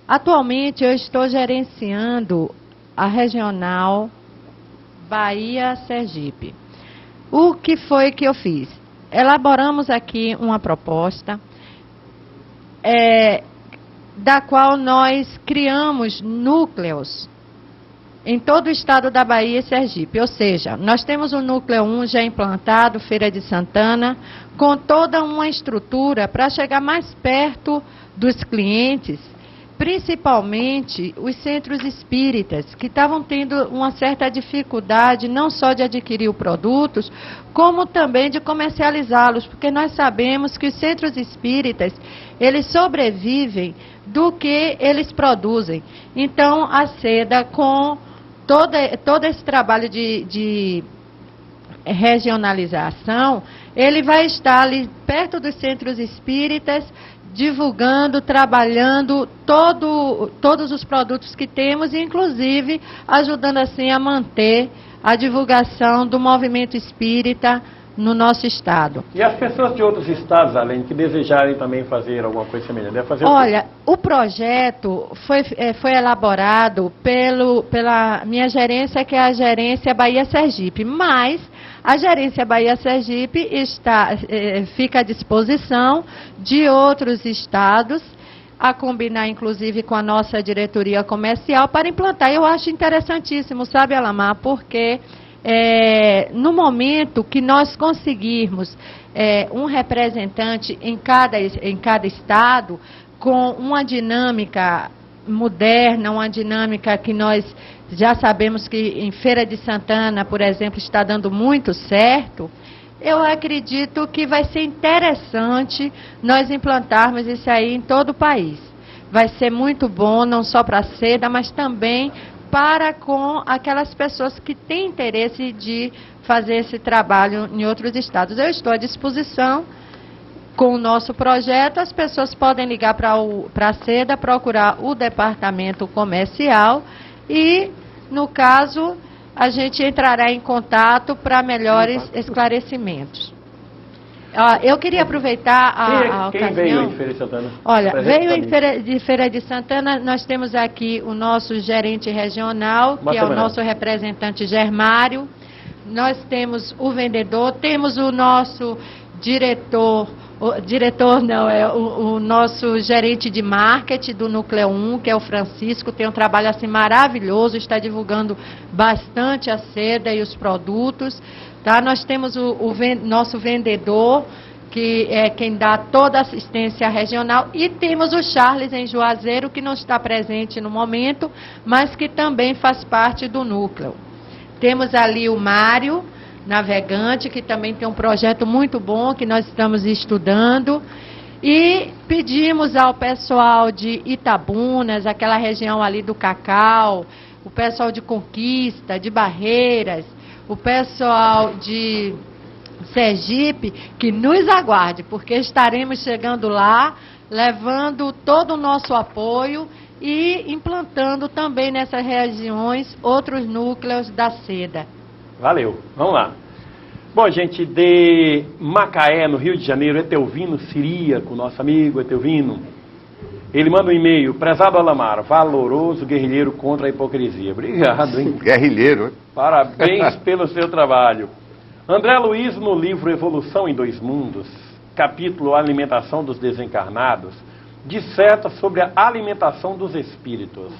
Atualmente eu estou gerenciando a regional Bahia-Sergipe. O que foi que eu fiz? Elaboramos aqui uma proposta da qual nós criamos núcleos em todo o estado da Bahia e Sergipe. Ou seja, nós temos o núcleo 1 já implantado, Feira de Santana, com toda uma estrutura para chegar mais perto dos clientes, principalmente os centros espíritas, que estavam tendo uma certa dificuldade não só de adquirir os produtos, como também de comercializá-los, porque nós sabemos que os centros espíritas, eles sobrevivem do que eles produzem. Então, a Seda, com todo esse trabalho de regionalização, ele vai estar ali perto dos centros espíritas, divulgando, trabalhando todos os produtos que temos, e inclusive ajudando assim a manter a divulgação do movimento espírita no nosso estado. E as pessoas de outros estados, além que desejarem também fazer alguma coisa semelhante, deve fazer Olha, o projeto foi elaborado pela minha gerência, que é a gerência Bahia-Sergipe, mas a gerência Bahia-Sergipe fica à disposição de outros estados, a combinar inclusive com a nossa diretoria comercial para implantar. Eu acho interessantíssimo, sabe, Alamar, porque no momento que nós conseguirmos um representante em cada estado, com uma dinâmica moderna, uma dinâmica que nós já sabemos que em Feira de Santana, por exemplo, está dando muito certo, eu acredito que vai ser interessante nós implantarmos isso aí em todo o país. Vai ser muito bom, não só para a Seda, mas também para com aquelas pessoas que têm interesse de fazer esse trabalho em outros estados. Eu estou à disposição com o nosso projeto. As pessoas podem ligar para a SEDA, procurar o departamento comercial e, no caso, a gente entrará em contato para melhores esclarecimentos. Eu queria aproveitar a quem ocasião. veio de Feira de Santana? Olha, veio de Feira de Santana, nós temos aqui o nosso gerente regional, que é o nosso representante Germário. Nós temos o vendedor, temos o nosso o nosso gerente de marketing do Núcleo 1, que é o Francisco, tem um trabalho assim maravilhoso, está divulgando bastante a seda e os produtos. Tá? Nós temos nosso vendedor, que é quem dá toda a assistência regional, e temos o Charles em Juazeiro, que não está presente no momento, mas que também faz parte do núcleo. Temos ali o Mário Navegante, que também tem um projeto muito bom, que nós estamos estudando. E pedimos ao pessoal de Itabunas, aquela região ali do Cacau, o pessoal de Conquista, de Barreiras, o pessoal de Sergipe, que nos aguarde, porque estaremos chegando lá, levando todo o nosso apoio e implantando também nessas regiões outros núcleos da seda. Valeu, vamos lá. Bom, gente, de Macaé, no Rio de Janeiro, Etelvino Siríaco, nosso amigo Etelvino, ele manda um e-mail: prezado Alamar, valoroso guerrilheiro contra a hipocrisia. Obrigado, hein? Guerrilheiro, hein? Parabéns pelo seu trabalho. André Luiz, no livro Evolução em Dois Mundos, capítulo Alimentação dos Desencarnados, disserta sobre a alimentação dos espíritos.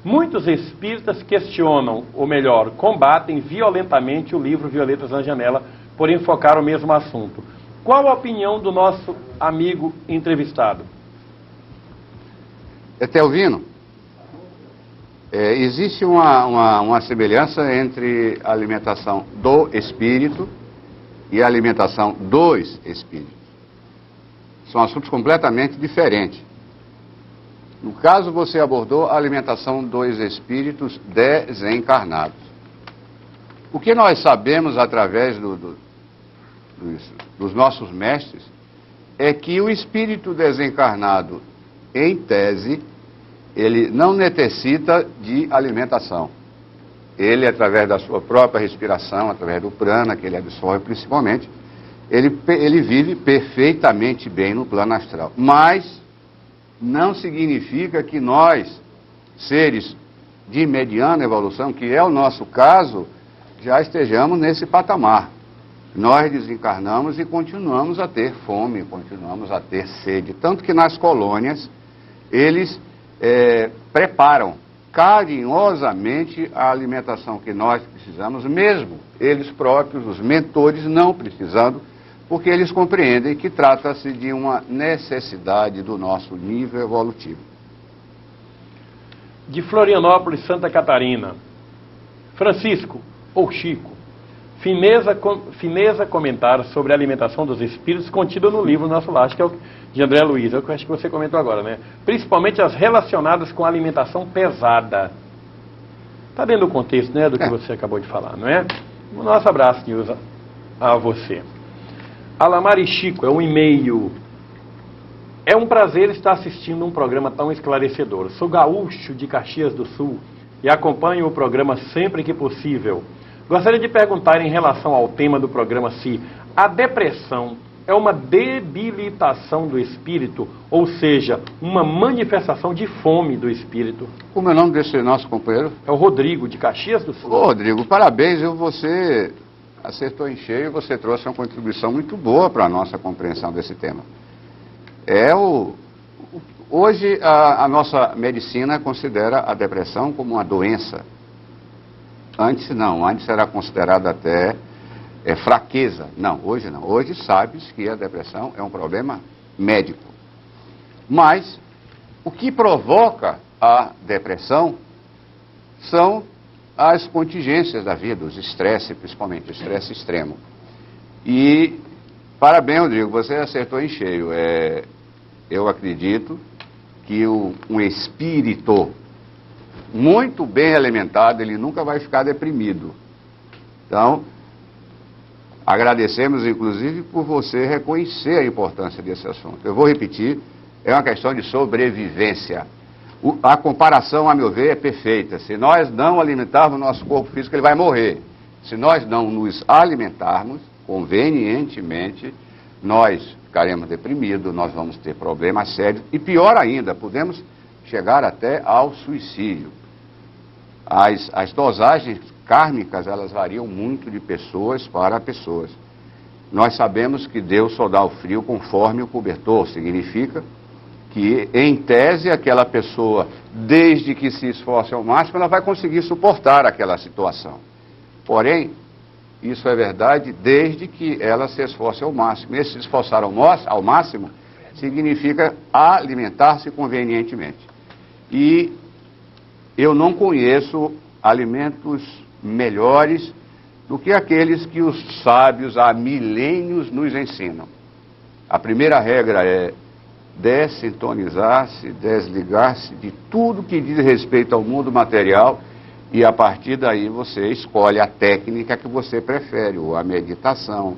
Muitos espíritas questionam, ou melhor, combatem violentamente o livro Violetas na Janela, por enfocar o mesmo assunto. Qual a opinião do nosso amigo entrevistado? Etelvino, existe uma semelhança entre a alimentação do espírito e a alimentação dos espíritos. São assuntos completamente diferentes. No caso, você abordou a alimentação dos espíritos desencarnados. O que nós sabemos através dos nossos mestres é que o espírito desencarnado, em tese, ele não necessita de alimentação. Ele, através da sua própria respiração, através do prana, que ele absorve principalmente, ele vive perfeitamente bem no plano astral. Mas não significa que nós, seres de mediana evolução, que é o nosso caso, já estejamos nesse patamar. Nós desencarnamos e continuamos a ter fome, continuamos a ter sede. Tanto que nas colônias, eles preparam carinhosamente a alimentação que nós precisamos, mesmo eles próprios, os mentores, não precisando, porque eles compreendem que trata-se de uma necessidade do nosso nível evolutivo. De Florianópolis, Santa Catarina, Francisco, ou Chico, fineza comentar sobre a alimentação dos espíritos contida no livro Nosso Lar, que é o de André Luiz, é o que eu acho que você comentou agora, né? Principalmente as relacionadas com a alimentação pesada. Está dentro do contexto, né, do que você acabou de falar, não é? O nosso abraço, Nilza, a você. Alamar e Chico, é um e-mail. É um prazer estar assistindo um programa tão esclarecedor. Sou gaúcho de Caxias do Sul e acompanho o programa sempre que possível. Gostaria de perguntar em relação ao tema do programa se a depressão é uma debilitação do espírito, ou seja, uma manifestação de fome do espírito. Como é o nome desse nosso companheiro? É o Rodrigo, de Caxias do Sul. Ô, Rodrigo, parabéns, você acertou em cheio, você trouxe uma contribuição muito boa para a nossa compreensão desse tema. Hoje a nossa medicina considera a depressão como uma doença. Antes não, antes era considerada até fraqueza. Não, hoje não. Hoje sabe-se que a depressão é um problema médico. Mas o que provoca a depressão são as contingências da vida, os estresses, principalmente o estresse extremo. E, parabéns, Rodrigo, você acertou em cheio. Eu acredito que um espírito muito bem alimentado, ele nunca vai ficar deprimido. Então, agradecemos, inclusive, por você reconhecer a importância desse assunto. Eu vou repetir, é uma questão de sobrevivência. A comparação, a meu ver, é perfeita. Se nós não alimentarmos o nosso corpo físico, ele vai morrer. Se nós não nos alimentarmos convenientemente, nós ficaremos deprimidos, nós vamos ter problemas sérios e, pior ainda, podemos chegar até ao suicídio. As dosagens kármicas, elas variam muito de pessoas para pessoas. Nós sabemos que Deus só dá o frio conforme o cobertor, significa que, em tese, aquela pessoa, desde que se esforce ao máximo, ela vai conseguir suportar aquela situação. Porém, isso é verdade desde que ela se esforce ao máximo. E se esforçar ao máximo significa alimentar-se convenientemente. E eu não conheço alimentos melhores do que aqueles que os sábios há milênios nos ensinam. A primeira regra é dessintonizar-se, desligar-se de tudo que diz respeito ao mundo material, e a partir daí você escolhe a técnica que você prefere, ou a meditação,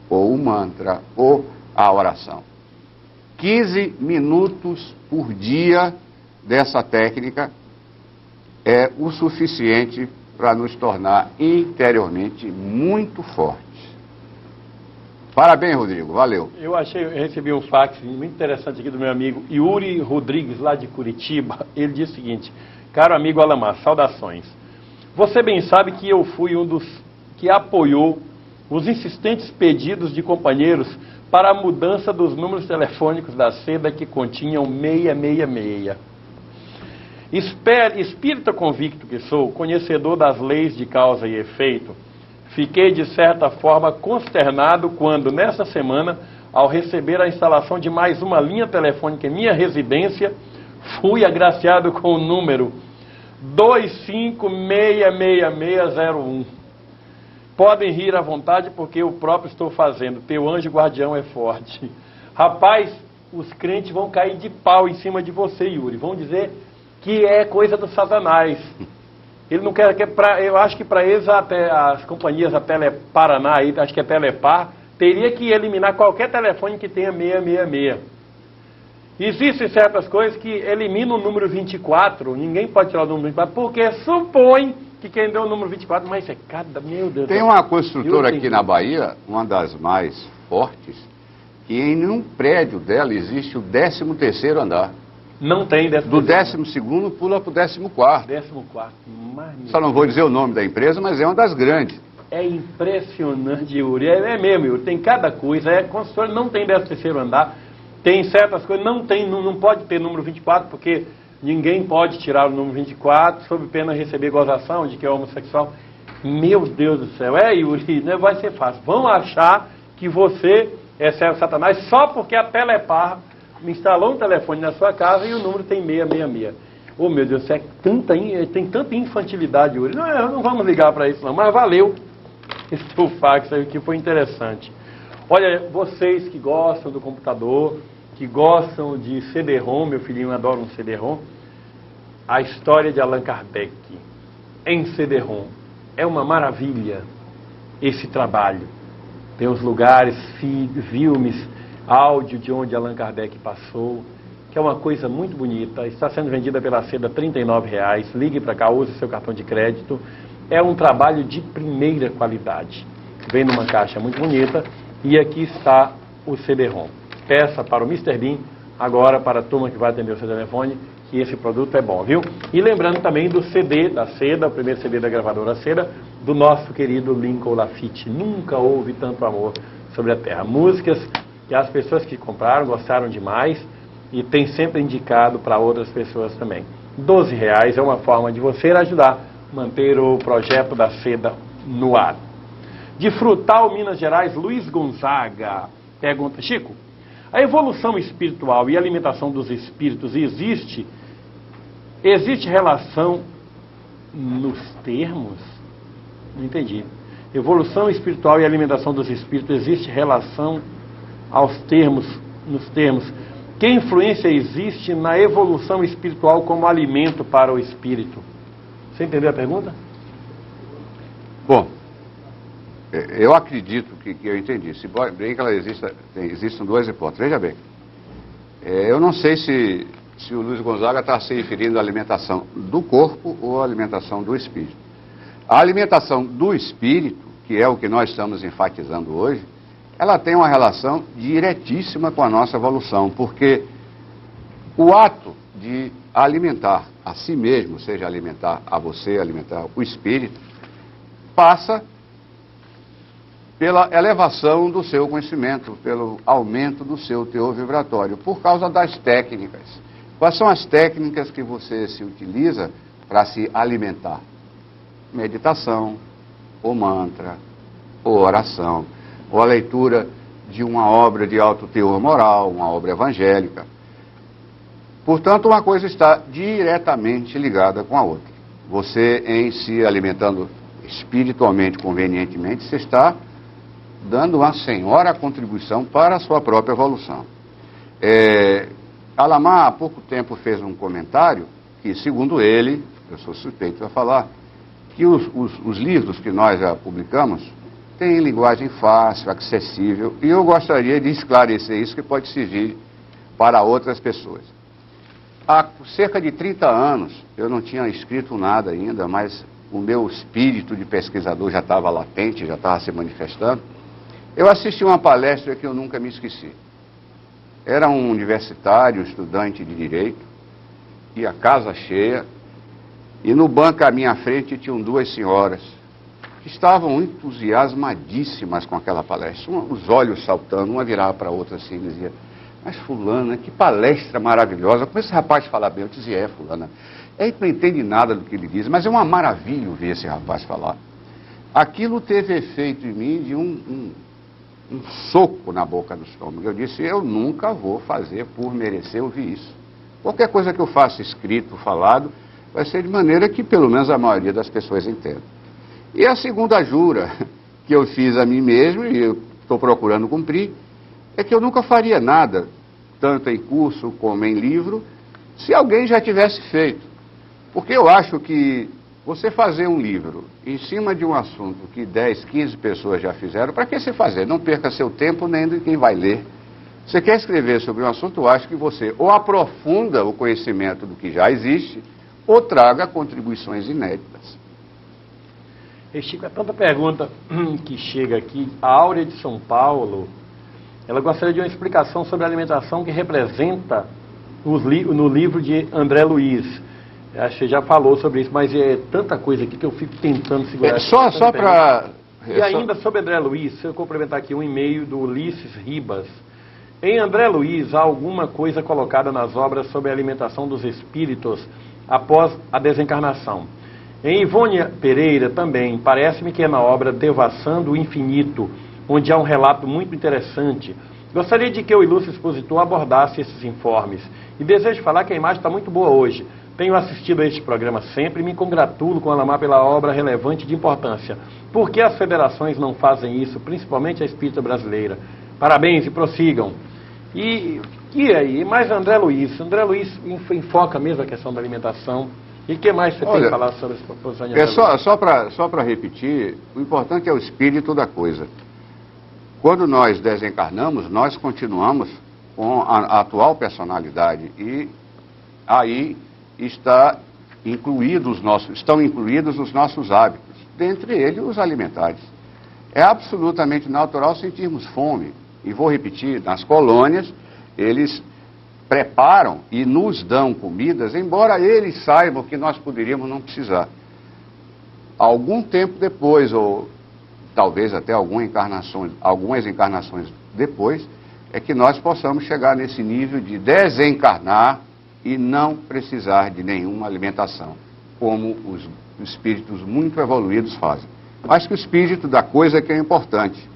ou o mantra, ou a oração. 15 minutos por dia dessa técnica é o suficiente para nos tornar interiormente muito fortes. Parabéns, Rodrigo, valeu. Eu recebi um fax muito interessante aqui do meu amigo Yuri Rodrigues, lá de Curitiba. Ele diz o seguinte: caro amigo Alamar, saudações. Você bem sabe que eu fui um dos que apoiou os insistentes pedidos de companheiros para a mudança dos números telefônicos da seda que continham 666. Espírita convicto que sou, conhecedor das leis de causa e efeito, fiquei de certa forma consternado quando, nessa semana, ao receber a instalação de mais uma linha telefônica em minha residência, fui agraciado com o número 2566601. Podem rir à vontade porque eu próprio estou fazendo. Teu anjo guardião é forte. Rapaz, os crentes vão cair de pau em cima de você, Yuri. Vão dizer que é coisa do Satanás. Ele não quer eu acho que para eles até as companhias, a Teleparaná, aí, acho que é Telepar, teria que eliminar qualquer telefone que tenha 666. Existem certas coisas que eliminam o número 24, ninguém pode tirar o número 24, porque supõe que quem deu o número 24, mas é cada, meu Deus. Tem uma construtora aqui na Bahia, uma das mais fortes, que em um prédio dela existe o 13º andar. Não tem 13º. Do 12º pula para o 14º. 14º. Só não vou dizer o nome da empresa, mas é uma das grandes. É impressionante, Yuri. É mesmo, Yuri. Tem cada coisa. Construtora não tem 13º andar. Tem certas coisas, não pode ter número 24, porque ninguém pode tirar o número 24, sob pena de receber gozação de que é homossexual. Meu Deus do céu. Yuri, não vai ser fácil. Vão achar que você é servo Satanás só porque a Telepar instalou um telefone na sua casa e o número tem 666. Oh, meu Deus, tem tanta infantilidade, Yuri. Não vamos ligar para isso não, mas valeu esse teu fax aí, que foi interessante. Olha, vocês que gostam do computador, que gostam de CD-ROM, meu filhinho adora um CD-ROM, a história de Allan Kardec em CD-ROM. É uma maravilha esse trabalho. Tem os lugares, filmes, áudio de onde Allan Kardec passou, que é uma coisa muito bonita. Está sendo vendida pela seda R$ 39,00. Ligue para cá, use seu cartão de crédito. É um trabalho de primeira qualidade. Vem numa caixa muito bonita e aqui está o CD-ROM. Peça para o Mr. Bean, agora para a turma que vai atender o seu telefone, que esse produto é bom, viu? E lembrando também do CD da Seda, o primeiro CD da gravadora Seda, do nosso querido Lincoln Lafite. Nunca houve tanto amor sobre a terra. Músicas que as pessoas que compraram gostaram demais e tem sempre indicado para outras pessoas também. R$ 12,00 é uma forma de você ajudar a manter o projeto da Seda no ar. De Frutal, Minas Gerais, Luiz Gonzaga pergunta: Chico, a evolução espiritual e a alimentação dos espíritos existe relação nos termos? Não entendi. Evolução espiritual e alimentação dos espíritos, existe relação nos termos? Que influência existe na evolução espiritual como alimento para o espírito? Você entendeu a pergunta? Bom, eu acredito que eu entendi. Se bem que ela existem duas hipóteses. Veja bem, eu não sei se o Luiz Gonzaga está se referindo à alimentação do corpo ou à alimentação do espírito. A alimentação do espírito, que é o que nós estamos enfatizando hoje, ela tem uma relação diretíssima com a nossa evolução, porque o ato de alimentar a si mesmo, seja alimentar a você, alimentar o espírito, passa pela elevação do seu conhecimento, pelo aumento do seu teor vibratório, por causa das técnicas. Quais são as técnicas que você se utiliza para se alimentar? Meditação, ou mantra, ou oração, ou a leitura de uma obra de alto teor moral, uma obra evangélica. Portanto, uma coisa está diretamente ligada com a outra. Você, em se alimentando espiritualmente, convenientemente, você está dando uma senhora contribuição para a sua própria evolução. Alamar, há pouco tempo, fez um comentário que, segundo ele, eu sou suspeito a falar, que os livros que nós já publicamos têm linguagem fácil, acessível, e eu gostaria de esclarecer isso, que pode servir para outras pessoas. Há cerca de 30 anos, eu não tinha escrito nada ainda, mas o meu espírito de pesquisador já estava latente, já estava se manifestando. Eu assisti uma palestra que eu nunca me esqueci. Era um universitário, estudante de direito, e a casa cheia, e no banco à minha frente tinham duas senhoras, que estavam entusiasmadíssimas com aquela palestra, os olhos saltando, uma virava para a outra assim e dizia: mas fulana, que palestra maravilhosa, como esse rapaz fala bem. Eu dizia: fulana, ele não entende nada do que ele diz, mas é uma maravilha ver esse rapaz falar. Aquilo teve efeito em mim de um soco na boca do estômago. Eu disse: eu nunca vou fazer por merecer ouvir isso. Qualquer coisa que eu faça escrito, falado, vai ser de maneira que pelo menos a maioria das pessoas entenda. E a segunda jura que eu fiz a mim mesmo, e eu estou procurando cumprir, é que eu nunca faria nada, tanto em curso como em livro, se alguém já tivesse feito. Porque eu acho que você fazer um livro em cima de um assunto que 10, 15 pessoas já fizeram, para que você fazer? Não perca seu tempo nem de quem vai ler. Você quer escrever sobre um assunto, eu acho que você ou aprofunda o conhecimento do que já existe, ou traga contribuições inéditas. Chico, é tanta pergunta que chega aqui. A Áurea de São Paulo, ela gostaria de uma explicação sobre a alimentação que representa no livro de André Luiz. Acho que você já falou sobre isso, mas é tanta coisa aqui que eu fico tentando segurar. Só para... E ainda sobre André Luiz, se eu complementar aqui um e-mail do Ulisses Ribas. Em André Luiz, há alguma coisa colocada nas obras sobre a alimentação dos espíritos após a desencarnação. Em Ivone Pereira também, parece-me que é na obra Devassando o Infinito, onde há um relato muito interessante. Gostaria de que o ilustre expositor abordasse esses informes. E desejo falar que a imagem está muito boa hoje. Tenho assistido a este programa sempre e me congratulo com a Alamar pela obra relevante de importância. Por que as federações não fazem isso, principalmente a espírita brasileira? Parabéns e prossigam. E aí, mais André Luiz. André Luiz enfoca mesmo a questão da alimentação. E o que mais você tem que falar sobre essa proposição de André Luiz? Só para repetir, o importante é o espírito da coisa. Quando nós desencarnamos, nós continuamos com a atual personalidade. E aí estão incluídos os nossos hábitos, dentre eles os alimentares. É absolutamente natural sentirmos fome. E vou repetir, nas colônias, eles preparam e nos dão comidas, embora eles saibam que nós poderíamos não precisar. Algum tempo depois, ou talvez até algumas encarnações depois, é que nós possamos chegar nesse nível de desencarnar e não precisar de nenhuma alimentação, como os espíritos muito evoluídos fazem. Acho que o espírito da coisa é que é importante.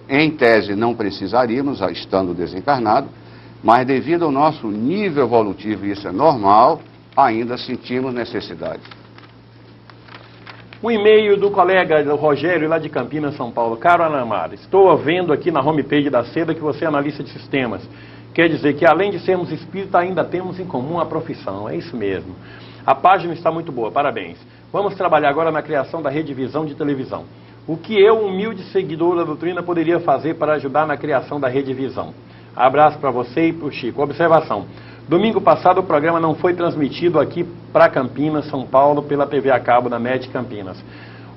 Em tese não precisaríamos, estando desencarnado, mas devido ao nosso nível evolutivo, e isso é normal, ainda sentimos necessidade. Um e-mail do colega Rogério, lá de Campinas, São Paulo. Caro Alamar, estou vendo aqui na homepage da Seda que você é analista de sistemas. Quer dizer que além de sermos espírita, ainda temos em comum a profissão. É isso mesmo. A página está muito boa, parabéns. Vamos trabalhar agora na criação da Rede Visão de televisão. O que eu, humilde seguidor da doutrina, poderia fazer para ajudar na criação da Rede Visão? Abraço para você e para o Chico. Observação. Domingo passado o programa não foi transmitido aqui para Campinas, São Paulo, pela TV a cabo da MET Campinas.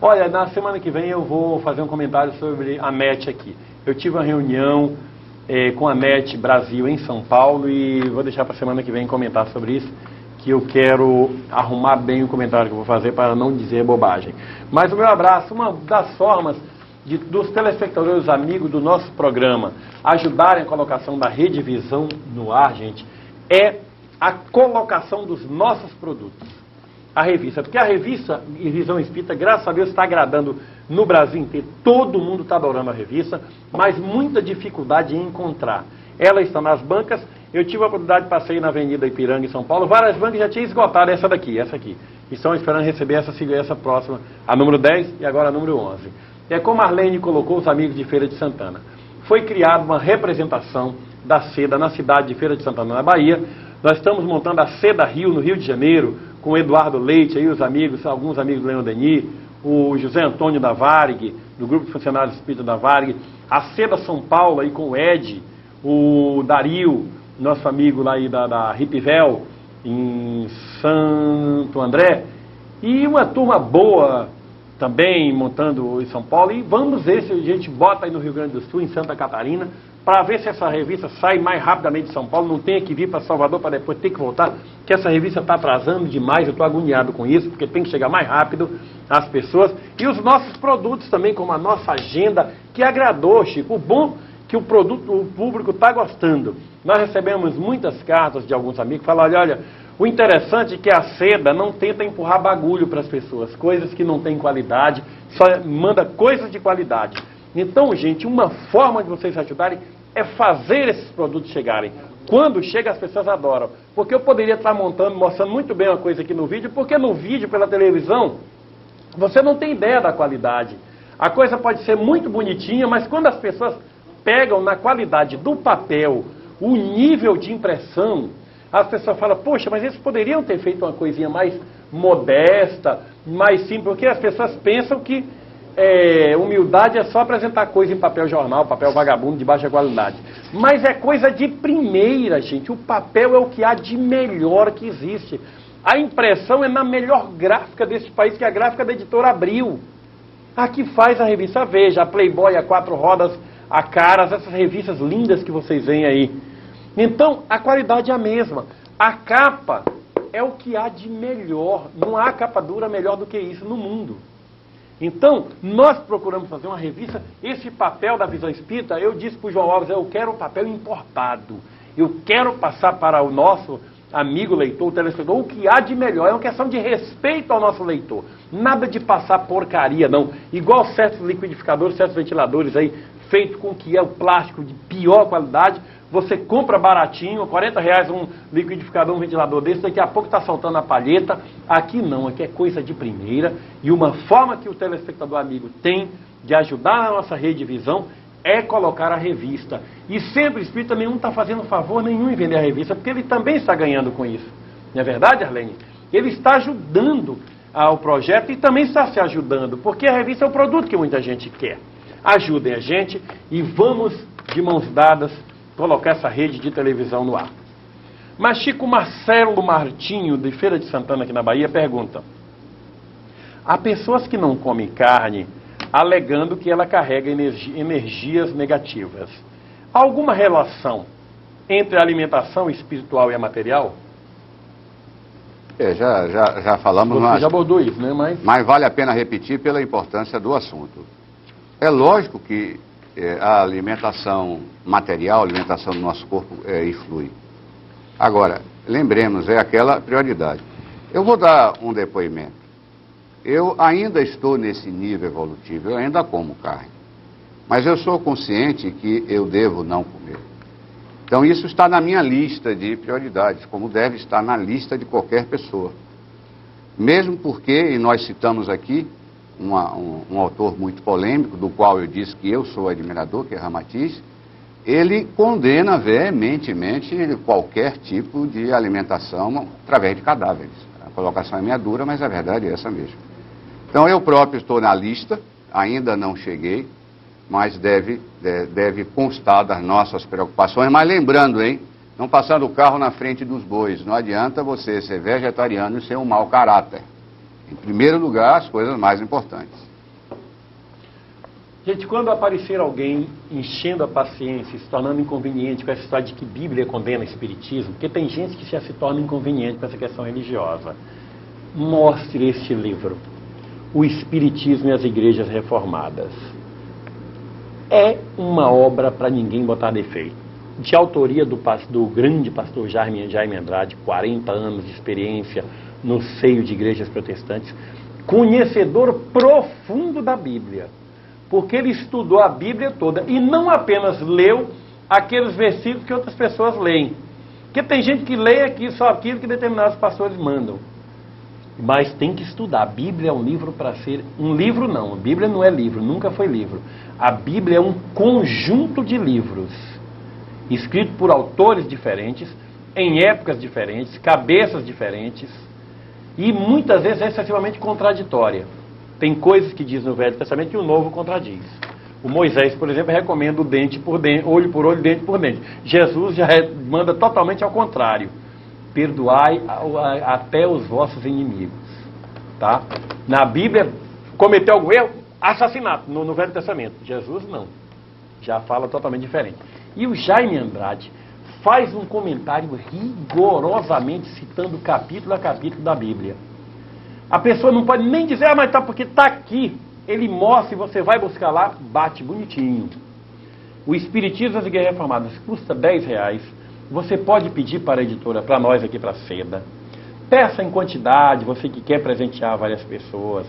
Olha, na semana que vem eu vou fazer um comentário sobre a MET aqui. Eu tive uma reunião com a MET Brasil em São Paulo e vou deixar para a semana que vem comentar sobre isso, que eu quero arrumar bem o comentário que eu vou fazer para não dizer bobagem. Mas o meu abraço, uma das formas dos telespectadores amigos do nosso programa ajudarem a colocação da Rede Visão no ar, gente, é a colocação dos nossos produtos. A revista, porque a revista Visão Espírita, graças a Deus, está agradando no Brasil inteiro. Todo mundo está adorando a revista, mas muita dificuldade em encontrar. Ela está nas bancas. Eu tive a oportunidade de passear na Avenida Ipiranga, em São Paulo. Várias bancas já tinham esgotado essa aqui. Estão esperando receber essa próxima, a número 10 e agora a número 11. É como a Arlene colocou os amigos de Feira de Santana. Foi criada uma representação da seda na cidade de Feira de Santana, na Bahia. Nós estamos montando a Seda Rio, no Rio de Janeiro, com o Eduardo Leite, aí os amigos, alguns amigos do Leão Denis, o José Antônio da Varig, do Grupo de Funcionários Espírita da Varig, a Seda São Paulo, aí com o Ed, o Dario, nosso amigo lá aí da Ripivel, em Santo André, e uma turma boa também montando em São Paulo, e vamos ver se a gente bota aí no Rio Grande do Sul, em Santa Catarina, para ver se essa revista sai mais rapidamente de São Paulo, não tenha que vir para Salvador para depois ter que voltar, que essa revista está atrasando demais, eu estou agoniado com isso, porque tem que chegar mais rápido às pessoas, e os nossos produtos também, como a nossa agenda, que agradou, Chico, o bom que o público está gostando. Nós recebemos muitas cartas de alguns amigos, falando, olha, o interessante é que a seda não tenta empurrar bagulho para as pessoas, coisas que não têm qualidade, só manda coisas de qualidade. Então, gente, uma forma de vocês ajudarem é fazer esses produtos chegarem. Quando chega, as pessoas adoram. Porque eu poderia estar mostrando muito bem uma coisa aqui no vídeo, porque no vídeo, pela televisão, você não tem ideia da qualidade. A coisa pode ser muito bonitinha, mas quando as pessoas pegam na qualidade do papel, o nível de impressão, as pessoas falam, poxa, mas eles poderiam ter feito uma coisinha mais modesta, mais simples, porque as pessoas pensam que humildade é só apresentar coisa em papel jornal, papel vagabundo de baixa qualidade. Mas é coisa de primeira, gente. O papel é o que há de melhor que existe. A impressão é na melhor gráfica desse país, que é a gráfica da editora Abril. A que faz a revista Veja, a Playboy, a Quatro Rodas, a Caras, essas revistas lindas que vocês veem aí. Então, a qualidade é a mesma. A capa é o que há de melhor. Não há capa dura melhor do que isso no mundo. Então, nós procuramos fazer uma revista. Esse papel da Visão Espírita, eu disse para o João Alves, eu quero um papel importado. Eu quero passar para o nosso amigo leitor, o telespectador, o que há de melhor. É uma questão de respeito ao nosso leitor. Nada de passar porcaria, não. Igual certos liquidificadores, certos ventiladores aí, feito com que é o plástico de pior qualidade. Você compra baratinho, R$40 um liquidificador, um ventilador desse, daqui a pouco está soltando a palheta. Aqui não, aqui é coisa de primeira. E uma forma que o telespectador amigo tem de ajudar na nossa rede de visão é colocar a revista. E sempre o espírita nenhum está fazendo favor nenhum em vender a revista, porque ele também está ganhando com isso. Não é verdade, Arlene? Ele está ajudando ao projeto e também está se ajudando, porque a revista é o produto que muita gente quer. Ajudem a gente e vamos, de mãos dadas, colocar essa rede de televisão no ar. Mas Chico Marcelo Martinho, de Feira de Santana, aqui na Bahia, pergunta: há pessoas que não comem carne, alegando que ela carrega energias negativas. Há alguma relação entre a alimentação espiritual e a material? Já falamos. Você já abordou isso, né? Mas vale a pena repetir pela importância do assunto. É lógico que a alimentação material, a alimentação do nosso corpo influi. Agora, lembremos, é aquela prioridade. Eu vou dar um depoimento. Eu ainda estou nesse nível evolutivo, eu ainda como carne. Mas eu sou consciente que eu devo não comer. Então isso está na minha lista de prioridades, como deve estar na lista de qualquer pessoa. Mesmo porque, e nós citamos aqui, um autor muito polêmico, do qual eu disse que eu sou admirador, que é Ramatiz, ele condena veementemente qualquer tipo de alimentação através de cadáveres. A colocação é meia dura, mas a verdade é essa mesmo. Então eu próprio estou na lista, ainda não cheguei, mas deve constar das nossas preocupações. Mas lembrando, hein, não passando o carro na frente dos bois, não adianta você ser vegetariano e ser um mau caráter. Em primeiro lugar, as coisas mais importantes. Gente, quando aparecer alguém enchendo a paciência, se tornando inconveniente com essa história de que Bíblia condena Espiritismo, porque tem gente que já se torna inconveniente com essa questão religiosa, mostre este livro, O Espiritismo e as Igrejas Reformadas. É uma obra para ninguém botar defeito. De autoria do grande pastor Jaime Andrade, 40 anos de experiência no seio de igrejas protestantes, conhecedor profundo da Bíblia. Porque ele estudou a Bíblia toda e não apenas leu aqueles versículos que outras pessoas leem. Porque tem gente que lê aqui só aquilo que determinados pastores mandam. Mas tem que estudar. A Bíblia é um livro para ser... Um livro não, a Bíblia não é livro, nunca foi livro. A Bíblia é um conjunto de livros, escrito por autores diferentes, em épocas diferentes, cabeças diferentes, e muitas vezes é excessivamente contraditória. Tem coisas que diz no Velho Testamento que o Novo contradiz. O Moisés, por exemplo, recomenda o dente por dente, olho por olho, dente por dente. Jesus já manda totalmente ao contrário. Perdoai até os vossos inimigos. Tá? Na Bíblia, cometeu algum erro? Assassinato, no Velho Testamento. Jesus não. Já fala totalmente diferente. E o Jaime Andrade faz um comentário rigorosamente citando capítulo a capítulo da Bíblia. A pessoa não pode nem dizer, mas tá porque está aqui. Ele mostra e você vai buscar lá, bate bonitinho. O Espiritismo das Igrejas Reformadas custa R$10. Você pode pedir para a editora, para nós aqui, para a Seda. Peça em quantidade, você que quer presentear várias pessoas.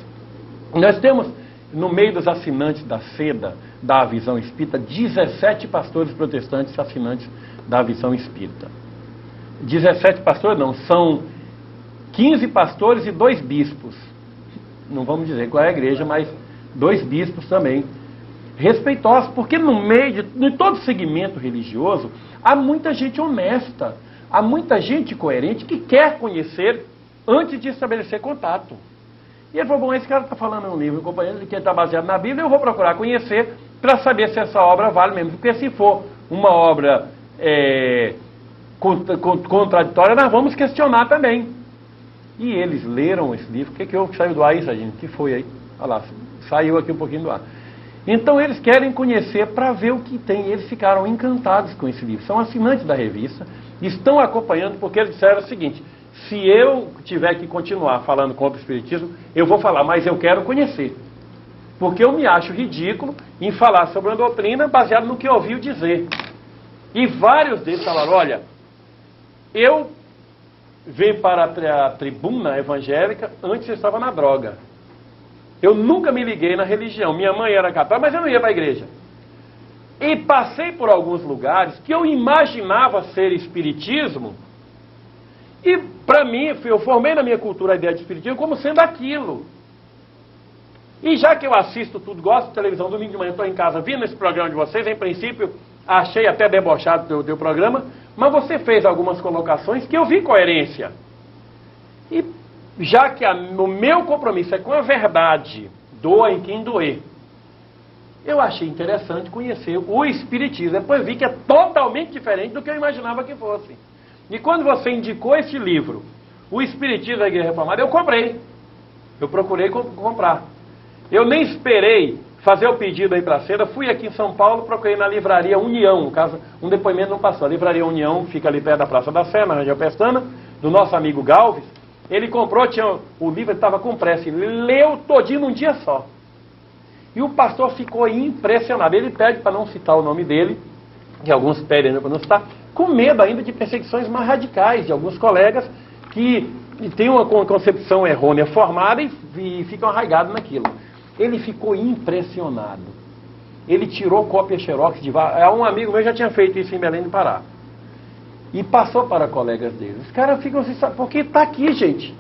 Nós temos, no meio dos assinantes da Seda, da Visão Espírita, 17 pastores protestantes assinantes da Visão Espírita. 17 pastores não, são 15 pastores e 2 bispos. Não vamos dizer qual é a igreja, mas 2 bispos também. Respeitosos, porque no meio de todo segmento religioso, há muita gente honesta, há muita gente coerente que quer conhecer antes de estabelecer contato. E ele falou, bom, esse cara está falando em um livro, companheiro, que está baseado na Bíblia, eu vou procurar conhecer para saber se essa obra vale mesmo. Porque se for uma obra contraditória, nós vamos questionar também. E eles leram esse livro. O que houve que saiu do ar aí, Sargento? O que foi aí? Olha lá, saiu aqui um pouquinho do ar. Então eles querem conhecer para ver o que tem. Eles ficaram encantados com esse livro. São assinantes da revista, estão acompanhando porque eles disseram o seguinte, se eu tiver que continuar falando contra o Espiritismo, eu vou falar, mas eu quero conhecer. Porque eu me acho ridículo em falar sobre uma doutrina baseada no que eu ouvi dizer. E vários deles falaram, olha, eu venho para a tribuna evangélica, antes eu estava na droga. Eu nunca me liguei na religião. Minha mãe era católica, mas eu não ia para a igreja. E passei por alguns lugares que eu imaginava ser espiritismo, e para mim, eu formei na minha cultura a ideia de espiritismo como sendo aquilo. E já que eu assisto tudo, gosto de televisão, domingo de manhã estou em casa, vindo esse programa de vocês, em princípio, achei até debochado do teu programa, mas você fez algumas colocações que eu vi coerência. E já que o meu compromisso é com a verdade, doa em quem doer, eu achei interessante conhecer o Espiritismo. Depois vi que é totalmente diferente do que eu imaginava que fosse. E quando você indicou esse livro, O Espiritismo da Igreja Reformada, eu comprei. Eu procurei comprar. Eu nem esperei fazer o pedido aí para a Seda. Fui aqui em São Paulo, procurei na Livraria União. No caso, um depoimento não passou. A Livraria União fica ali perto da Praça da Sé, na Rangel Pestana, do nosso amigo Galves. Ele comprou, o livro estava com pressa. Ele leu todinho num dia só. E o pastor ficou impressionado. Ele pede para não citar o nome dele, que alguns pedem para não citar, com medo ainda de perseguições mais radicais de alguns colegas que têm uma concepção errônea formada e ficam arraigados naquilo. Ele ficou impressionado. Ele tirou cópia xerox de vários. Um amigo meu já tinha feito isso em Belém do Pará. E passou para colegas dele. Os caras ficam assim, porque está aqui, gente.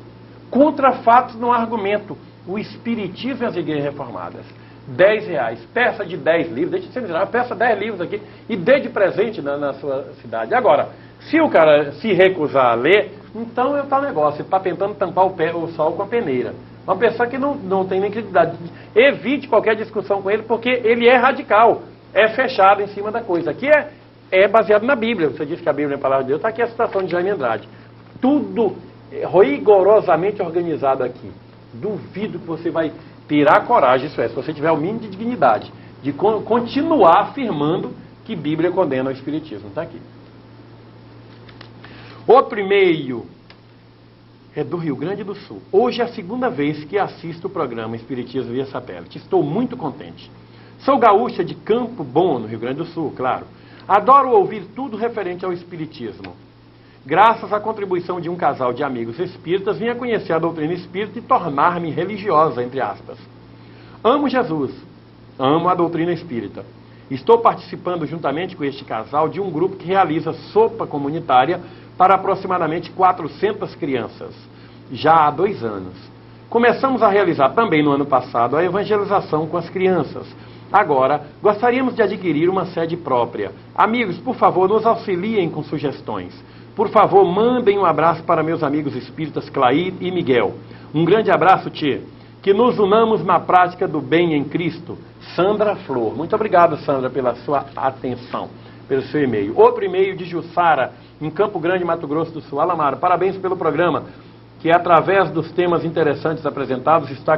Contra fatos no argumento. O Espiritismo e as Igrejas Reformadas. R$10. Peça de 10 livros, deixa de ser miserável, peça 10 livros aqui e dê de presente na sua cidade. Agora, se o cara se recusar a ler, então é o tal negócio, ele está tentando tampar o sol com a peneira. Uma pessoa que não tem nem credibilidade. Evite qualquer discussão com ele, porque ele é radical, é fechado em cima da coisa. Aqui é baseado na Bíblia. Você disse que a Bíblia é a palavra de Deus, está aqui a citação de Jaime Andrade. Tudo rigorosamente organizado aqui. Duvido que você vai ter a coragem, isso é, se você tiver o mínimo de dignidade, de continuar afirmando que Bíblia condena o Espiritismo. Está aqui. Outro e-mail é do Rio Grande do Sul. Hoje é a segunda vez que assisto o programa Espiritismo via satélite. Estou muito contente. Sou gaúcha de Campo Bom, no Rio Grande do Sul, claro. Adoro ouvir tudo referente ao Espiritismo. Graças à contribuição de um casal de amigos espíritas, vim a conhecer a doutrina espírita e tornar-me religiosa, entre aspas. Amo Jesus, amo a doutrina espírita. Estou participando juntamente com este casal de um grupo que realiza sopa comunitária para aproximadamente 400 crianças, já há 2 anos. Começamos a realizar também no ano passado a evangelização com as crianças. Agora, gostaríamos de adquirir uma sede própria. Amigos, por favor, nos auxiliem com sugestões. Por favor, mandem um abraço para meus amigos espíritas Clair e Miguel. Um grande abraço, Tchê. Que nos unamos na prática do bem em Cristo. Sandra Flor. Muito obrigado, Sandra, pela sua atenção, pelo seu e-mail. Outro e-mail de Jussara, em Campo Grande, Mato Grosso do Sul. Alamar, parabéns pelo programa, que através dos temas interessantes apresentados está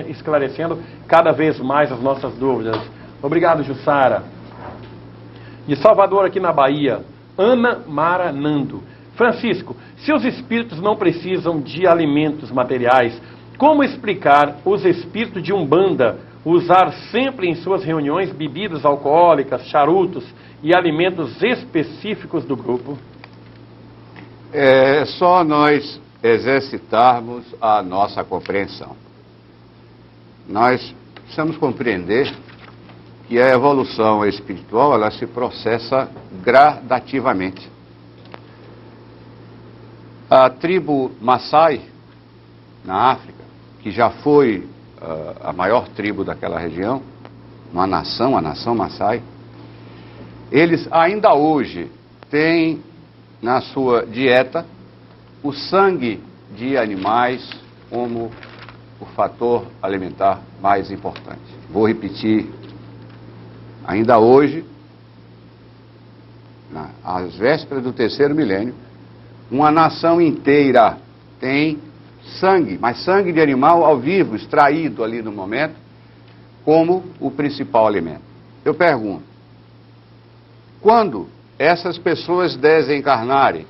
esclarecendo cada vez mais as nossas dúvidas. Obrigado, Jussara. De Salvador, aqui na Bahia, Ana Mara Nando. Francisco, se os espíritos não precisam de alimentos materiais, como explicar os espíritos de Umbanda usar sempre em suas reuniões bebidas alcoólicas, charutos e alimentos específicos do grupo? É só nós exercitarmos a nossa compreensão. Nós precisamos compreender que a evolução espiritual ela se processa gradativamente. A tribo Maasai, na África, que já foi a maior tribo daquela região, a nação Maasai, eles ainda hoje têm na sua dieta o sangue de animais como o fator alimentar mais importante. Vou repetir. Ainda hoje, às vésperas do 3º milênio, uma nação inteira tem sangue, mas sangue de animal ao vivo, extraído ali no momento, como o principal alimento. Eu pergunto, quando essas pessoas desencarnarem,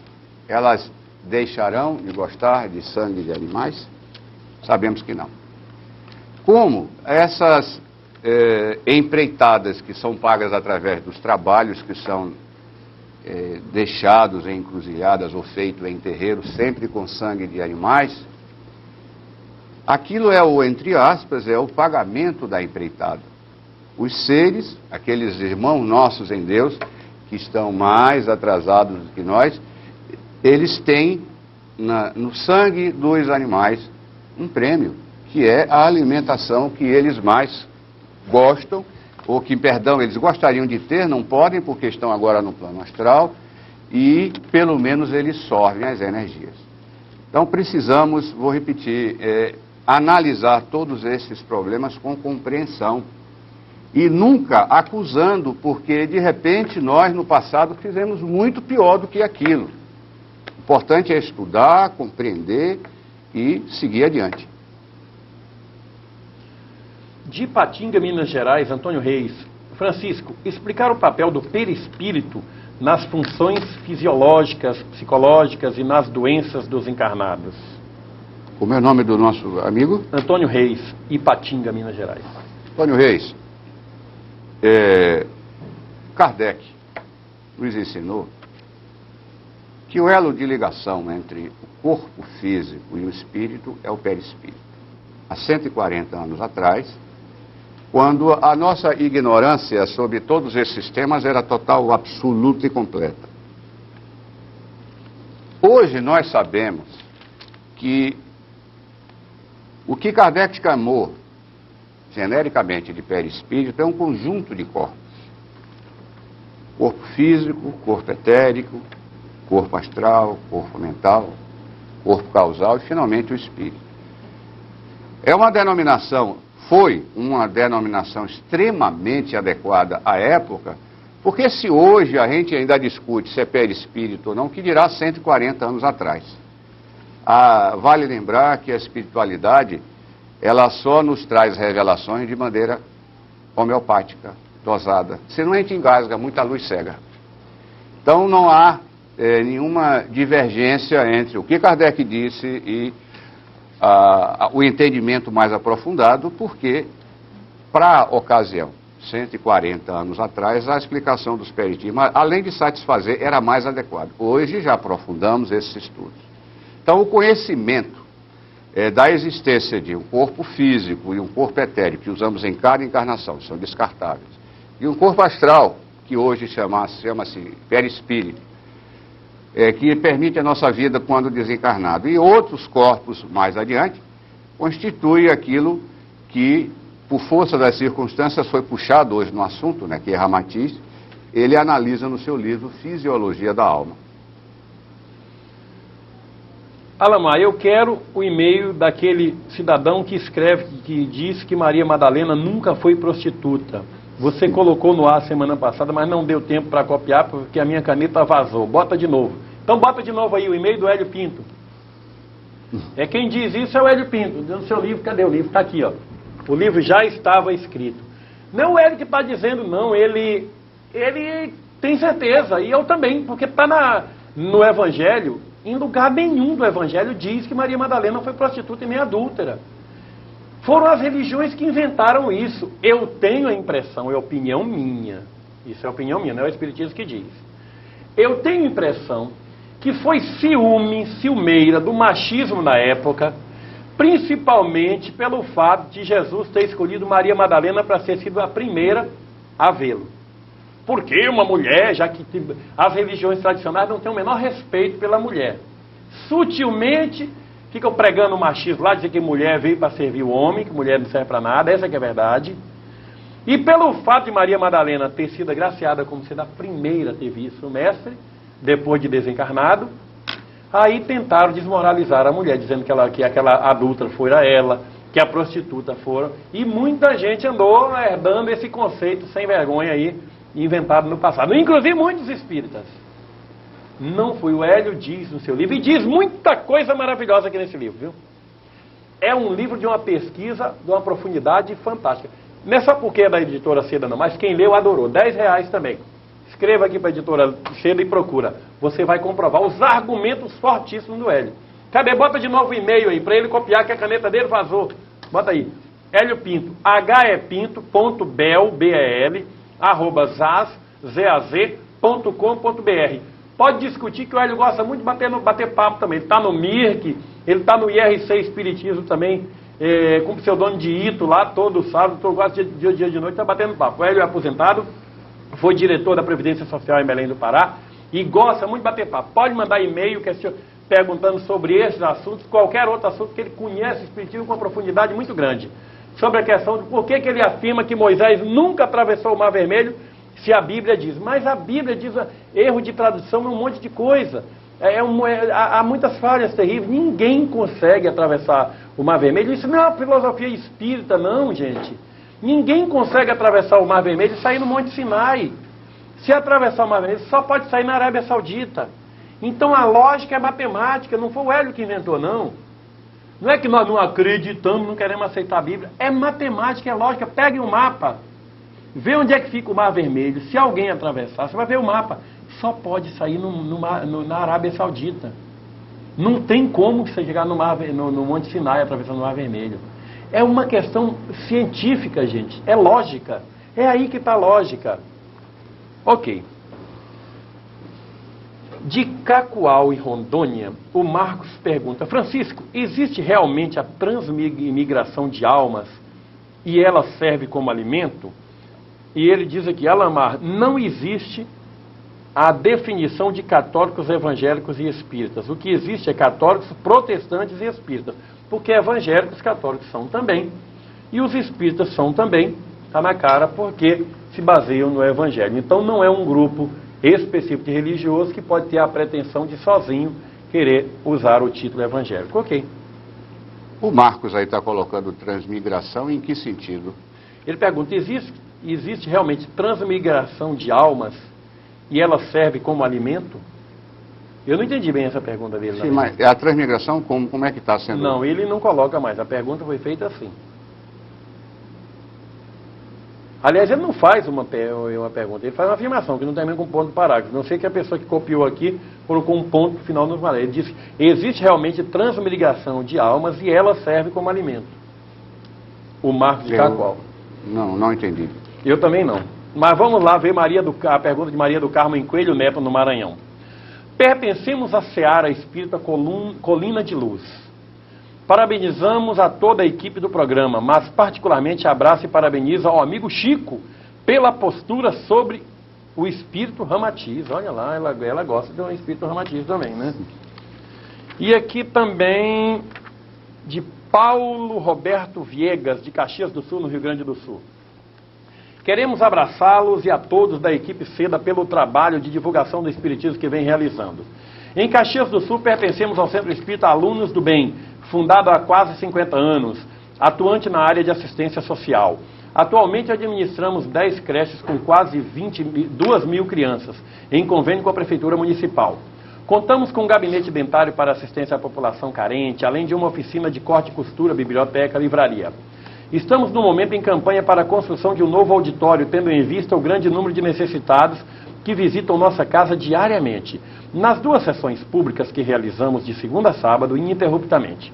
elas deixarão de gostar de sangue de animais? Sabemos que não. Como essas empreitadas que são pagas através dos trabalhos que são deixados em encruzilhadas ou feitos em terreiros, sempre com sangue de animais, aquilo entre aspas, é o pagamento da empreitada. Os seres, aqueles irmãos nossos em Deus, que estão mais atrasados do que nós, eles têm no sangue dos animais um prêmio, que é a alimentação que eles mais gostam, ou que, perdão, eles gostariam de ter, não podem porque estão agora no plano astral, e pelo menos eles sorvem as energias. Então precisamos, vou repetir, analisar todos esses problemas com compreensão e nunca acusando, porque de repente nós no passado fizemos muito pior do que aquilo. O importante é estudar, compreender e seguir adiante. De Ipatinga, Minas Gerais, Antônio Reis. Francisco, explicar o papel do perispírito nas funções fisiológicas, psicológicas e nas doenças dos encarnados. Como é o nome do nosso amigo? Antônio Reis, Ipatinga, Minas Gerais. Antônio Reis, Kardec nos ensinou que o elo de ligação entre o corpo físico e o espírito é o perispírito. Há 140 anos atrás, quando a nossa ignorância sobre todos esses temas era total, absoluta e completa. Hoje nós sabemos que o que Kardec chamou genericamente de perispírito, é um conjunto de corpos. Corpo físico, corpo etérico, corpo astral, corpo mental, corpo causal e, finalmente, o espírito. Foi uma denominação extremamente adequada à época, porque se hoje a gente ainda discute se é perispírito ou não, que dirá 140 anos atrás. Vale lembrar que a espiritualidade, ela só nos traz revelações de maneira homeopática, dosada. Senão a gente engasga, muita luz cega. Então não há nenhuma divergência entre o que Kardec disse e o entendimento mais aprofundado, porque, para a ocasião, 140 anos atrás, a explicação dos perispíritos, além de satisfazer, era mais adequada. Hoje já aprofundamos esses estudos. Então, o conhecimento da existência de um corpo físico e um corpo etérico, que usamos em cada encarnação, são descartáveis, e um corpo astral, que hoje chama-se perispírito, que permite a nossa vida quando desencarnado, e outros corpos mais adiante, constitui aquilo que, por força das circunstâncias, foi puxado hoje no assunto, que é Ramatiz, ele analisa no seu livro Fisiologia da Alma. Alamar, eu quero o e-mail daquele cidadão que escreve, que diz que Maria Madalena nunca foi prostituta. Você colocou no ar semana passada, mas não deu tempo para copiar, porque a minha caneta vazou. Bota de novo. Então bota de novo aí o e-mail do Hélio Pinto. Quem diz isso é o Hélio Pinto. No seu livro, cadê o livro? Está aqui, ó. O livro já estava escrito. Não é o Hélio que está dizendo, não. Ele tem certeza, e eu também, porque está no Evangelho. Em lugar nenhum do Evangelho diz que Maria Madalena foi prostituta e nem adúltera. Foram as religiões que inventaram isso. Eu tenho a impressão, é opinião minha, isso é opinião minha, não é o Espiritismo que diz. Eu tenho a impressão que foi ciumeira do machismo na época, principalmente pelo fato de Jesus ter escolhido Maria Madalena para ter sido a primeira a vê-lo. Porque uma mulher, já que as religiões tradicionais não têm o menor respeito pela mulher. Sutilmente ficam pregando o machismo lá, dizer que mulher veio para servir o homem, que mulher não serve para nada, essa que é a verdade. E pelo fato de Maria Madalena ter sido agraciada como sendo a primeira a ter visto o mestre, depois de desencarnado, aí tentaram desmoralizar a mulher, dizendo que aquela adúltera fora ela, que a prostituta fora, e muita gente andou herdando esse conceito sem vergonha aí, inventado no passado, inclusive muitos espíritas. Não foi, o Hélio diz no seu livro, e diz muita coisa maravilhosa aqui nesse livro, viu? É um livro de uma pesquisa, de uma profundidade fantástica. Não é só porque é da editora Seda não, mas quem leu adorou, R$10 também. Escreva aqui para a editora Seda e procura. Você vai comprovar os argumentos fortíssimos do Hélio. Cadê? Bota de novo o e-mail aí, para ele copiar, que a caneta dele vazou. Bota aí. Hélio Pinto, hepinto.bel@zaz.com.br. Pode discutir, que o Hélio gosta muito de bater papo também. Ele está no MIRC, ele está no IRC Espiritismo também, com o pseudônimo de Ito lá, todo sábado, todo dia de noite, está batendo papo. O Hélio é aposentado, foi diretor da Previdência Social em Belém do Pará, e gosta muito de bater papo. Pode mandar e-mail perguntando sobre esses assuntos, qualquer outro assunto, que ele conhece o Espiritismo com uma profundidade muito grande. Sobre a questão de por que ele afirma que Moisés nunca atravessou o Mar Vermelho, se a Bíblia diz. Mas a Bíblia diz erro de tradução em um monte de coisa. Há muitas falhas terríveis. Ninguém consegue atravessar o Mar Vermelho. Isso não é uma filosofia espírita, não, gente. Ninguém consegue atravessar o Mar Vermelho e sair no Monte Sinai. Se atravessar o Mar Vermelho, só pode sair na Arábia Saudita. Então a lógica é matemática. Não foi o Hélio que inventou, não. Não é que nós não acreditamos, não queremos aceitar a Bíblia. É matemática, é lógica. Pegue um mapa. Vê onde é que fica o Mar Vermelho. Se alguém atravessar, você vai ver o mapa. Só pode sair na Arábia Saudita. Não tem como você chegar no Monte Sinai atravessando o Mar Vermelho. É uma questão científica, gente. É lógica. É aí que está a lógica. Ok. De Cacoal e Rondônia, o Marcos pergunta: Francisco, existe realmente a transmigração de almas e ela serve como alimento? E ele diz aqui: Alamar, não existe a definição de católicos, evangélicos e espíritas. O que existe é católicos, protestantes e espíritas. Porque evangélicos, católicos são também. E os espíritas são também, está na cara, porque se baseiam no Evangelho. Então não é um grupo específico de religioso que pode ter a pretensão de sozinho querer usar o título evangélico. Ok. O Marcos aí está colocando transmigração em que sentido? Ele pergunta, existe realmente transmigração de almas e ela serve como alimento? Eu não entendi bem essa pergunta dele. Sim, mas a transmigração, como é que está sendo? Não, ele não coloca mais. A pergunta foi feita assim. Aliás, ele não faz uma pergunta, ele faz uma afirmação, que não termina com ponto do parágrafo. Não sei que a pessoa que copiou aqui colocou um ponto no final do parágrafo. Ele disse, existe realmente transmigração de almas e ela serve como alimento. O Marcos de Cacoal. Não entendi. Eu também não. Mas vamos lá ver a pergunta de Maria do Carmo em Coelho Neto, no Maranhão. Pertencemos à Seara Espírita Colina de Luz. Parabenizamos a toda a equipe do programa, mas particularmente abraço e parabenizo ao amigo Chico pela postura sobre o espírito Ramatiz. Olha lá, ela gosta de um espírito Ramatiz também, né? E aqui também de Paulo Roberto Viegas, de Caxias do Sul, no Rio Grande do Sul. Queremos abraçá-los e a todos da equipe SEDA pelo trabalho de divulgação do espiritismo que vem realizando. Em Caxias do Sul pertencemos ao Centro Espírita Alunos do Bem, fundado há quase 50 anos, atuante na área de assistência social. Atualmente administramos 10 creches com quase 22 mil crianças, em convênio com a Prefeitura Municipal. Contamos com um gabinete dentário para assistência à população carente, além de uma oficina de corte e costura, biblioteca, livraria. Estamos no momento em campanha para a construção de um novo auditório, tendo em vista o grande número de necessitados que visitam nossa casa diariamente, nas 2 sessões públicas que realizamos de segunda a sábado, ininterruptamente.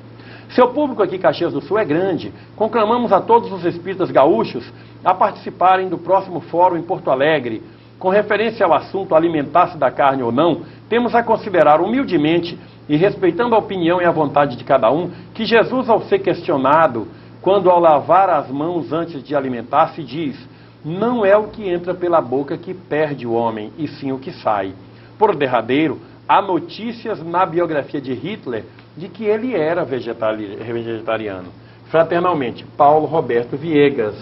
Seu público aqui em Caxias do Sul é grande. Conclamamos a todos os espíritas gaúchos a participarem do próximo fórum em Porto Alegre. Com referência ao assunto alimentar-se da carne ou não, temos a considerar humildemente e respeitando a opinião e a vontade de cada um, que Jesus, ao ser questionado, quando ao lavar as mãos antes de alimentar-se, diz: não é o que entra pela boca que perde o homem, e sim o que sai. Por derradeiro, há notícias na biografia de Hitler de que ele era vegetariano. Fraternalmente, Paulo Roberto Viegas,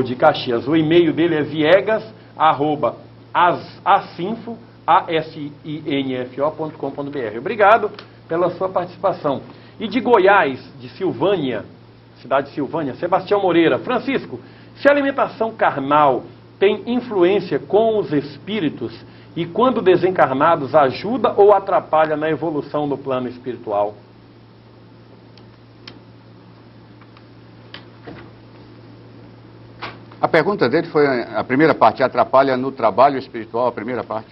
de Caxias. O e-mail dele é viegas@asinfo.com.br. Obrigado pela sua participação. E de Goiás, de Silvânia, cidade de Silvânia, Sebastião Moreira. Francisco, se a alimentação carnal tem influência com os espíritos e quando desencarnados ajuda ou atrapalha na evolução no plano espiritual? A pergunta dele foi a primeira parte, atrapalha no trabalho espiritual, a primeira parte?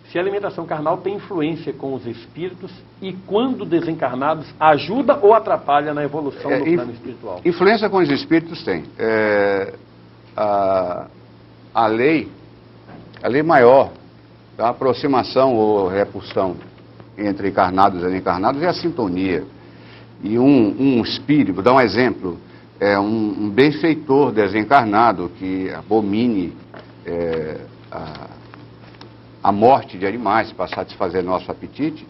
Se a alimentação carnal tem influência com os espíritos e quando desencarnados ajuda ou atrapalha na evolução do plano espiritual? Influência com os espíritos tem. A lei maior da aproximação ou repulsão entre encarnados e desencarnados é a sintonia. E um espírito, vou dar um exemplo, um benfeitor desencarnado que abomine a morte de animais para satisfazer nosso apetite,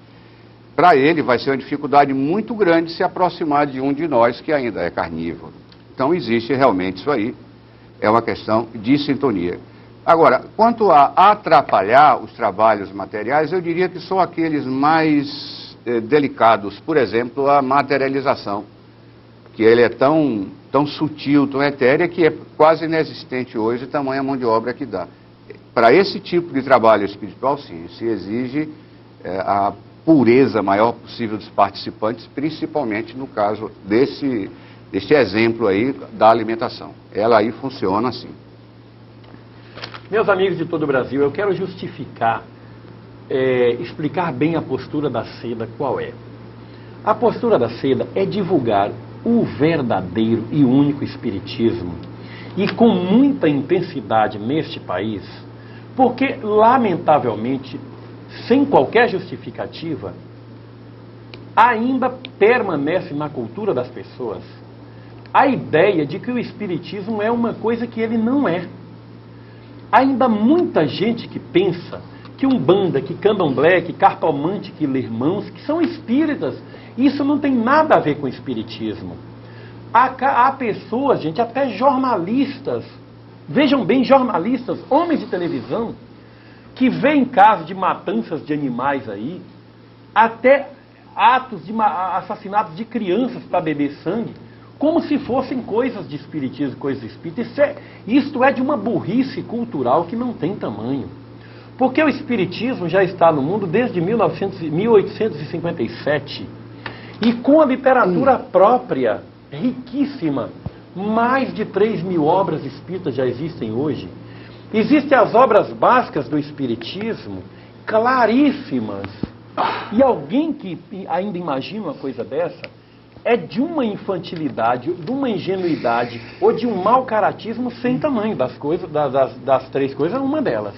para ele vai ser uma dificuldade muito grande se aproximar de um de nós que ainda é carnívoro. Então existe realmente isso aí, é uma questão de sintonia. Agora, quanto a atrapalhar os trabalhos materiais, eu diria que são aqueles mais delicados. Por exemplo, a materialização, que ele é tão sutil, tão etérea, que é quase inexistente hoje, tamanha mão de obra que dá. Para esse tipo de trabalho espiritual, sim, se exige a pureza maior possível dos participantes, principalmente no caso deste exemplo aí da alimentação. Ela aí funciona assim. Meus amigos de todo o Brasil, eu quero justificar, explicar bem a postura da SEDA, qual é. A postura da SEDA é divulgar o verdadeiro e único espiritismo, e com muita intensidade neste país, porque, lamentavelmente, sem qualquer justificativa, ainda permanece na cultura das pessoas a ideia de que o espiritismo é uma coisa que ele não é. Ainda muita gente que pensa que Umbanda, que Candomblé, que Cartomante, que Irmãos, que são espíritas. Isso não tem nada a ver com espiritismo. Há pessoas, gente, até jornalistas, vejam bem, jornalistas, homens de televisão, que veem casos de matanças de animais aí, até atos de assassinatos de crianças para beber sangue, como se fossem coisas de espiritismo, coisas espíritas. Isto é de uma burrice cultural que não tem tamanho. Porque o espiritismo já está no mundo desde 1857, e com a literatura própria, riquíssima. Mais de 3.000 obras espíritas já existem hoje. Existem as obras básicas do espiritismo, claríssimas. E alguém que ainda imagina uma coisa dessa, é de uma infantilidade, de uma ingenuidade, ou de um mau caratismo sem tamanho das coisas, das três coisas, uma delas.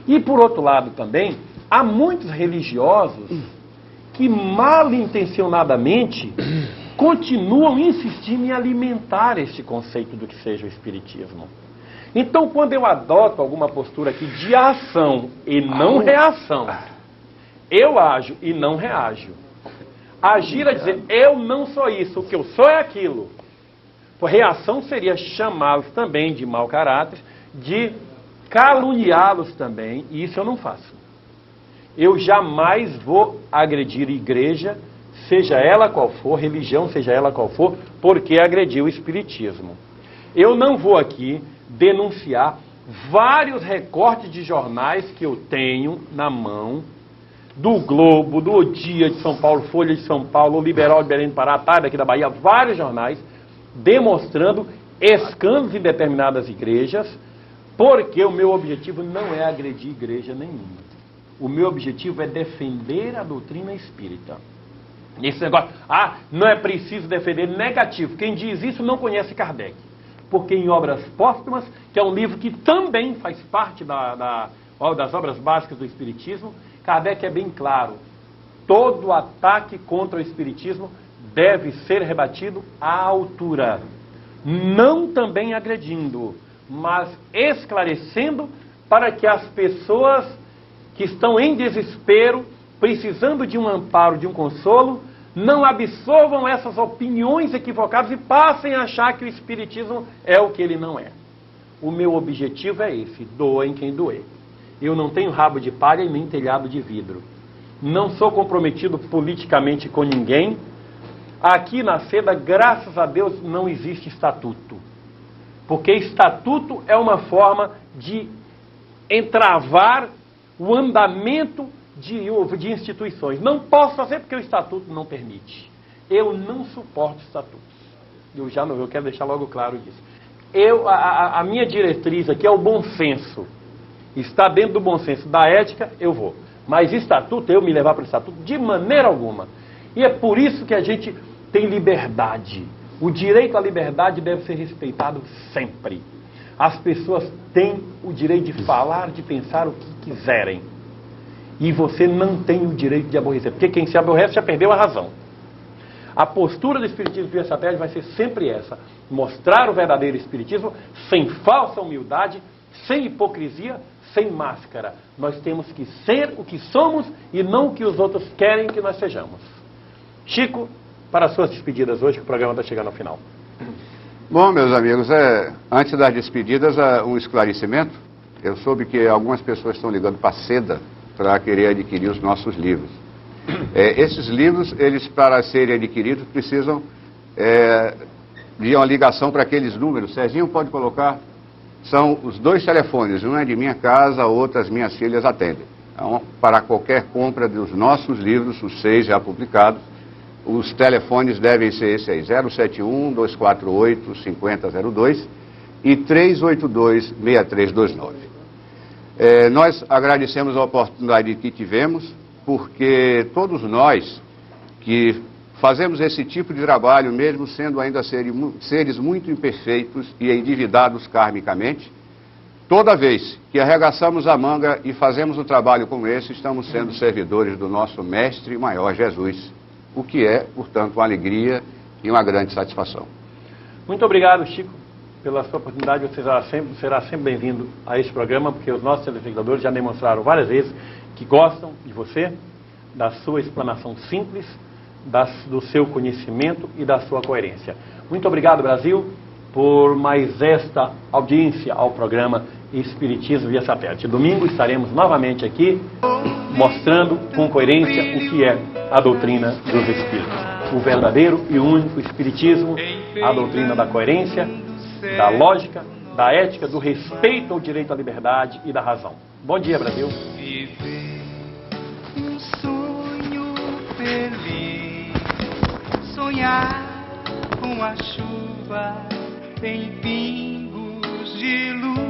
E por outro lado também, há muitos religiosos que mal intencionadamente continuam insistindo em alimentar este conceito do que seja o espiritismo. Então, quando eu adoto alguma postura aqui de ação e não reação, eu ajo e não reajo. Agir é dizer, eu não sou isso, o que eu sou é aquilo. Por reação seria chamá-los também de mau caráter, de caluniá-los também, e isso eu não faço. Eu jamais vou agredir igreja, seja ela qual for, religião, seja ela qual for, porque agrediu o espiritismo. Eu não vou aqui denunciar vários recortes de jornais que eu tenho na mão, do Globo, do Dia de São Paulo, Folha de São Paulo, o Liberal de Belém do Pará, Tarde aqui da Bahia, vários jornais, demonstrando escândalos em determinadas igrejas, porque o meu objetivo não é agredir igreja nenhuma. O meu objetivo é defender a doutrina espírita. Esse negócio, não é preciso defender, negativo. Quem diz isso não conhece Kardec. Porque em Obras Póstumas, que é um livro que também faz parte das obras básicas do Espiritismo, Kardec é bem claro. Todo ataque contra o Espiritismo deve ser rebatido à altura. Não também agredindo, mas esclarecendo para que as pessoas que estão em desespero, precisando de um amparo, de um consolo, não absorvam essas opiniões equivocadas e passem a achar que o Espiritismo é o que ele não é. O meu objetivo é esse, doem quem doer. Eu não tenho rabo de palha e nem telhado de vidro. Não sou comprometido politicamente com ninguém. Aqui na Seda, graças a Deus, não existe estatuto. Porque estatuto é uma forma de entravar o andamento de instituições. Não posso fazer porque o estatuto não permite. Eu não suporto estatutos. Eu quero deixar logo claro disso. A minha diretriz aqui é o bom senso. Está dentro do bom senso da ética, eu vou. Mas estatuto, eu me levar para o estatuto, de maneira alguma. E é por isso que a gente tem liberdade. O direito à liberdade deve ser respeitado sempre. As pessoas têm o direito de falar, de pensar o que quiserem. E você não tem o direito de aborrecer. Porque quem se aborrece já perdeu a razão. A postura do Espiritismo Via Satélite vai ser sempre essa. Mostrar o verdadeiro Espiritismo sem falsa humildade, sem hipocrisia, sem máscara. Nós temos que ser o que somos e não o que os outros querem que nós sejamos. Chico, para as suas despedidas hoje, que o programa está chegando ao final. Bom, meus amigos, antes das despedidas, um esclarecimento. Eu soube que algumas pessoas estão ligando para a Seda para querer adquirir os nossos livros. Esses livros, eles para serem adquiridos, precisam de uma ligação para aqueles números. Serginho pode colocar, são os 2 telefones, um é de minha casa, outro as minhas filhas atendem. Então, para qualquer compra dos nossos livros, os 6 já publicados, os telefones devem ser esse aí, 071-248-5002 e 382-6329. Nós agradecemos a oportunidade que tivemos, porque todos nós que fazemos esse tipo de trabalho, mesmo sendo ainda seres muito imperfeitos e endividados karmicamente, toda vez que arregaçamos a manga e fazemos um trabalho como esse, estamos sendo servidores do nosso Mestre Maior Jesus, o que é, portanto, uma alegria e uma grande satisfação. Muito obrigado, Chico, pela sua oportunidade. Você será sempre bem-vindo a este programa, porque os nossos telespectadores já demonstraram várias vezes que gostam de você, da sua explanação simples, do seu conhecimento e da sua coerência. Muito obrigado, Brasil, por mais esta audiência ao programa Espiritismo via Satélite. Domingo estaremos novamente aqui mostrando com coerência o que é a doutrina dos Espíritos. O verdadeiro e único Espiritismo, a doutrina da coerência, da lógica, da ética, do respeito ao direito à liberdade e da razão. Bom dia, Brasil. Viver um sonho feliz, sonhar com a chuva em pingos de luz.